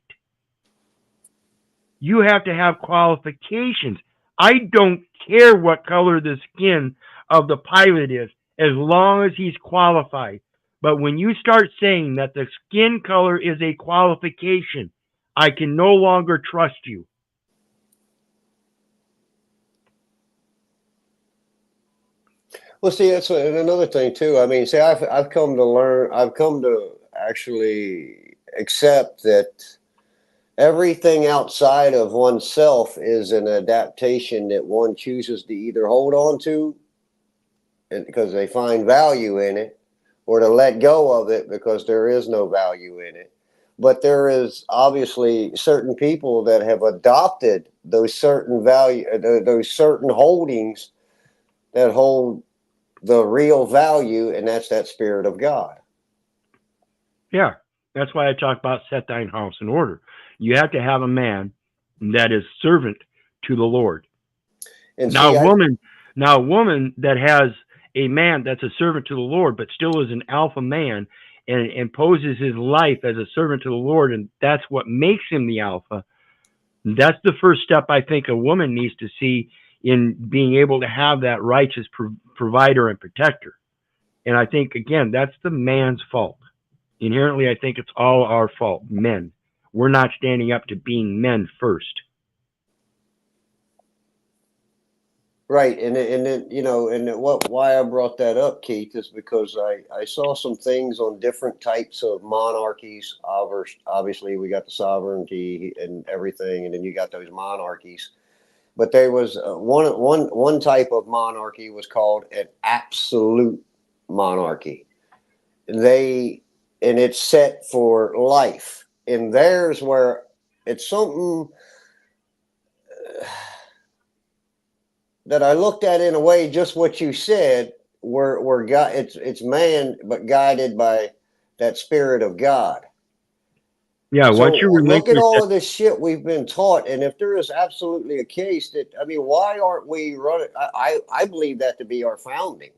You have to have qualifications. I don't care what color the skin of the pilot is, as long as he's qualified. But when you start saying that the skin color is a qualification, I can no longer trust you. Well, see, that's another thing too. I mean, see, I've come to learn, I've come to actually accept that everything outside of oneself is an adaptation that one chooses to either hold on to because they find value in it, or to let go of it because there is no value in it. But there is obviously certain people that have adopted those certain those certain holdings that hold the real value, and that's that Spirit of God. Yeah, that's why I talk about set thine house in order. You have to have a man that is servant to the Lord. And now a woman that has a man that's a servant to the Lord, but still is an alpha man and poses his life as a servant to the Lord, and that's what makes him the alpha. That's the first step I think a woman needs to see in being able to have that righteous provider and protector. And I think, again, that's the man's fault. Inherently, I think it's all our fault, men. We're not standing up to being men first. Right, and then you know, and why I brought that up, Keith, is because I saw some things on different types of monarchies. Obviously, we got the sovereignty and everything, and then you got those monarchies. But there was one type of monarchy was called an absolute monarchy. And it's set for life. And there's where it's something that I looked at in a way, just what you said, we're God. It's man, but guided by that spirit of God. Yeah, So once you look at relinquish all that, of this shit we've been taught, and if there is absolutely a case that, I mean, why aren't we running? I believe that to be our founding,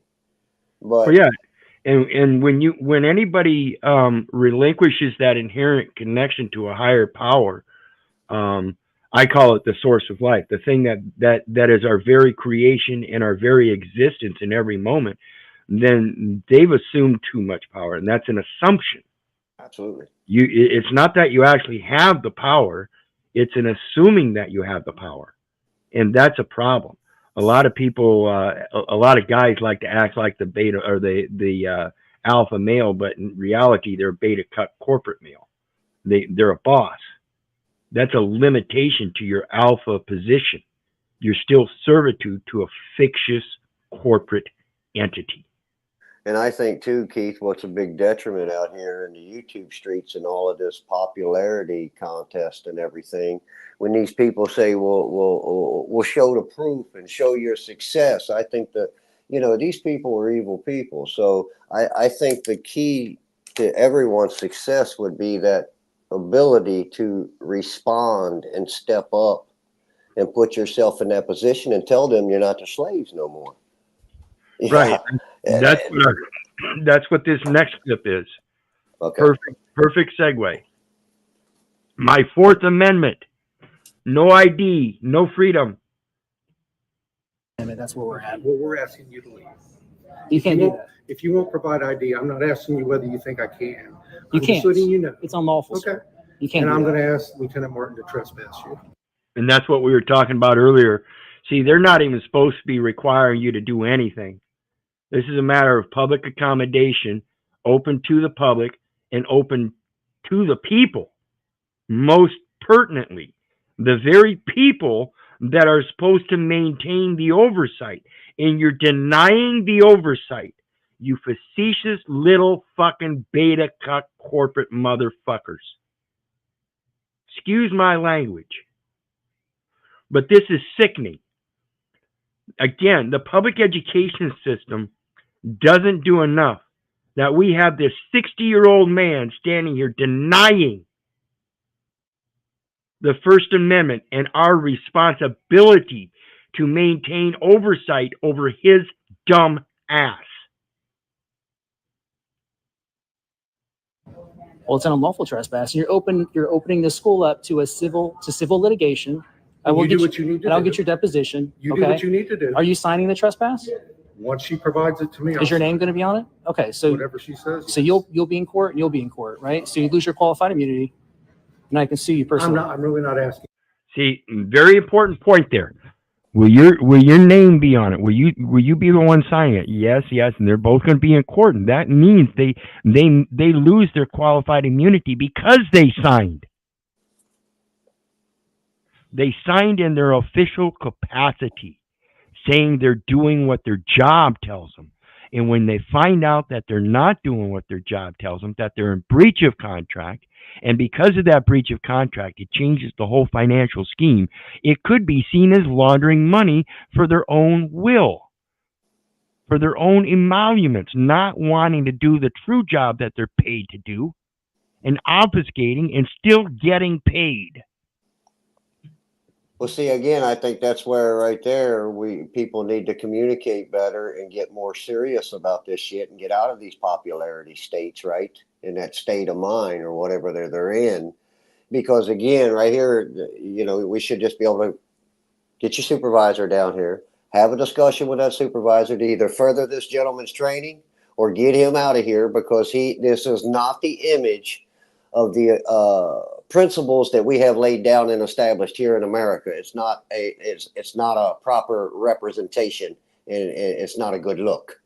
but well, yeah, and when anybody relinquishes that inherent connection to a higher power, I call it the source of life, the thing that is our very creation and our very existence in every moment, then they've assumed too much power, and that's an assumption. absolutely. It's not that you actually have the power, it's an assuming that you have the power, and that's a problem. A lot of people, a lot of guys like to act like the beta or the alpha male, but in reality, they're beta cut corporate male. They're a boss. That's a limitation to your alpha position. You're still servitude to a fictitious corporate entity. And I think too, Keith, what's a big detriment out here in the YouTube streets and all of this popularity contest and everything, when these people say, we'll show the proof and show your success. I think that, these people are evil people. So I think the key to everyone's success would be that ability to respond and step up and put yourself in that position and tell them you're not their slaves no more. Yeah. Right. That's what this next clip is. Okay. Perfect segue. My Fourth Amendment. No ID, no freedom. That's where we're at. Well, we're asking you to leave. You can't do that. If you won't provide ID, I'm not asking you whether you think I can. You I'm can't. just letting you know. It's unlawful. Okay. Sir. You can't. And do I'm that. going to ask Lieutenant Martin to trespass you. And that's what we were talking about earlier. See, they're not even supposed to be requiring you to do anything. This is a matter of public accommodation, open to the public and open to the people. Most pertinently, the very people that are supposed to maintain the oversight. And you're denying the oversight, you facetious little fucking beta cuck corporate motherfuckers. Excuse my language. But this is sickening. Again, the public education system doesn't do enough. That we have this 60-year-old man standing here denying the First Amendment and our responsibility to maintain oversight over his dumb ass. Well, it's an unlawful trespass. You're opening the school up to civil litigation. I will get what you need to do. I'll get your deposition. You do what you need to do. Are you signing the trespass? Once she provides it to me, Is your name going to be on it? Okay, so whatever she says. So you'll be in court and you'll be in court, right? So you lose your qualified immunity, and I can sue you personally. I'm really not asking. See, very important point there. Will your name be on it? Will you be the one signing it? Yes, and they're both going to be in court, and that means they lose their qualified immunity because they signed. They signed in their official capacity, saying they're doing what their job tells them. And when they find out that they're not doing what their job tells them, that they're in breach of contract, and because of that breach of contract, it changes the whole financial scheme, it could be seen as laundering money for their own will, for their own emoluments, not wanting to do the true job that they're paid to do, and obfuscating and still getting paid. Well, see, again, I think that's where right there people need to communicate better and get more serious about this shit and get out of these popularity states, right? In that state of mind or whatever they're in. Because again, right here, we should just be able to get your supervisor down here, have a discussion with that supervisor to either further this gentleman's training or get him out of here, because this is not the image of the principles that we have laid down and established here in America. It's not a proper representation, and it's not a good look.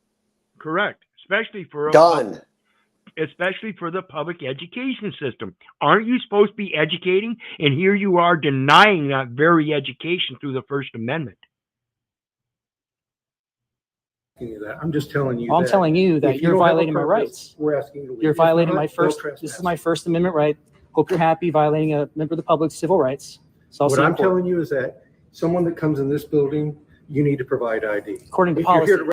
Correct, especially for especially for the public education system. Aren't you supposed to be educating? And here you are denying that very education through the First Amendment. I'm just telling you. I'm telling you that you're violating my rights. We're asking you to leave. You're violating my first. This is my First Amendment right. Hope you're happy violating a member of the public's civil rights. So what I'm telling you is that someone that comes in this building, you need to provide ID. According to policy.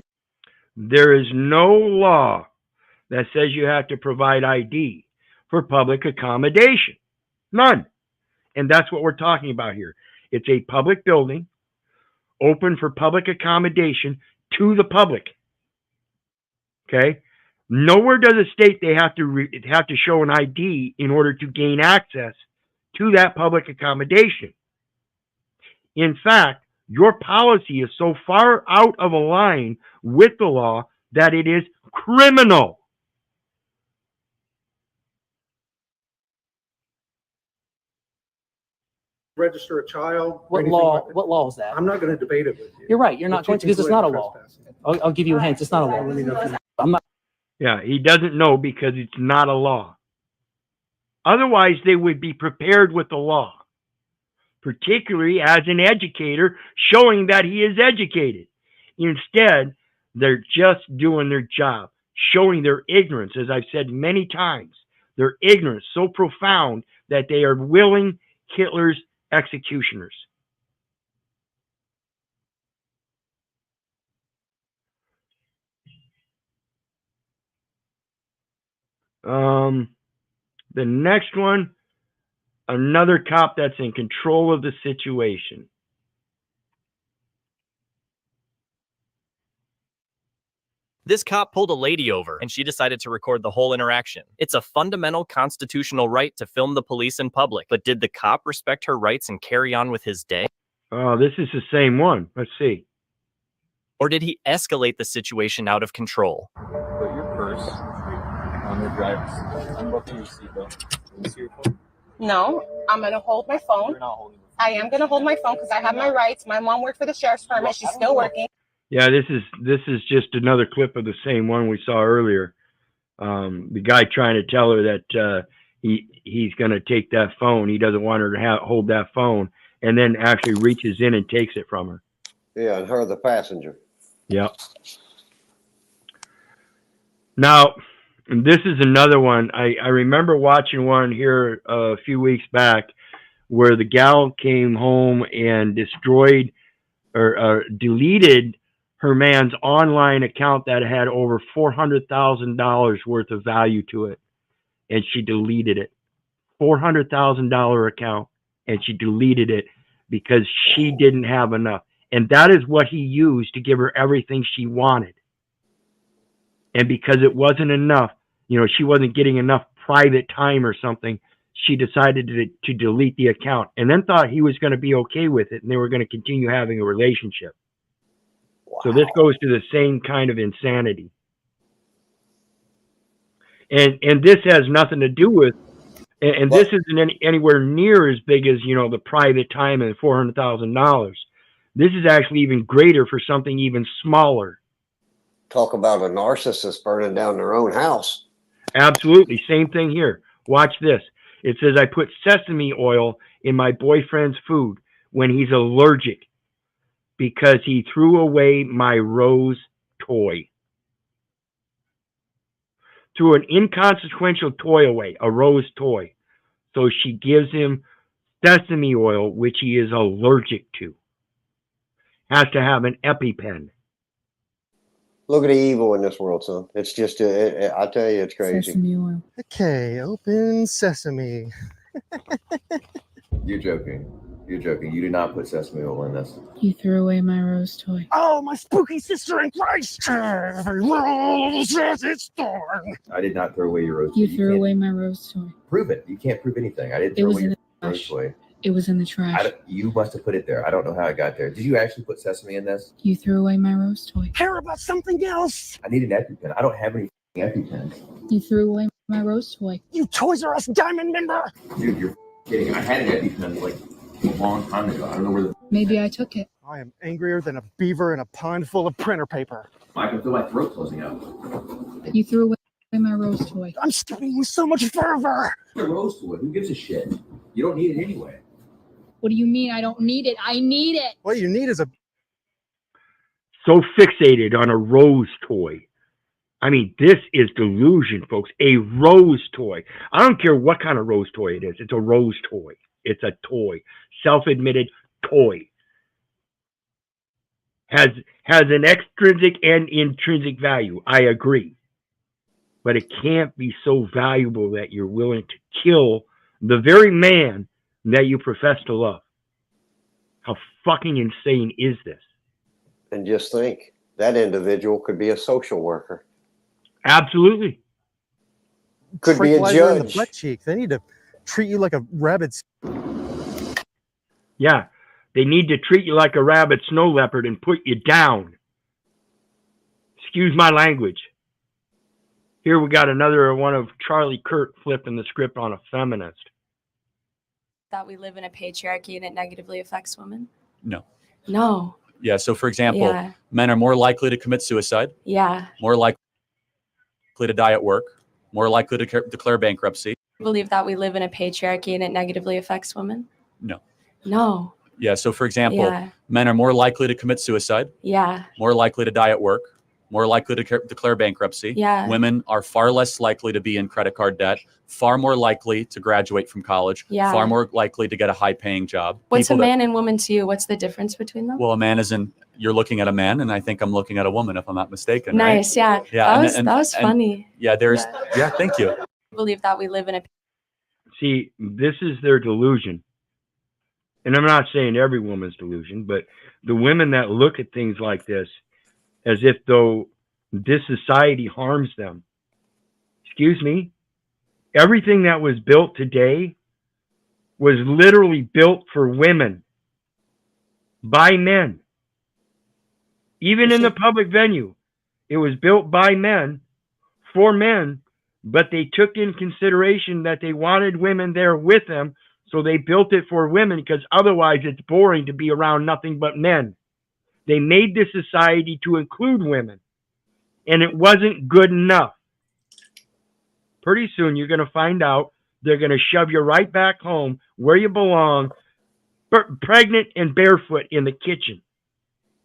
There is no law that says you have to provide ID for public accommodation. None. And that's what we're talking about here. It's a public building open for public accommodation to the public. Okay? Nowhere does it state they have to show an ID in order to gain access to that public accommodation. In fact, your policy is so far out of line with the law that it is criminal. Register a child. What law is that? I'm not going to debate it with you. You're right. You're not going to, because it's not a law. I'll give you a hint. It's not a law. I'm not. Yeah, he doesn't know because it's not a law. Otherwise, they would be prepared with the law, particularly as an educator, showing that he is educated. Instead, they're just doing their job, showing their ignorance, as I've said many times. Their ignorance so profound that they are willing Hitler's executioners. The next one, another cop that's in control of the situation. This cop pulled a lady over, and she decided to record the whole interaction. It's a fundamental constitutional right to film the police in public, but did the cop respect her rights and carry on with his day? Oh, this is the same one. Let's see. Or did he escalate the situation out of control? Put your purse on the driver's seat. Unbuckle your seatbelt. Let me see your phone. No, I'm going to hold my phone. You're not holding it. I am going to hold my phone because I have my rights. My mom worked for the sheriff's department. She's still working. Yeah, this is just another clip of the same one we saw earlier. The guy trying to tell her that he's going to take that phone. He doesn't want her to hold that phone, and then actually reaches in and takes it from her. Yeah, and her the passenger. Yep. Now, this is another one. I remember watching one here a few weeks back where the gal came home and destroyed or deleted her man's online account that had over $400,000 worth of value to it. And she deleted it. $400,000 account. And she deleted it because she didn't have enough. And that is what he used to give her everything she wanted. And because it wasn't enough, she wasn't getting enough private time or something, she decided to delete the account and then thought he was going to be okay with it and they were going to continue having a relationship. Wow. So this goes to the same kind of insanity. And this has nothing to do with, and this isn't anywhere near as big as, the private time and $400,000. This is actually even greater for something even smaller. Talk about a narcissist burning down their own house. Absolutely. Same thing here. Watch this. It says, I put sesame oil in my boyfriend's food when he's allergic because he threw away my rose toy. Threw an inconsequential toy away, a rose toy. So she gives him sesame oil, which he is allergic to. Has to have an EpiPen. Look at the evil in this world, son. It's just, I tell you, it's crazy. Sesame oil. Okay, open sesame. You're joking. You're joking. You did not put sesame oil in this. You threw away my rose toy. Oh, my spooky sister in Christ! Rose has its thorn. I did not throw away your rose toy. You threw away my rose toy. Prove it. You can't prove anything. I didn't throw away your rose toy. It was in the trash. You must have put it there. I don't know how it got there. Did you actually put sesame in this? You threw away my rose toy. Care about something else? I need an EpiPen. I don't have any EpiPens. You threw away my rose toy. You Toys R Us Diamond member! Dude, you're kidding. I had an EpiPen like a long time ago. I don't know where the... Maybe I took it. I am angrier than a beaver in a pond full of printer paper. I can feel my throat closing up. You threw away my rose toy. I'm screaming with so much fervor. A rose toy? Who gives a shit? You don't need it anyway. What do you mean I don't need it? I need it. What you need is a... So fixated on a rose toy. I mean, this is delusion, folks. A rose toy. I don't care what kind of rose toy it is. It's a rose toy. It's a toy. Self-admitted toy. has an extrinsic and intrinsic value. I agree. But it can't be so valuable that you're willing to kill the very man that you profess to love. How fucking insane is this? And just think, that individual could be a social worker. Absolutely. Could be a Tranquilizer in the judge. butt cheek. They need to treat you like a rabbit. Yeah. They need to treat you like a rabid snow leopard and put you down. Excuse my language. Here we got another one of Charlie Kirk flipping the script on a feminist. That we live in a patriarchy and it negatively affects women? No. No. Yeah. So, for example, Yeah. men are more likely to commit suicide, Yeah. more likely to die at work, more likely to declare bankruptcy. Believe that we live in a patriarchy and it negatively affects women? No. No. Yeah. So, for example, Yeah. men are more likely to commit suicide, Yeah. more likely to die at work, more likely to declare bankruptcy. Yeah. Women are far less likely to be in credit card debt, far more likely to graduate from college, Yeah. far more likely to get a high paying job. What's People a man and woman to you? What's the difference between them? Well, a man isn't, you're looking at a man, and I think I'm looking at a woman, if I'm not mistaken. Nice. Right? Yeah. Yeah. That was funny. Yeah. Yeah. Thank you. Believe that we live in a See, this is their delusion. And I'm not saying every woman's delusion, but the women that look at things like this as if though this society harms them. Excuse me? Everything that was built today was literally built for women by men. Even in the public venue, it was built by men for men, but they took in consideration that they wanted women there with them, so they built it for women because otherwise it's boring to be around nothing but men. They made this society to include women, and it wasn't good enough. Pretty soon you're going to find out they're going to shove you right back home where you belong, pregnant and barefoot in the kitchen.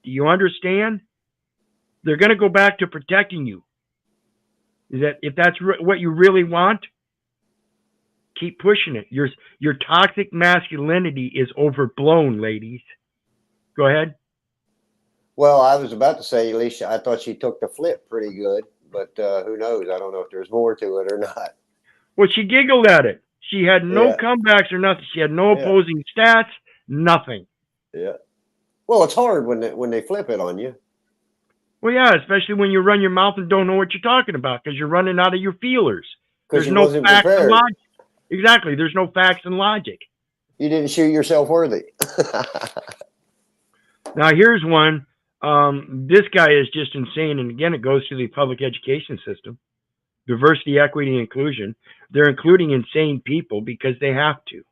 Do you understand? They're going to go back to protecting you. Is that if that's what you really want? Keep pushing it. Your toxic masculinity is overblown, ladies. Go ahead. Well, I was about to say, Alicia, I thought she took the flip pretty good, but who knows? I don't know if there's more to it or not. Well, she giggled at it. She had no comebacks or nothing. She had no opposing stats, nothing. Yeah. Well, it's hard when they flip it on you. Well, yeah, especially when you run your mouth and don't know what you're talking about because you're running out of your feelers. There's no facts and logic. Exactly. There's no facts and logic. You didn't shoot yourself worthy. Now, here's one. This guy is just insane. And again, it goes to the public education system. Diversity, equity, inclusion. They're including insane people because they have to.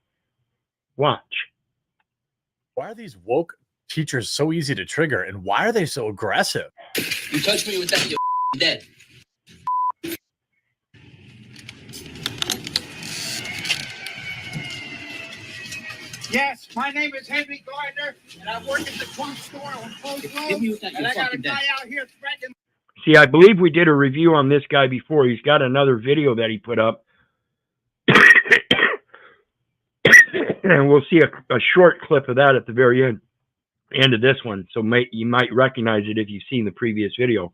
Watch. Why are these woke teachers so easy to trigger, and why are they so aggressive? You touch me with that, you're dead. Yes, my name is Henry Gardner, and I work at the Trump store on Post Road, and I got a guy out here threatening. See, I believe we did a review on this guy before. He's got another video that he put up. And we'll see a short clip of that at the very end of this one. So you might recognize it if you've seen the previous video.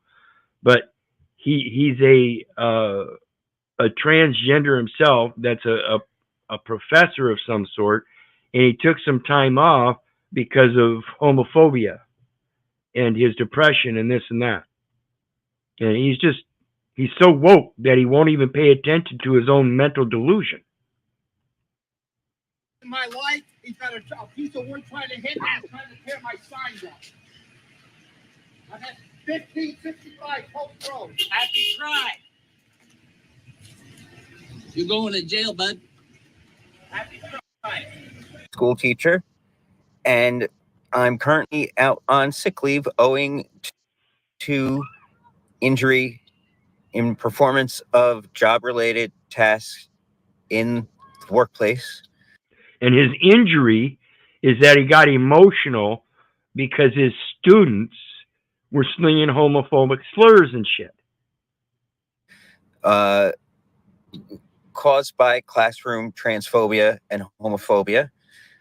But he's a transgender himself that's a professor of some sort. And he took some time off because of homophobia and his depression and this and that. And he's so woke that he won't even pay attention to his own mental delusion. In my life, he's got a piece of wood trying to hit me, trying to tear my sign down. I'm at 1565 Post Road. Happy Pride. You're going to jail, bud. Happy Pride. School teacher, and I'm currently out on sick leave owing to injury in performance of job-related tasks in the workplace. And his injury is that he got emotional because his students were slinging homophobic slurs and shit. Caused by classroom transphobia and homophobia.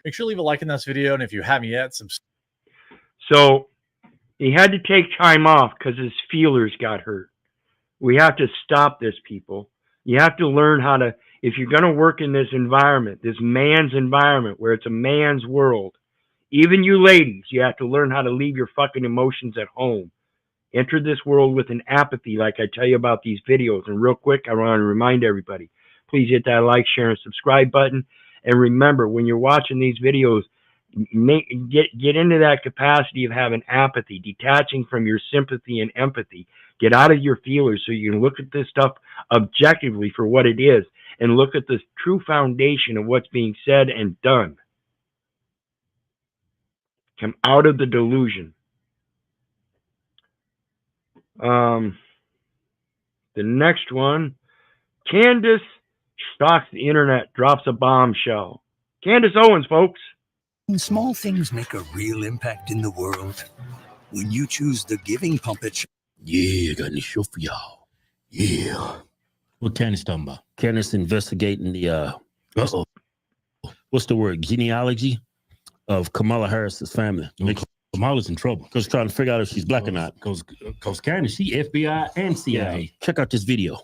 Make sure to leave a like in this video, and if you haven't yet, So He had to take time off because his feelers got hurt. We have to stop this, people. You have to learn how to, if you're going to work in this environment, this man's environment where it's a man's world, even you ladies, you have to learn how to leave your fucking emotions at home. Enter this world with an apathy like I tell you about these videos. And real quick, I want to remind everybody, please hit that like, share, and subscribe button. And remember, when you're watching these videos, get into that capacity of having apathy, detaching from your sympathy and empathy. Get out of your feelers so you can look at this stuff objectively for what it is and look at the true foundation of what's being said and done. Come out of the delusion. The next one, Candace stalks the internet, drops a bombshell. Candace Owens, folks. Small things make a real impact in the world. When you choose the giving puppet. Yeah, I got any show for y'all. Yeah. What Candace talking about? Candace investigating the what's the word? Genealogy of Kamala Harris's family. Kamala's in trouble because trying to figure out if she's black or not. Because Candace, she FBI and CIA. Yeah. Check out this video.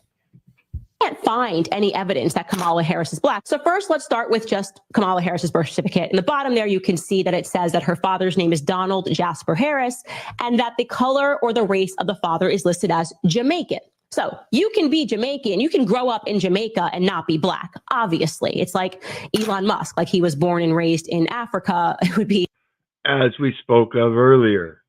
Can't find any evidence that Kamala Harris is black. So first, let's start with just Kamala Harris's birth certificate. In the bottom there, you can see that it says that her father's name is Donald Jasper Harris and that the color or the race of the father is listed as Jamaican. So you can be Jamaican, you can grow up in Jamaica and not be black. Obviously, it's like Elon Musk, like he was born and raised in Africa. It would be. As we spoke of earlier,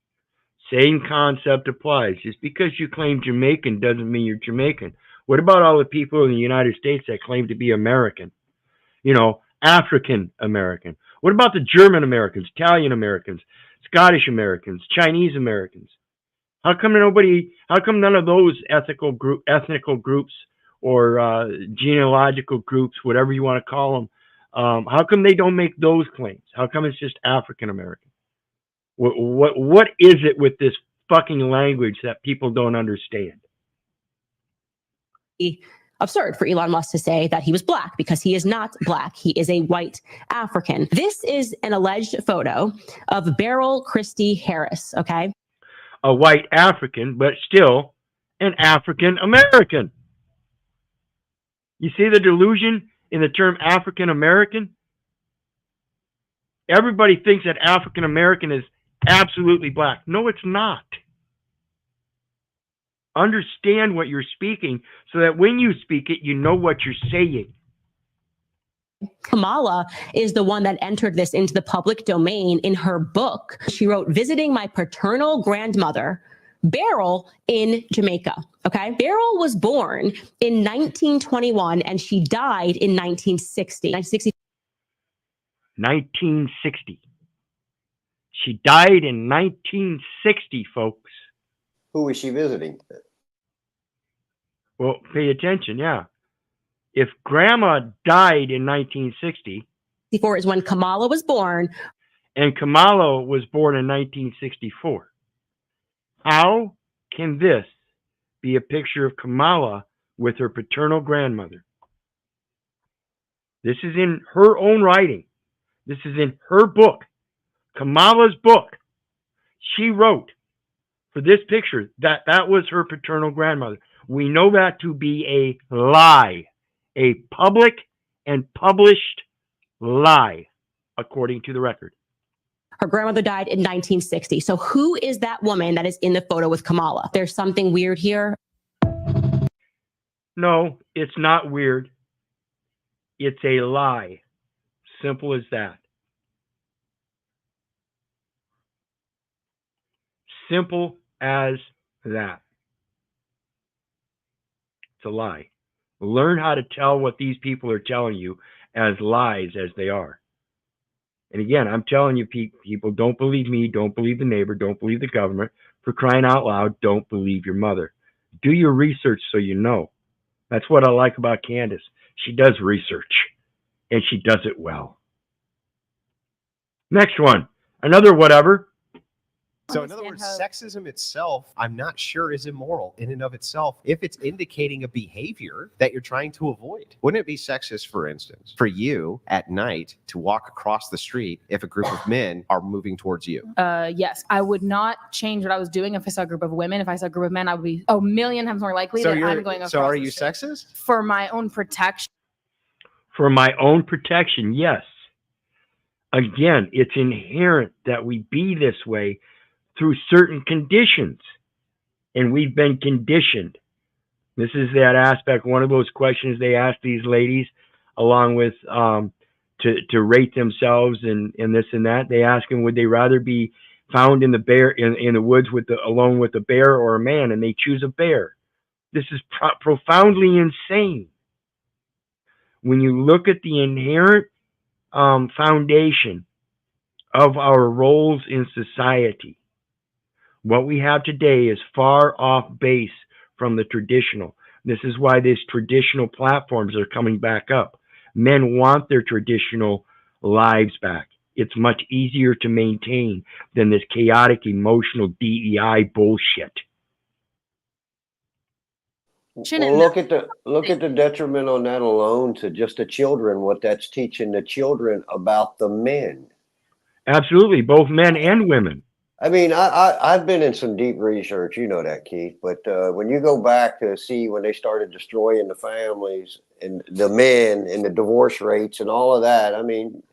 same concept applies. Just because you claim Jamaican doesn't mean you're Jamaican. What about all the people in the United States that claim to be American? You know, African American. What about the German Americans, Italian Americans, Scottish Americans, Chinese Americans? How come none of those ethnical groups or genealogical groups, whatever you want to call them, how come they don't make those claims? How come it's just African American? What is it with this fucking language that people don't understand? Absurd for Elon Musk to say that he was black because he is not black. He is a white African. This is an alleged photo of Beryl Christie Harris, okay? A white African, but still an African American. You see the delusion in the term African American? Everybody thinks that African American is absolutely black. No, it's not. Understand what you're speaking so that when you speak it, you know what you're saying. Kamala is the one that entered this into the public domain in her book. She wrote, "Visiting my paternal grandmother, Beryl, in Jamaica." Okay. Beryl was born in 1921 and she died in 1960. 1960. She died in 1960, folks. Who was she visiting? Well, pay attention, yeah. If Grandma died in 1960... is when Kamala was born. And Kamala was born in 1964. How can this be a picture of Kamala with her paternal grandmother? This is in her own writing. This is in her book. Kamala's book. She wrote for this picture that was her paternal grandmother. We know that to be a lie, a public and published lie, according to the record. Her grandmother died in 1960. So who is that woman that is in the photo with Kamala? There's something weird here. No, it's not weird. It's a lie. Simple as that. Simple as that. It's a lie. Learn how to tell what these people are telling you as lies as they are. And again, I'm telling you, people, don't believe me, don't believe the neighbor, don't believe the government. For crying out loud, don't believe your mother. Do your research so you know. That's what I like about Candace. She does research, and she does it well. Next one, another whatever. So in other words, sexism itself, I'm not sure is immoral in and of itself if it's indicating a behavior that you're trying to avoid. Wouldn't it be sexist, for instance, for you at night to walk across the street if a group of men are moving towards you? Yes, I would not change what I was doing if I saw a group of women. If I saw a group of men, I would be a million times more likely that I'm going across. So are the you street. sexist? For my own protection. For my own protection, yes. Again, it's inherent that we be this way through certain conditions, and we've been conditioned. This is that aspect, one of those questions they ask these ladies, along with to rate themselves and this and that. They ask them, would they rather be found in the woods alone with a bear or a man, and they choose a bear. This is profoundly insane. When you look at the inherent foundation of our roles in society, what we have today is far off base from the traditional. This is why these traditional platforms are coming back up. Men want their traditional lives back. It's much easier to maintain than this chaotic, emotional DEI bullshit. Well, look at the detriment on that alone to just the children, what that's teaching the children about the men. Absolutely, both men and women. I mean, I've been in some deep research, you know that, Keith, but when you go back to see when they started destroying the families and the men and the divorce rates and all of that, I mean,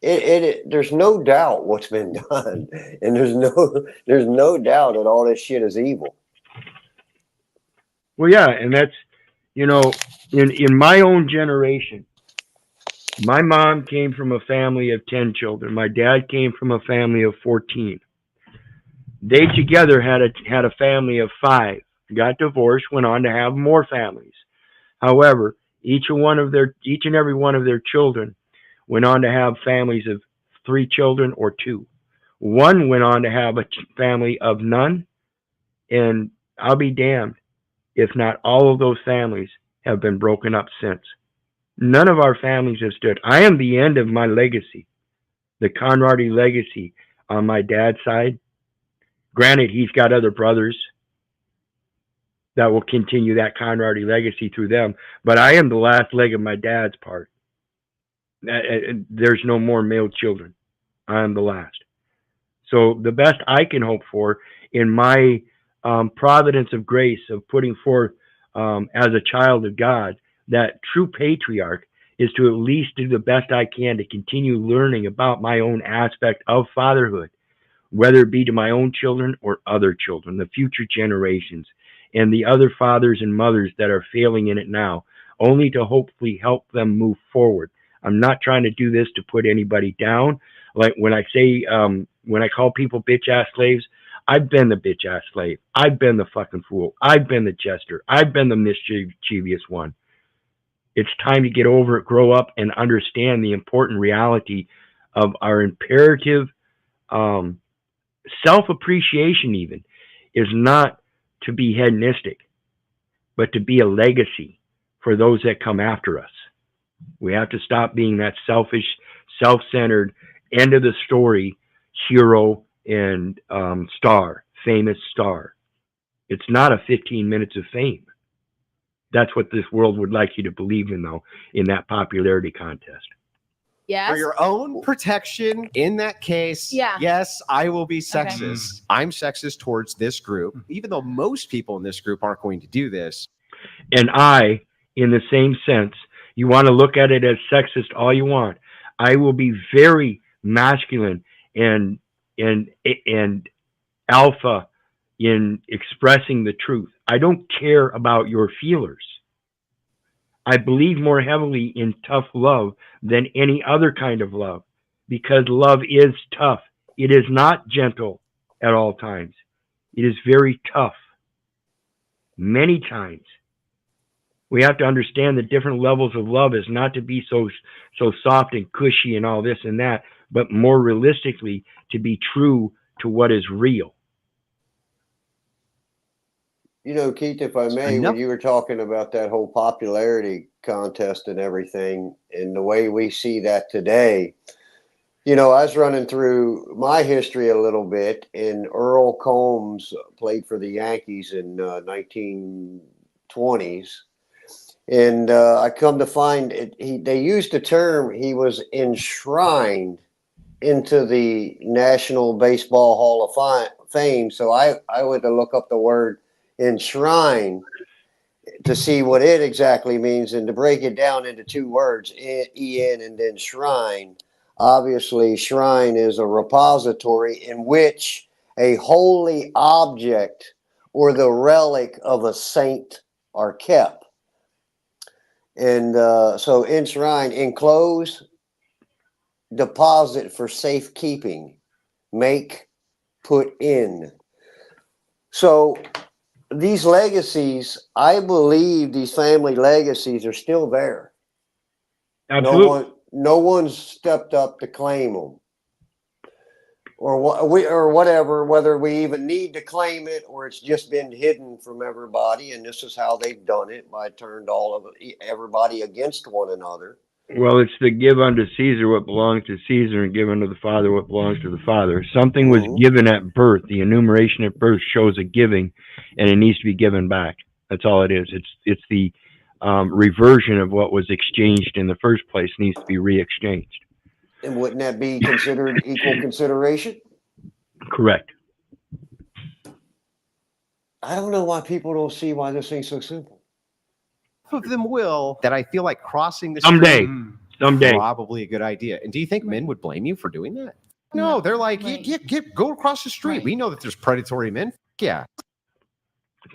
there's no doubt what's been done, and there's no doubt that all this shit is evil. Well, yeah, and that's, in my own generation, my mom came from a family of 10 children. My dad came from a family of 14. They together had a family of 5, got divorced, went on to have more families. However, each and every one of their children went on to have families of 3 children or 2. One went on to have a family of none, and I'll be damned if not all of those families have been broken up since. None of our families have stood. I am the end of my legacy, the Conradi legacy on my dad's side. Granted, he's got other brothers that will continue that Conradi legacy through them, but I am the last leg of my dad's part. There's no more male children. I am the last. So the best I can hope for in my providence of grace of putting forth as a child of God, that true patriarch, is to at least do the best I can to continue learning about my own aspect of fatherhood, whether it be to my own children or other children, the future generations, and the other fathers and mothers that are failing in it now, only to hopefully help them move forward. I'm not trying to do this to put anybody down. Like when I say, when I call people bitch-ass slaves, I've been the bitch-ass slave. I've been the fucking fool. I've been the jester. I've been the mischievous one. It's time to get over it, grow up, and understand the important reality of our imperative self-appreciation even is not to be hedonistic, but to be a legacy for those that come after us. We have to stop being that selfish, self-centered, end of the story hero and famous star. It's not a 15 minutes of fame. That's what this world would like you to believe in, though, in that popularity contest. Yes. For your own protection, in that case, yes, I will be sexist. Okay. I'm sexist towards this group, even though most people in this group aren't going to do this. And I, in the same sense, you want to look at it as sexist all you want. I will be very masculine and alpha in expressing the truth. I don't care about your feelers. I believe more heavily in tough love than any other kind of love, because love is tough. It is not gentle at all times. It is very tough. Many times. We have to understand the different levels of love is not to be so soft and cushy and all this and that, but more realistically to be true to what is real. You know, Keith, if I may, when you were talking about that whole popularity contest and everything, and the way we see that today, You know, I was running through my history a little bit, and Earl Combs played for the Yankees in 1920s. And I come to find it, they used the term, he was enshrined into the National Baseball Hall of Fame. So I went to look up the word enshrine to see what it exactly means, and to break it down into two words, en and then shrine. Obviously, shrine is a repository in which a holy object or the relic of a saint are kept. And so enshrine, enclose, deposit for safekeeping, make, put in. So these legacies, I believe these family legacies are still there. Absolutely. No one's stepped up to claim them, or whatever. Whether we even need to claim it, or it's just been hidden from everybody, and this is how they've done it, by turned everybody against one another. Well, it's the give unto Caesar what belongs to Caesar, and give unto the Father what belongs to the Father. Something was given at birth. The enumeration at birth shows a giving, and it needs to be given back. That's all it is. It's the reversion of what was exchanged in the first place needs to be re-exchanged. And wouldn't that be considered equal consideration? Correct. I don't know why people don't see why this ain't so simple. Of them will, that I feel like crossing the Someday. street Someday. probably a good idea. And do you think men would blame you for doing that? No, they're like, go across the street. We know that there's predatory men. Yeah.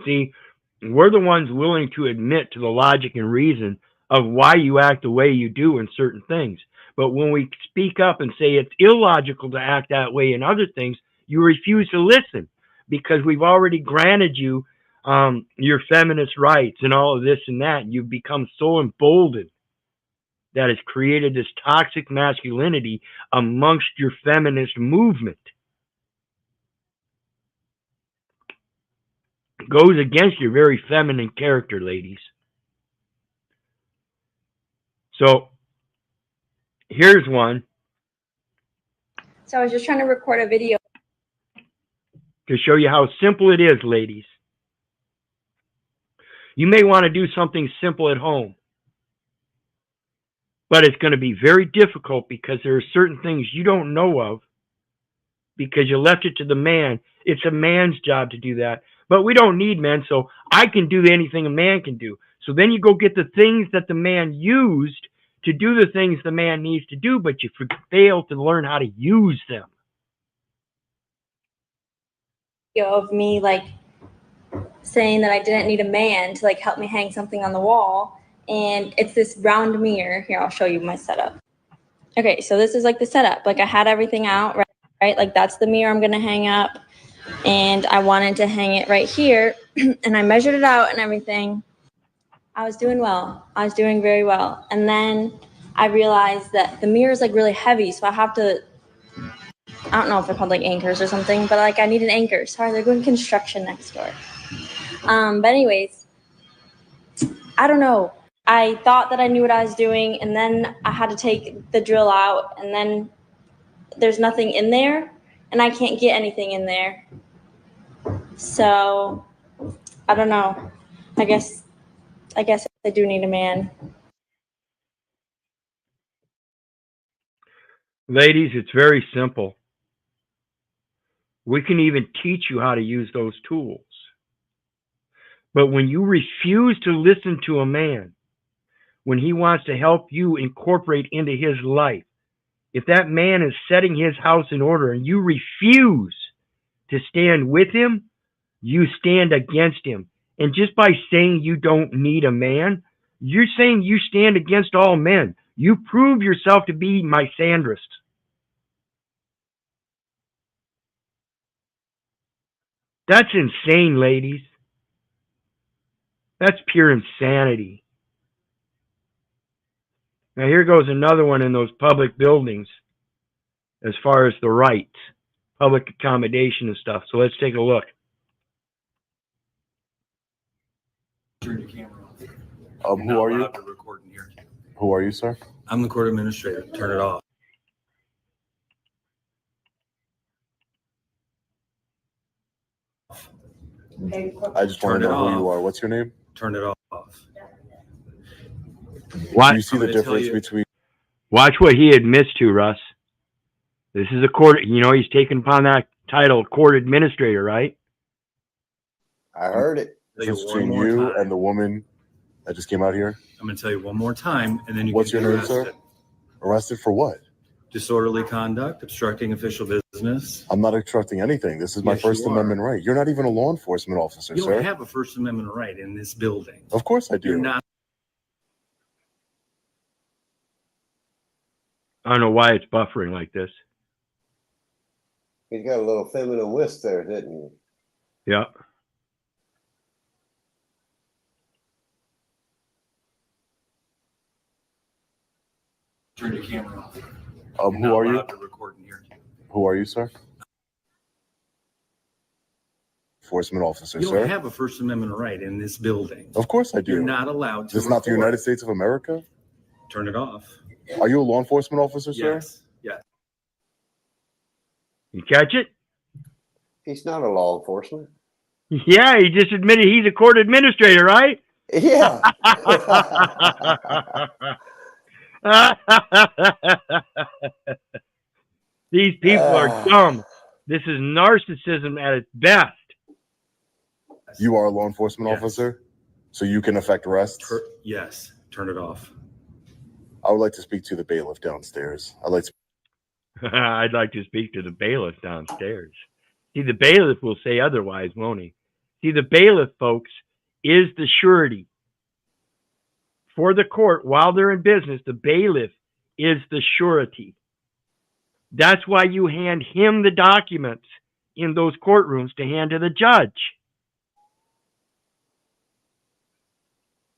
See, we're the ones willing to admit to the logic and reason of why you act the way you do in certain things. But when we speak up and say it's illogical to act that way in other things, you refuse to listen, because we've already granted you your feminist rights and all of this and that. And you've become so emboldened that has created this toxic masculinity amongst your feminist movement. It goes against your very feminine character, ladies. So here's one. So I was just trying to record a video To show you how simple it is, ladies. You may want to do something simple at home, but it's going to be very difficult because there are certain things you don't know of because you left it to the man. It's a man's job to do that, but we don't need men, so I can do anything a man can do. So then you go get the things that the man used to do the things the man needs to do, but you fail to learn how to use them. of me like saying that I didn't need a man to like help me hang something on the wall. And it's this round mirror. Here, I'll show you my setup. Okay, so this is like the setup. Like I had everything out, right? Like that's the mirror I'm gonna hang up. And I wanted to hang it right here. And I measured it out and everything. I was doing well. I was doing very well. And then I realized that the mirror is like really heavy. So I have to, I don't know if they're called like anchors or something, but like I need an anchor. Sorry, they're doing construction next door. But anyways, I don't know. I thought that I knew what I was doing, and then I had to take the drill out, and then there's nothing in there, and I can't get anything in there. So I don't know. I guess I do need a man. Ladies, it's very simple. We can even teach you how to use those tools. But when you refuse to listen to a man, when he wants to help you incorporate into his life, if that man is setting his house in order and you refuse to stand with him, you stand against him. And just by saying you don't need a man, you're saying you stand against all men. You prove yourself to be misandrist. That's insane, ladies. That's pure insanity. Now here goes another one in those public buildings as far as the rights, public accommodation and stuff. So let's take a look. Turn your camera Who off. are you? Recording here. Who are you, sir? I'm the court administrator. Turn it off. I just want to know who you are. What's your name? Turn it off. What? Do you see the difference between? Watch what he admits to, Russ. This is a court. You know, he's taken upon that title, court administrator, right? I heard it. Difference between you and the woman that just came out here. I'm going to tell you one more time, and then you What's can your get name, arrested. sir? Arrested for what? Disorderly conduct, obstructing official business. I'm not obstructing anything. This is my Yes, First you are. Amendment right. You're not even a law enforcement officer, You sir. don't have a First Amendment right in this building. Of course I do. You're not. I don't know why it's buffering like this. He's got a little feminine whisk there, didn't he? Yeah. Turn your camera off. Who are you? To record in here. Who are you, sir? Enforcement officer, You sir. don't have a First Amendment right in this building. Of course I do. You're not allowed to. This is not the record. United States of America. Turn it off. Are you a law enforcement officer, sir? Yes. Yes. You catch it? He's not a law enforcement. Yeah, he just admitted he's a court administrator, right? Yeah. These people are dumb. This is narcissism at its best. You are a law enforcement officer, so you can effect arrests? Yes. Turn it off. I would like to speak to the bailiff downstairs. I'd like to speak to the bailiff downstairs. See, the bailiff will say otherwise, won't he? See, the bailiff, folks, is the surety. For the court, while they're in business, the bailiff is the surety. That's why you hand him the documents in those courtrooms to hand to the judge.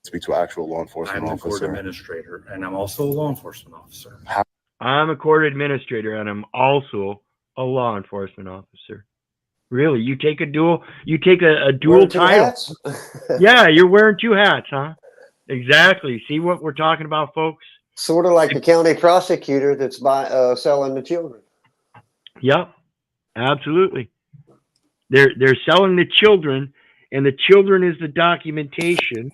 Speak to an actual law enforcement I'm a officer. court administrator, and I'm also a law enforcement officer. I'm a court administrator, and I'm also a law enforcement officer. Really, you take a dual title. Yeah, you're wearing two hats, huh? Exactly. See what we're talking about, folks? Sort of like the county prosecutor that's selling the children. Yep, absolutely. They're selling the children, and the children is the documentation,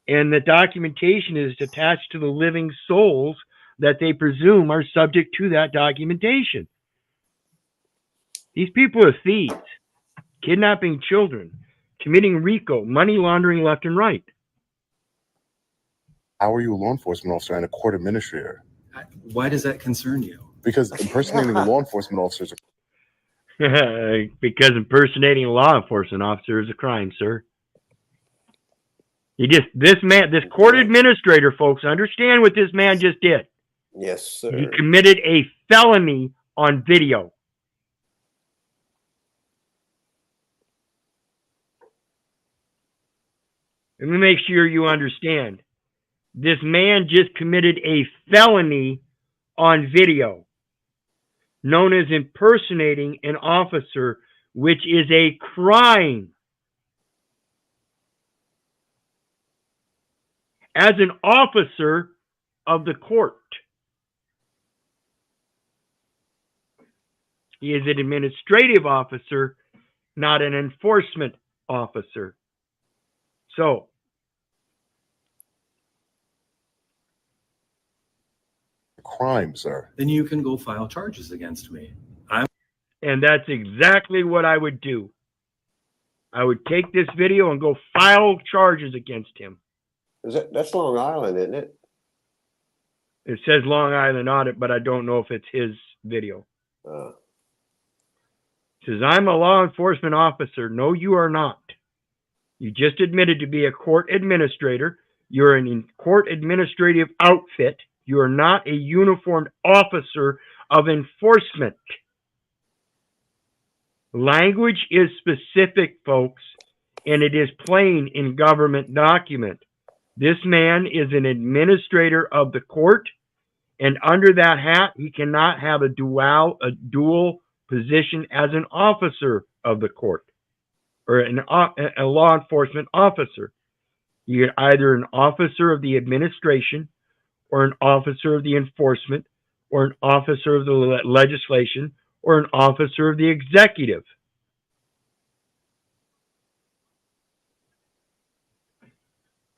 and the documentation is attached to the living souls that they presume are subject to that documentation. These people are thieves, kidnapping children, committing RICO, money laundering left and right. How are you a law enforcement officer and a court administrator? Why does that concern you? Because impersonating a law enforcement officer is Because impersonating a law enforcement officer is a crime, sir. This court administrator, folks, understand what this man just did. Yes, sir. He committed a felony on video. Let me make sure you understand. This man just committed a felony on video, known as impersonating an officer, which is a crime. As an officer of the court, he is an administrative officer, not an enforcement officer. So, crime, sir. Then you can go file charges against me. And that's exactly what I would do. I would take this video and go file charges against him. That's Long Island, isn't it? It says Long Island on it, but I don't know if it's his video. It says, I'm a law enforcement officer. No, you are not. You just admitted to be a court administrator. You're in court administrative outfit. You are not a uniformed officer of enforcement. Language is specific, folks, and it is plain in government document. This man is an administrator of the court, and under that hat, he cannot have a dual position as an officer of the court or a law enforcement officer. You're either an officer of the administration or an officer of the enforcement or an officer of the legislation or an officer of the executive.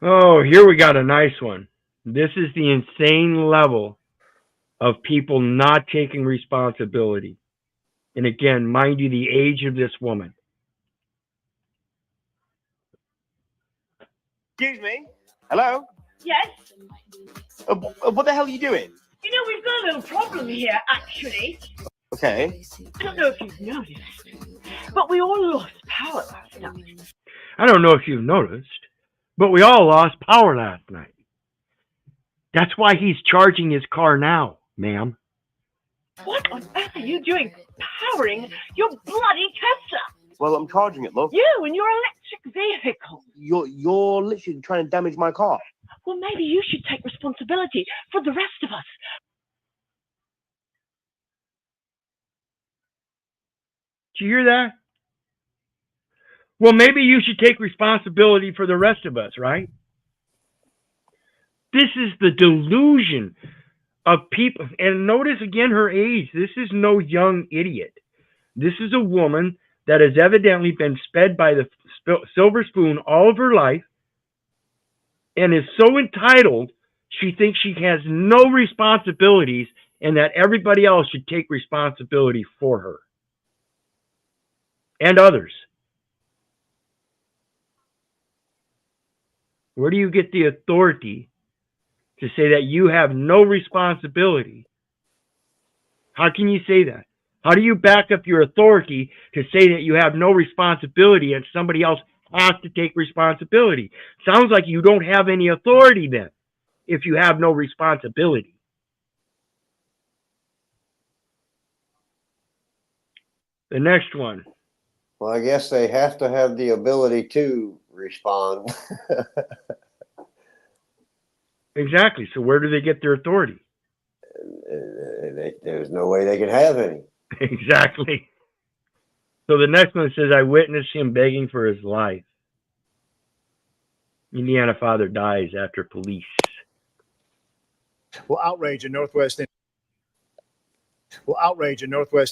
Oh, here we got a nice one. This is the insane level of people not taking responsibility. And again, mind you, the age of this woman. Excuse me? Hello? Yes? What the hell are you doing? You know, we've got a little problem here, actually. Okay. I don't know if you've noticed, but we all lost power last night. I don't know if you've noticed, but we all lost power last night. That's why he's charging his car now, ma'am. What on earth are you doing powering your bloody Tesla? Well, I'm charging it, love. You and your electric vehicle. You're literally trying to damage my car. Well, maybe you should take responsibility for the rest of us. Did you hear that? Well, maybe you should take responsibility for the rest of us, right? This is the delusion of people. And notice again her age. This is no young idiot. This is a woman that has evidently been fed by the silver spoon all of her life and is so entitled she thinks she has no responsibilities and that everybody else should take responsibility for her and others. Where do you get the authority to say that you have no responsibility? How can you say that? How do you back up your authority to say that you have no responsibility and somebody else has to take responsibility? Sounds like you don't have any authority then, if you have no responsibility. The next one. Well, I guess they have to have the ability to respond. Exactly. So where do they get their authority? There's no way they can have any. Exactly. So the next one says, I witnessed him begging for his life. Indiana father dies after police. Well, outrage in Northwest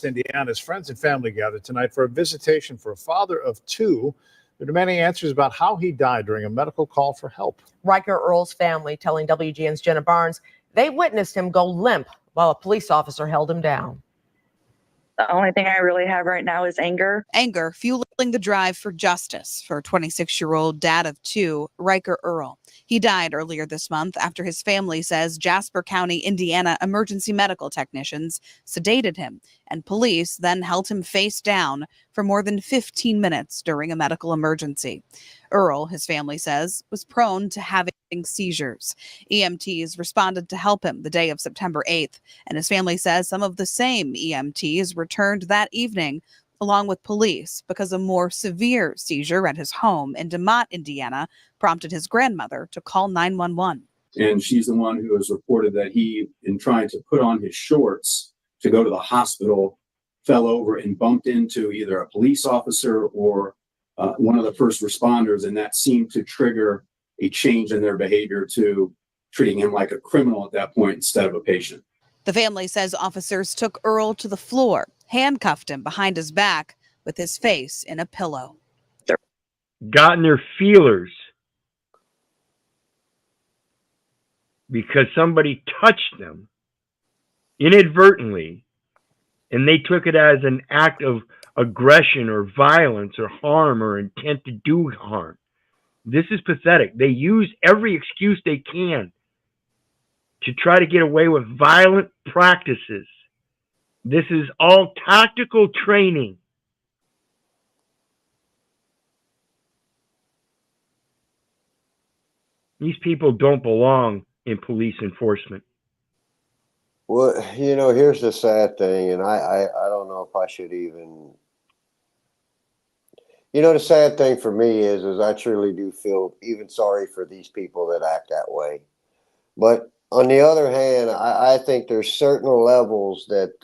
Indiana as friends and family gathered tonight for a visitation for a father of two. They're demanding answers about how he died during a medical call for help. Riker Earl's family telling WGN's Jenna Barnes they witnessed him go limp while a police officer held him down. The only thing I really have right now is anger. Anger fueling the drive for justice for 26-year-old dad of two, Riker Earl. He died earlier this month after his family says Jasper County, Indiana emergency medical technicians sedated him, and police then held him face down for more than 15 minutes during a medical emergency. Earl, his family says, was prone to having seizures. EMTs responded to help him the day of September 8th, and his family says some of the same EMTs returned that evening along with police because a more severe seizure at his home in DeMott, Indiana, prompted his grandmother to call 911. And she's the one who has reported that he, in trying to put on his shorts to go to the hospital, fell over and bumped into either a police officer or one of the first responders, and that seemed to trigger a change in their behavior to treating him like a criminal at that point instead of a patient. The family says officers took Earl to the floor, handcuffed him behind his back with his face in a pillow. Gotten their feelers because somebody touched them inadvertently and they took it as an act of aggression or violence or harm or intent to do harm. This is pathetic. They use every excuse they can to try to get away with violent practices. This is all tactical training. These people don't belong in police enforcement. Well, you know, here's the sad thing, and I don't know if I should even. You know, the sad thing for me is I truly do feel even sorry for these people that act that way. But on the other hand, I think there's certain levels that,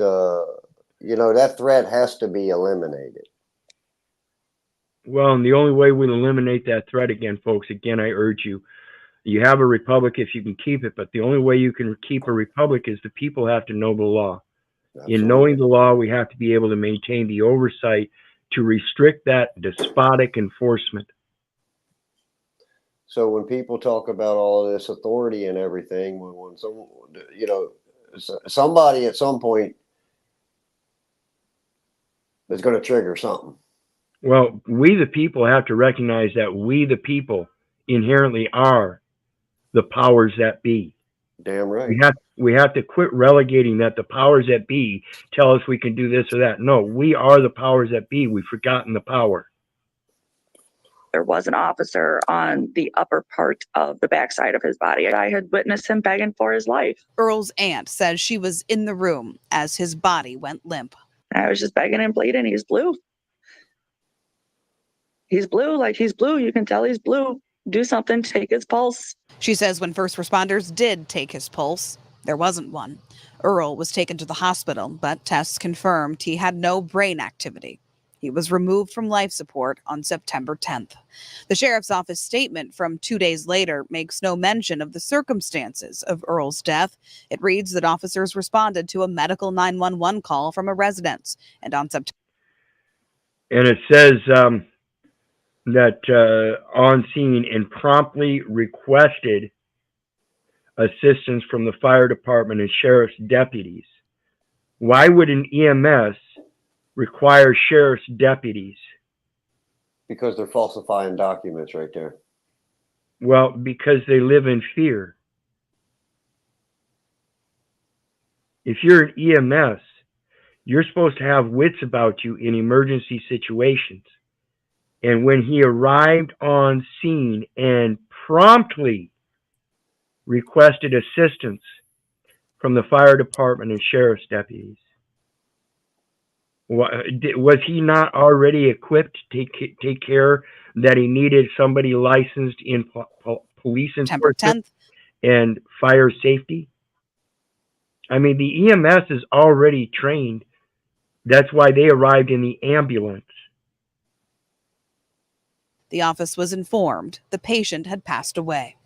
you know, that threat has to be eliminated. Well, and the only way we eliminate that threat again, folks, again, I urge you, you have a republic if you can keep it, but the only way you can keep a republic is the people have to know the law. Absolutely. In knowing the law, we have to be able to maintain the oversight to restrict that despotic enforcement. So when people talk about all of this authority and everything, when some, you know, somebody at some point is going to trigger something. Well, we the people have to recognize that we the people inherently are the powers that be. Damn right. We have to quit relegating that the powers that be tell us we can do this or that. No, we are the powers that be. We've forgotten the power. There was an officer on the upper part of the backside of his body. I had witnessed him begging for his life. Earl's aunt says she was in the room as his body went limp. I was just begging and pleading. He's blue. He's blue, like he's blue. You can tell he's blue. Do something, take his pulse. She says when first responders did take his pulse, there wasn't one. Earl was taken to the hospital, but tests confirmed he had no brain activity. He was removed from life support on September 10th. The sheriff's office statement from 2 days later makes no mention of the circumstances of Earl's death. It reads that officers responded to a medical 911 call from a residence, and on September. And it says that on scene and promptly requested assistance from the fire department and sheriff's deputies. Why would an EMS require sheriff's deputies? Because they're falsifying documents right there. Well, because they live in fear. If you're an EMS, you're supposed to have wits about you in emergency situations. And when he arrived on scene and promptly requested assistance from the fire department and sheriff's deputies, was he not already equipped to take care that he needed somebody licensed in police enforcement and fire safety? I mean, the EMS is already trained. That's why they arrived in the ambulance. The office was informed the patient had passed away.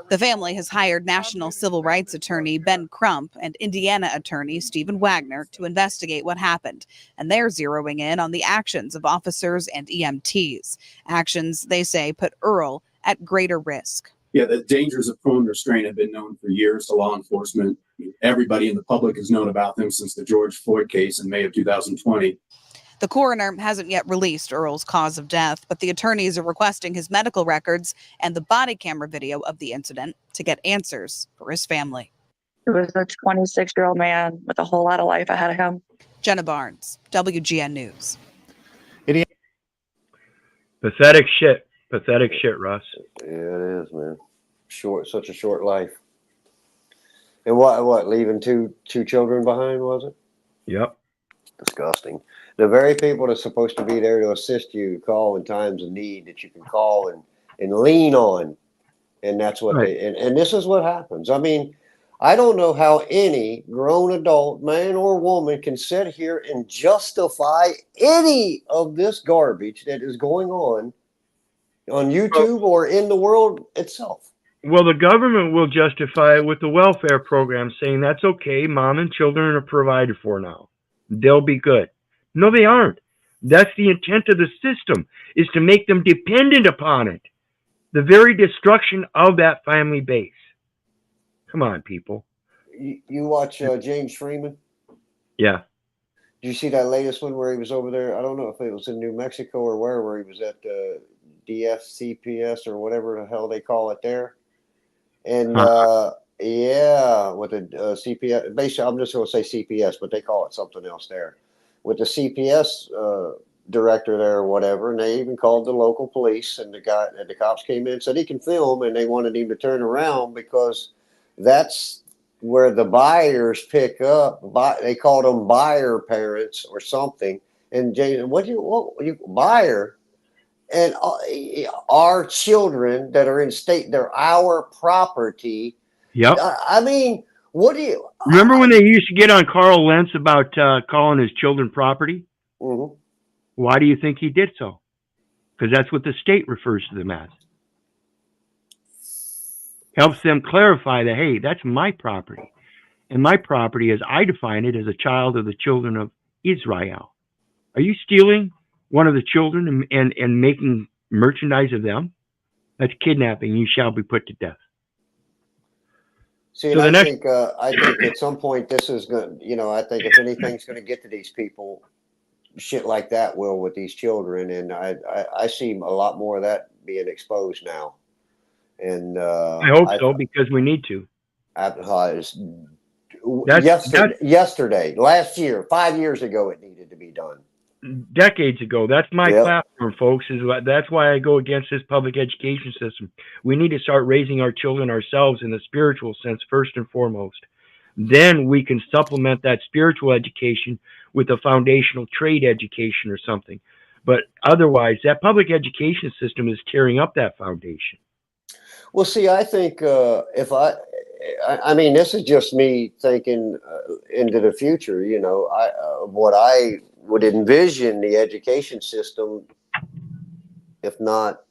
The family has hired national civil rights attorney Ben Crump and Indiana attorney Stephen Wagner to investigate what happened, and they're zeroing in on the actions of officers and EMTs. Actions, they say, put Earl at greater risk. Yeah, the dangers of prone restraint have been known for years to law enforcement. Everybody in the public has known about them since the George Floyd case in May of 2020. The coroner hasn't yet released Earl's cause of death, but the attorneys are requesting his medical records and the body camera video of the incident to get answers for his family. It was a 26-year-old man with a whole lot of life ahead of him. Jenna Barnes, WGN News. Pathetic shit. Pathetic shit, Russ. Yeah, it is, man. Such a short life. And what? Leaving two children behind, was it? Yep. Disgusting. The very people that's supposed to be there to assist you, call in times of need that you can call and lean on. And that's what right. and this is what happens. I mean, I don't know how any grown adult, man or woman, can sit here and justify any of this garbage that is going on YouTube or in the world itself. Well, the government will justify it with the welfare program, saying that's okay. Mom and children are provided for now. They'll be good. No, they aren't. That's the intent of the system, is to make them dependent upon it. The very destruction of that family base. Come on, people. You watch James Freeman? Yeah. Did you see that latest one where he was over there? I don't know if it was in New Mexico or where he was at D.F.C.P.S. or whatever the hell they call it there. And yeah, with the CPS, basically, I'm just going to say CPS, but they call it something else there. With the CPS director there or whatever, and they even called the local police, and the cops came in and said he can film, and they wanted him to turn around because that's where the buyers pick up. They called them buyer parents or something. And Jason, what you buyer? And our children that are in state, they're our property. Yep. I mean, what do you remember when they used to get on Carl Lentz about calling his children property? Mm-hmm. Why do you think he did so? Because that's what the state refers to them as. Helps them clarify that, hey, that's my property. And my property, as I define it, is a child of the children of Israel. Are you stealing one of the children and making merchandise of them? That's kidnapping. You shall be put to death. See, So and the I think at some point this is going to, I think if anything's going to get to these people, shit like that will with these children. And I see a lot more of that being exposed now. And I hope so, because we need to. Yesterday, last year, 5 years ago, it needed to be done. Decades ago. That's my platform, folks. That's why I go against this public education system. We need to start raising our children ourselves in the spiritual sense first and foremost. Then we can supplement that spiritual education with a foundational trade education or something. But otherwise, that public education system is tearing up that foundation. Well, see, I think I mean, this is just me thinking into the future. What I would envision the education system, if not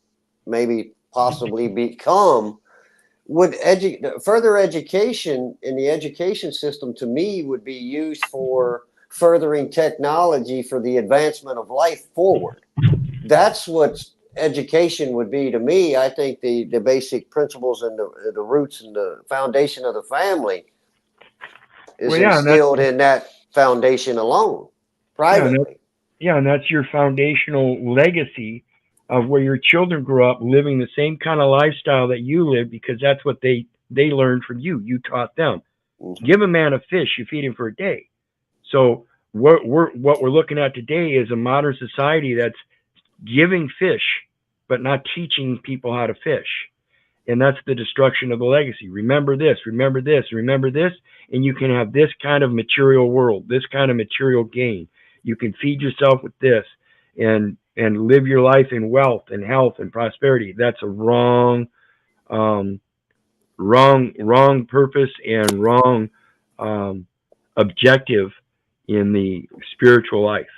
maybe possibly become, further education in the education system to me would be used for furthering technology for the advancement of life forward. That's what education would be to me. I think the basic principles and the roots and the foundation of the family is instilled in that foundation alone, privately. And that's your foundational legacy of where your children grew up living the same kind of lifestyle that you live, because that's what they learned from you. You taught them. Mm-hmm. Give a man a fish, you feed him for a day. So what we're looking at today is a modern society that's giving fish, but not teaching people how to fish. And that's the destruction of the legacy. Remember this, remember this, remember this, and you can have this kind of material world, this kind of material gain. You can feed yourself with this and live your life in wealth and health and prosperity. That's a wrong purpose and wrong objective in the spiritual life.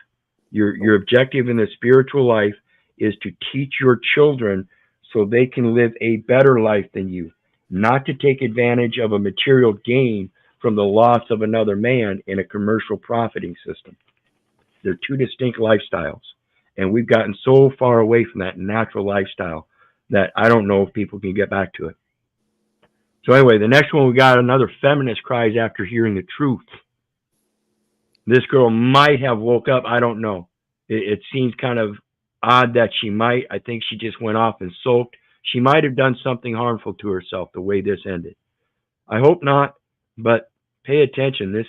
Your objective in the spiritual life is to teach your children so they can live a better life than you, not to take advantage of a material gain from the loss of another man in a commercial profiting system. They're two distinct lifestyles, and we've gotten so far away from that natural lifestyle that I don't know if people can get back to it. So anyway, the next one, we got another feminist cries after hearing the truth. This girl might have woke up. I don't know. It seems kind of odd that she might. I think she just went off and sulked. She might have done something harmful to herself the way this ended. I hope not, but pay attention. This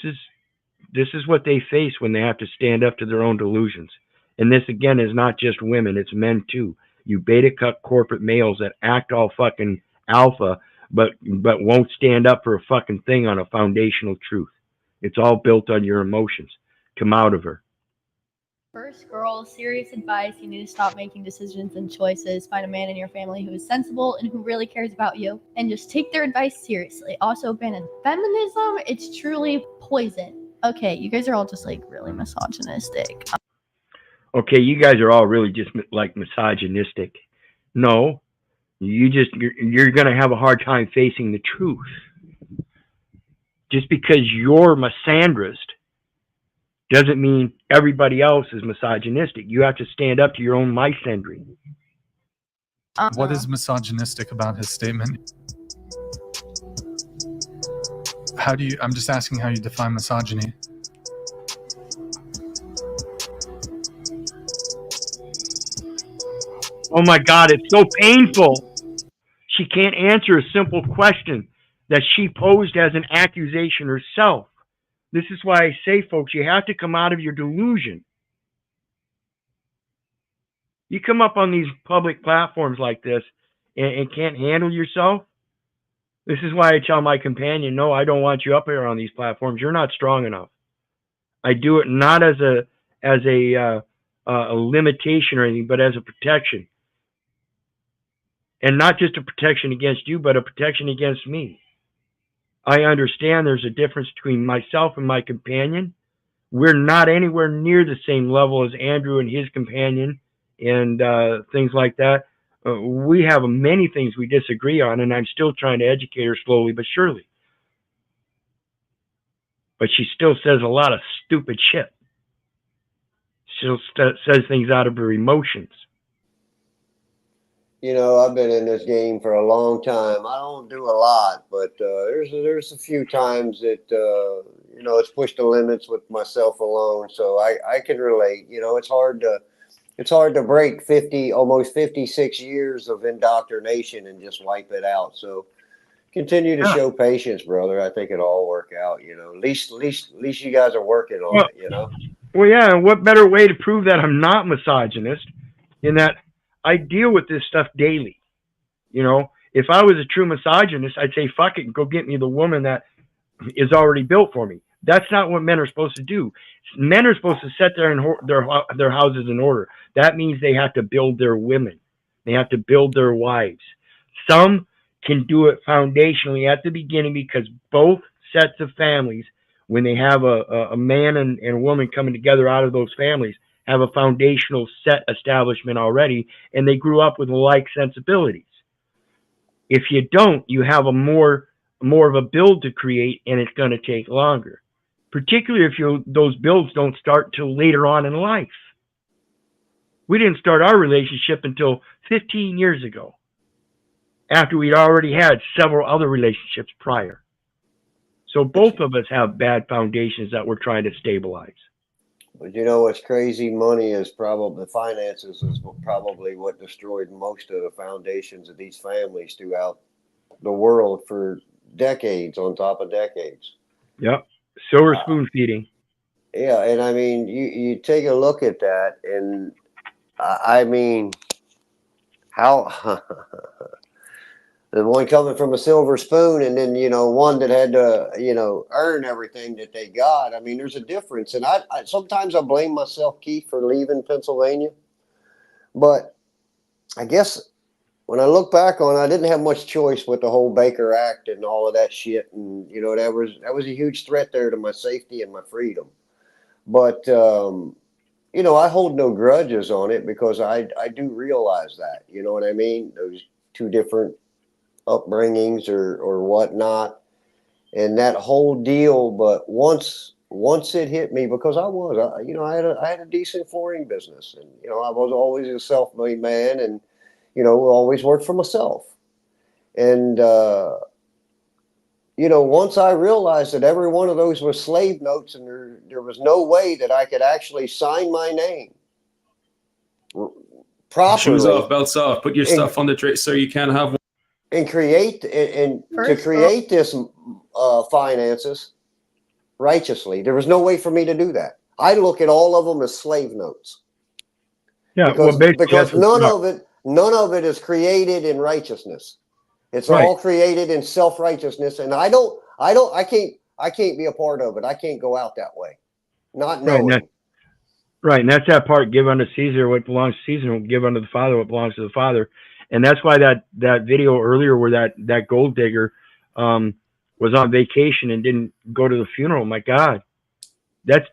is what they face when they have to stand up to their own delusions. And this, again, is not just women. It's men, too. You beta-cuck corporate males that act all fucking alpha, but won't stand up for a fucking thing on a foundational truth. It's all built on your emotions. Come out of her. First, girl, serious advice. You need to stop making decisions and choices. Find a man in your family who is sensible and who really cares about you, and just take their advice seriously. Also, abandon feminism. It's truly poison. Okay, you guys are all just like really misogynistic. Okay, you guys are all really just like misogynistic. No, you're going to have a hard time facing the truth. Just because you're misandrist doesn't mean everybody else is misogynistic. You have to stand up to your own misandry. What is misogynistic about his statement? I'm just asking how you define misogyny. Oh my God, it's so painful. She can't answer a simple question that she posed as an accusation herself. This is why I say, folks, you have to come out of your delusion. You come up on these public platforms like this and can't handle yourself. This is why I tell my companion, no, I don't want you up here on these platforms. You're not strong enough. I do it not as a limitation or anything, but as a protection. And not just a protection against you, but a protection against me. I understand there's a difference between myself and my companion. We're not anywhere near the same level as Andrew and his companion and things like that. We have many things we disagree on, and I'm still trying to educate her slowly but surely. But she still says a lot of stupid shit. She says things out of her emotions. you know, I've been in this game for a long time. I don't do a lot, but there's a few times that you know, it's pushed the limits with myself alone. So I can relate. You know, it's hard to break almost 56 years of indoctrination and just wipe it out. So continue to show patience, brother. I think it'll all work out. You know, at least you guys are working on it. You know. Well, yeah, and what better way to prove that I'm not misogynist in that I deal with this stuff daily. You know, if I was a true misogynist, I'd say, fuck it, go get me the woman that is already built for me. That's not what men are supposed to do. Men are supposed to set their houses in order. That means they have to build their women. They have to build their wives. Some can do it foundationally at the beginning because both sets of families, when they have a man and a woman coming together out of those families, have a foundational set establishment already, and they grew up with like sensibilities. If you don't, you have a more of a build to create, and it's going to take longer. Particularly if those builds don't start till later on in life. We didn't start our relationship until 15 years ago, after we'd already had several other relationships prior. So both of us have bad foundations that we're trying to stabilize. But you know what's crazy? Finances is probably what destroyed most of the foundations of these families throughout the world for decades on top of decades. Yep. Silver spoon feeding. Yeah, and I mean, you take a look at that, and I mean, how the one coming from a silver spoon, and then, you know, one that had to, you know, earn everything that they got. I mean, there's a difference, and I sometimes I blame myself, Keith, for leaving Pennsylvania, but I guess when I look back on it, I didn't have much choice with the whole Baker Act and all of that shit, and you know, that was a huge threat there to my safety and my freedom. But you know, I hold no grudges on it because I do realize that, you know what I mean? Those two different upbringings or whatnot, and that whole deal. But once it hit me, because you know, I had a decent flooring business, and you know, I was always a self-made man, and you know, always worked for myself. And you know, once I realized that every one of those was slave notes, and there was no way that I could actually sign my name properly. Shoes off, belts off, put your stuff on the tray so you can have one. And create this finances righteously. There was no way for me to do that. I look at all of them as slave notes. Yeah, because none of it is created in righteousness. It's all created in self-righteousness, and I can't be a part of it. I can't go out that way, not knowing. Right, and that's that part: give unto Caesar what belongs to Caesar, and give unto the Father what belongs to the Father. And that's why that video earlier, where that gold digger was on vacation and didn't go to the funeral. My God, that's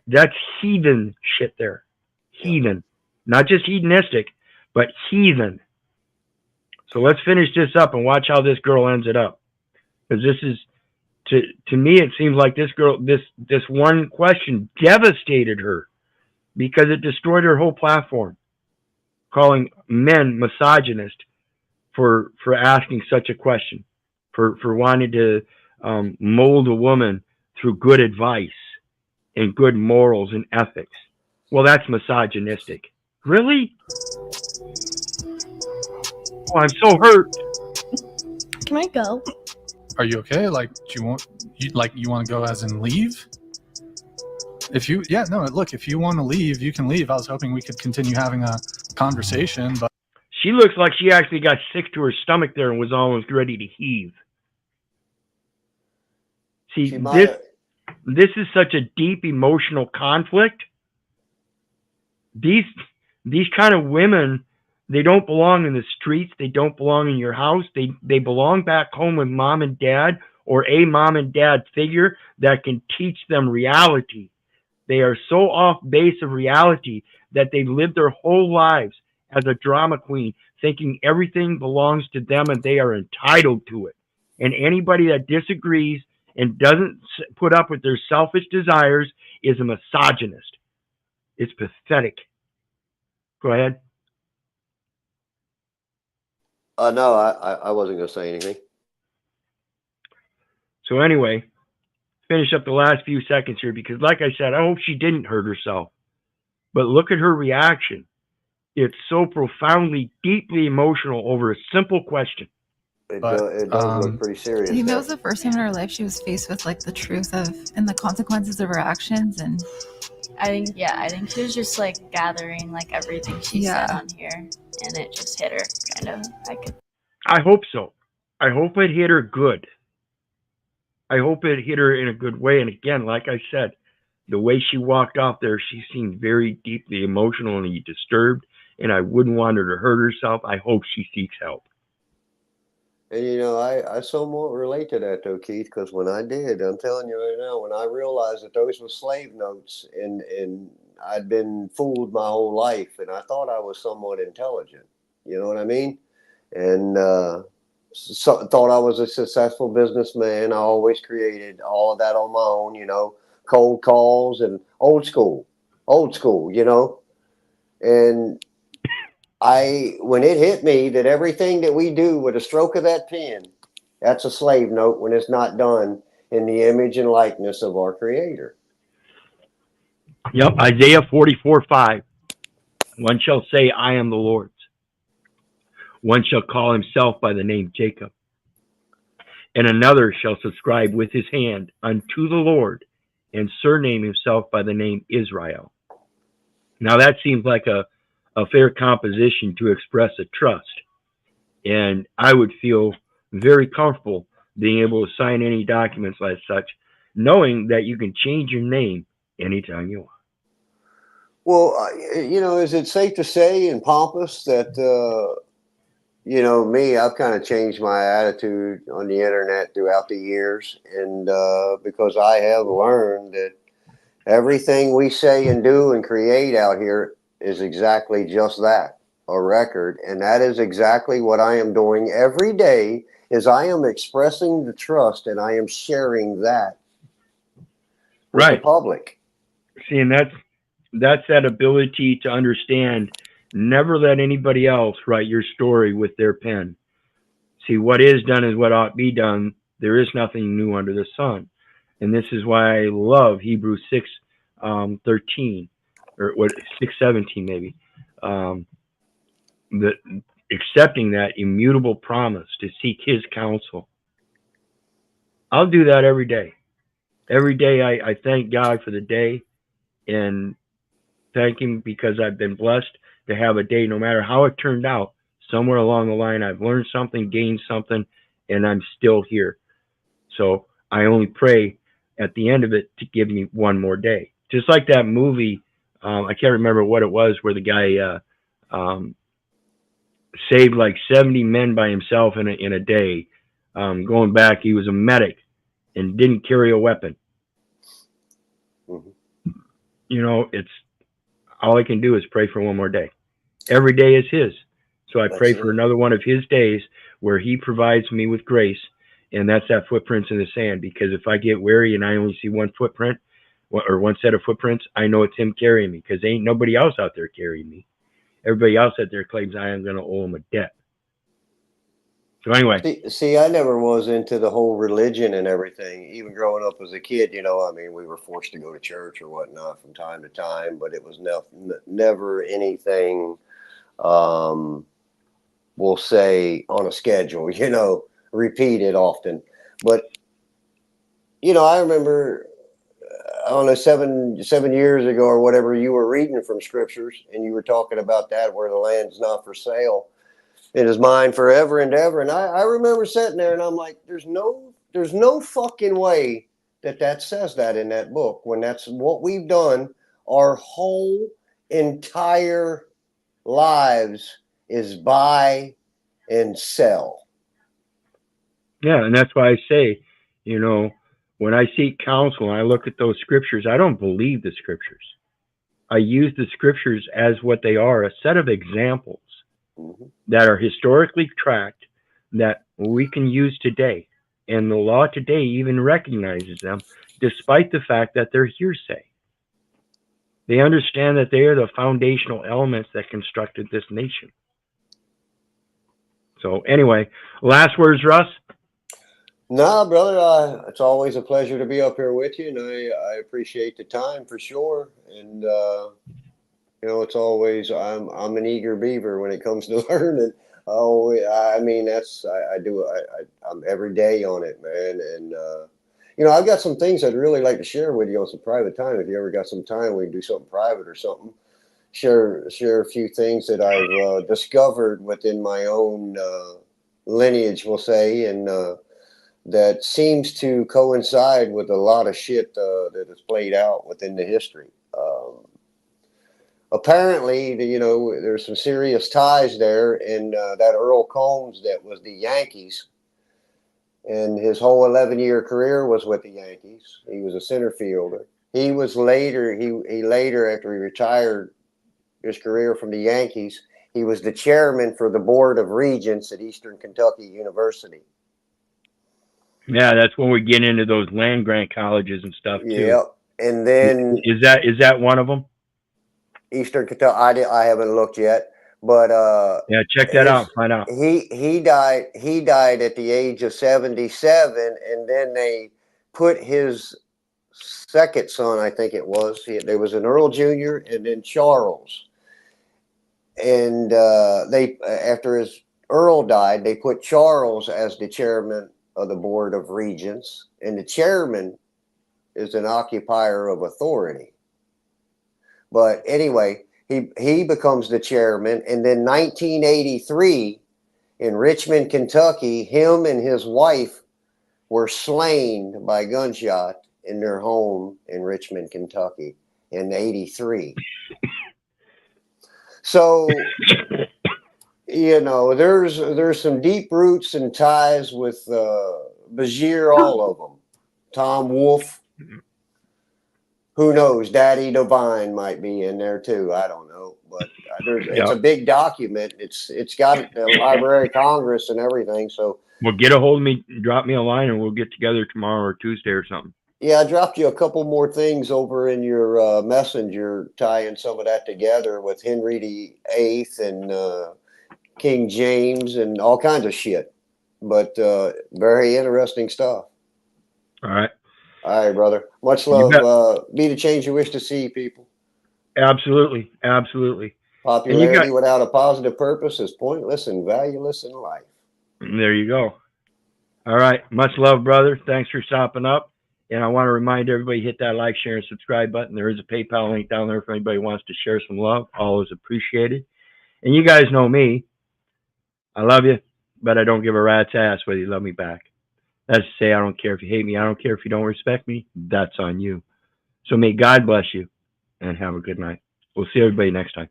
heathen shit there. Heathen, not just hedonistic, but heathen. So let's finish this up and watch how this girl ends it up. Because this is, to me, it seems like this girl, this one question devastated her because it destroyed her whole platform, calling men misogynist for asking such a question, for wanting to mold a woman through good advice and good morals and ethics. Well, that's misogynistic. Really? Oh, I'm so hurt. Can I go? Are you okay? Like, do you want to go as in leave? If you want to leave, you can leave. I was hoping we could continue having a conversation, but she looks like she actually got sick to her stomach there and was almost ready to heave. See, this is such a deep emotional conflict. These kind of women, they don't belong in the streets. They don't belong in your house. They belong back home with mom and dad, or a mom and dad figure that can teach them reality. They are so off base of reality that they've lived their whole lives as a drama queen, thinking everything belongs to them and they are entitled to it. And anybody that disagrees and doesn't put up with their selfish desires is a misogynist. It's pathetic. Go ahead. No, I wasn't going to say anything. So anyway, finish up the last few seconds here because, like I said, I hope she didn't hurt herself. But look at her reaction. It's so profoundly, deeply emotional over a simple question. It does look pretty serious. Do you know it was the first time in her life she was faced with like the truth of and the consequences of her actions? And I think she was just like gathering like everything she said on here, and it just hit her kind of. I hope so. I hope it hit her good. I hope it hit her in a good way. And again, like I said, the way she walked off there, she seemed very deeply emotionally disturbed, and I wouldn't want her to hurt herself. I hope she seeks help. And you know, I somewhat relate to that though, Keith, because when I did, I'm telling you right now, when I realized that those were slave notes and I'd been fooled my whole life and I thought I was somewhat intelligent, you know what I mean? And thought I was a successful businessman. I always created all of that on my own, you know, cold calls and old school, you know. And when it hit me that everything that we do with a stroke of that pen, that's a slave note when it's not done in the image and likeness of our Creator. Yep, Isaiah 44:5. One shall say, I am the Lord's. One shall call himself by the name Jacob. And another shall subscribe with his hand unto the Lord and surname himself by the name Israel. Now that seems like a fair composition to express a trust. And I would feel very comfortable being able to sign any documents like such, knowing that you can change your name anytime you want. Well, you know, is it safe to say and pompous that, you know, me, I've kind of changed my attitude on the internet throughout the years. And because I have learned that everything we say and do and create out here is exactly just that, a record. And that is exactly what I am doing every day, is I am expressing the trust and I am sharing that with the public. See, and that's that ability to understand. Never let anybody else write your story with their pen. See, what is done is what ought to be done. There is nothing new under the sun. And this is why I love Hebrews 6:13, or what 6:17 maybe. Accepting that immutable promise to seek his counsel. I'll do that every day. Every day I thank God for the day and thank him because I've been blessed to have a day, no matter how it turned out. Somewhere along the line, I've learned something, gained something, and I'm still here. So I only pray at the end of it to give me one more day. Just like that movie, I can't remember what it was, where the guy saved like 70 men by himself in a day. Going back, he was a medic and didn't carry a weapon. Mm-hmm. You know, it's all I can do is pray for one more day. Every day is his. So I pray for another one of his days where he provides me with grace. And that's that footprints in the sand. Because if I get weary and I only see one footprint or one set of footprints, I know it's him carrying me, because ain't nobody else out there carrying me. Everybody else out there claims I am going to owe him a debt. So anyway. See, I never was into the whole religion and everything. Even growing up as a kid, you know, I mean, we were forced to go to church or whatnot from time to time, but it was never anything, we'll say, on a schedule, you know, repeated often. But, you know, I remember, I don't know, seven years ago or whatever, you were reading from scriptures and you were talking about that, where the land's not for sale. It is mine forever and ever. And I remember sitting there and I'm like, there's no fucking way that says that in that book, when that's what we've done our whole entire lives is buy and sell. Yeah, and that's why I say, you know, when I seek counsel and I look at those scriptures, I don't believe the scriptures. I use the scriptures as what they are, a set of examples that are historically tracked that we can use today. And the law today even recognizes them, despite the fact that they're hearsay. They understand that they are the foundational elements that constructed this nation. So anyway, last words, Russ? Nah, brother, it's always a pleasure to be up here with you, and I appreciate the time for sure. And you know, it's always I'm an eager beaver when it comes to learning. I mean, I'm every day on it, man. And you know, I've got some things I'd really like to share with you on some private time. If you ever got some time, we can do something private or something. Share a few things that I've discovered within my own lineage, we'll say, and that seems to coincide with a lot of shit that is played out within the history. Apparently, you know, there's some serious ties there, and that Earl Combs that was the Yankees, and his whole 11-year career was with the Yankees. He was a center fielder. He was later, he later, after he retired his career from the Yankees, he was the chairman for the Board of Regents at Eastern Kentucky University. Yeah, that's when we get into those land grant colleges and stuff too. Yep. And then is that one of them? Eastern Kentucky. I haven't looked yet, but yeah, check that out. Find out. He died at the age of 77, and then they put his second son, I think it was. There was an Earl Jr. and then Charles. And they, after his Earl died, they put Charles as the chairman of the Board of Regents, and the chairman is an occupier of authority. But anyway, he becomes the chairman, and then 1983 in Richmond, Kentucky, him and his wife were slain by gunshot in their home in Richmond, Kentucky in 83. So, you know, there's some deep roots and ties with Bashir, all of them. Tom Wolfe. Who knows? Daddy Divine might be in there too. I don't know, but it's a big document. It's got the Library of Congress and everything. So, well, get a hold of me, drop me a line, and we'll get together tomorrow or Tuesday or something. Yeah, I dropped you a couple more things over in your messenger, tying some of that together with Henry VIII and King James and all kinds of shit. But very interesting stuff. All right. All right, brother. Much love. Be the change you wish to see, people. Absolutely. Absolutely. Popularity without a positive purpose is pointless and valueless in life. There you go. All right. Much love, brother. Thanks for stopping up. And I want to remind everybody, hit that like, share, and subscribe button. There is a PayPal link down there if anybody wants to share some love. Always appreciated. And you guys know me. I love you, but I don't give a rat's ass whether you love me back. That's to say, I don't care if you hate me. I don't care if you don't respect me. That's on you. So may God bless you and have a good night. We'll see everybody next time.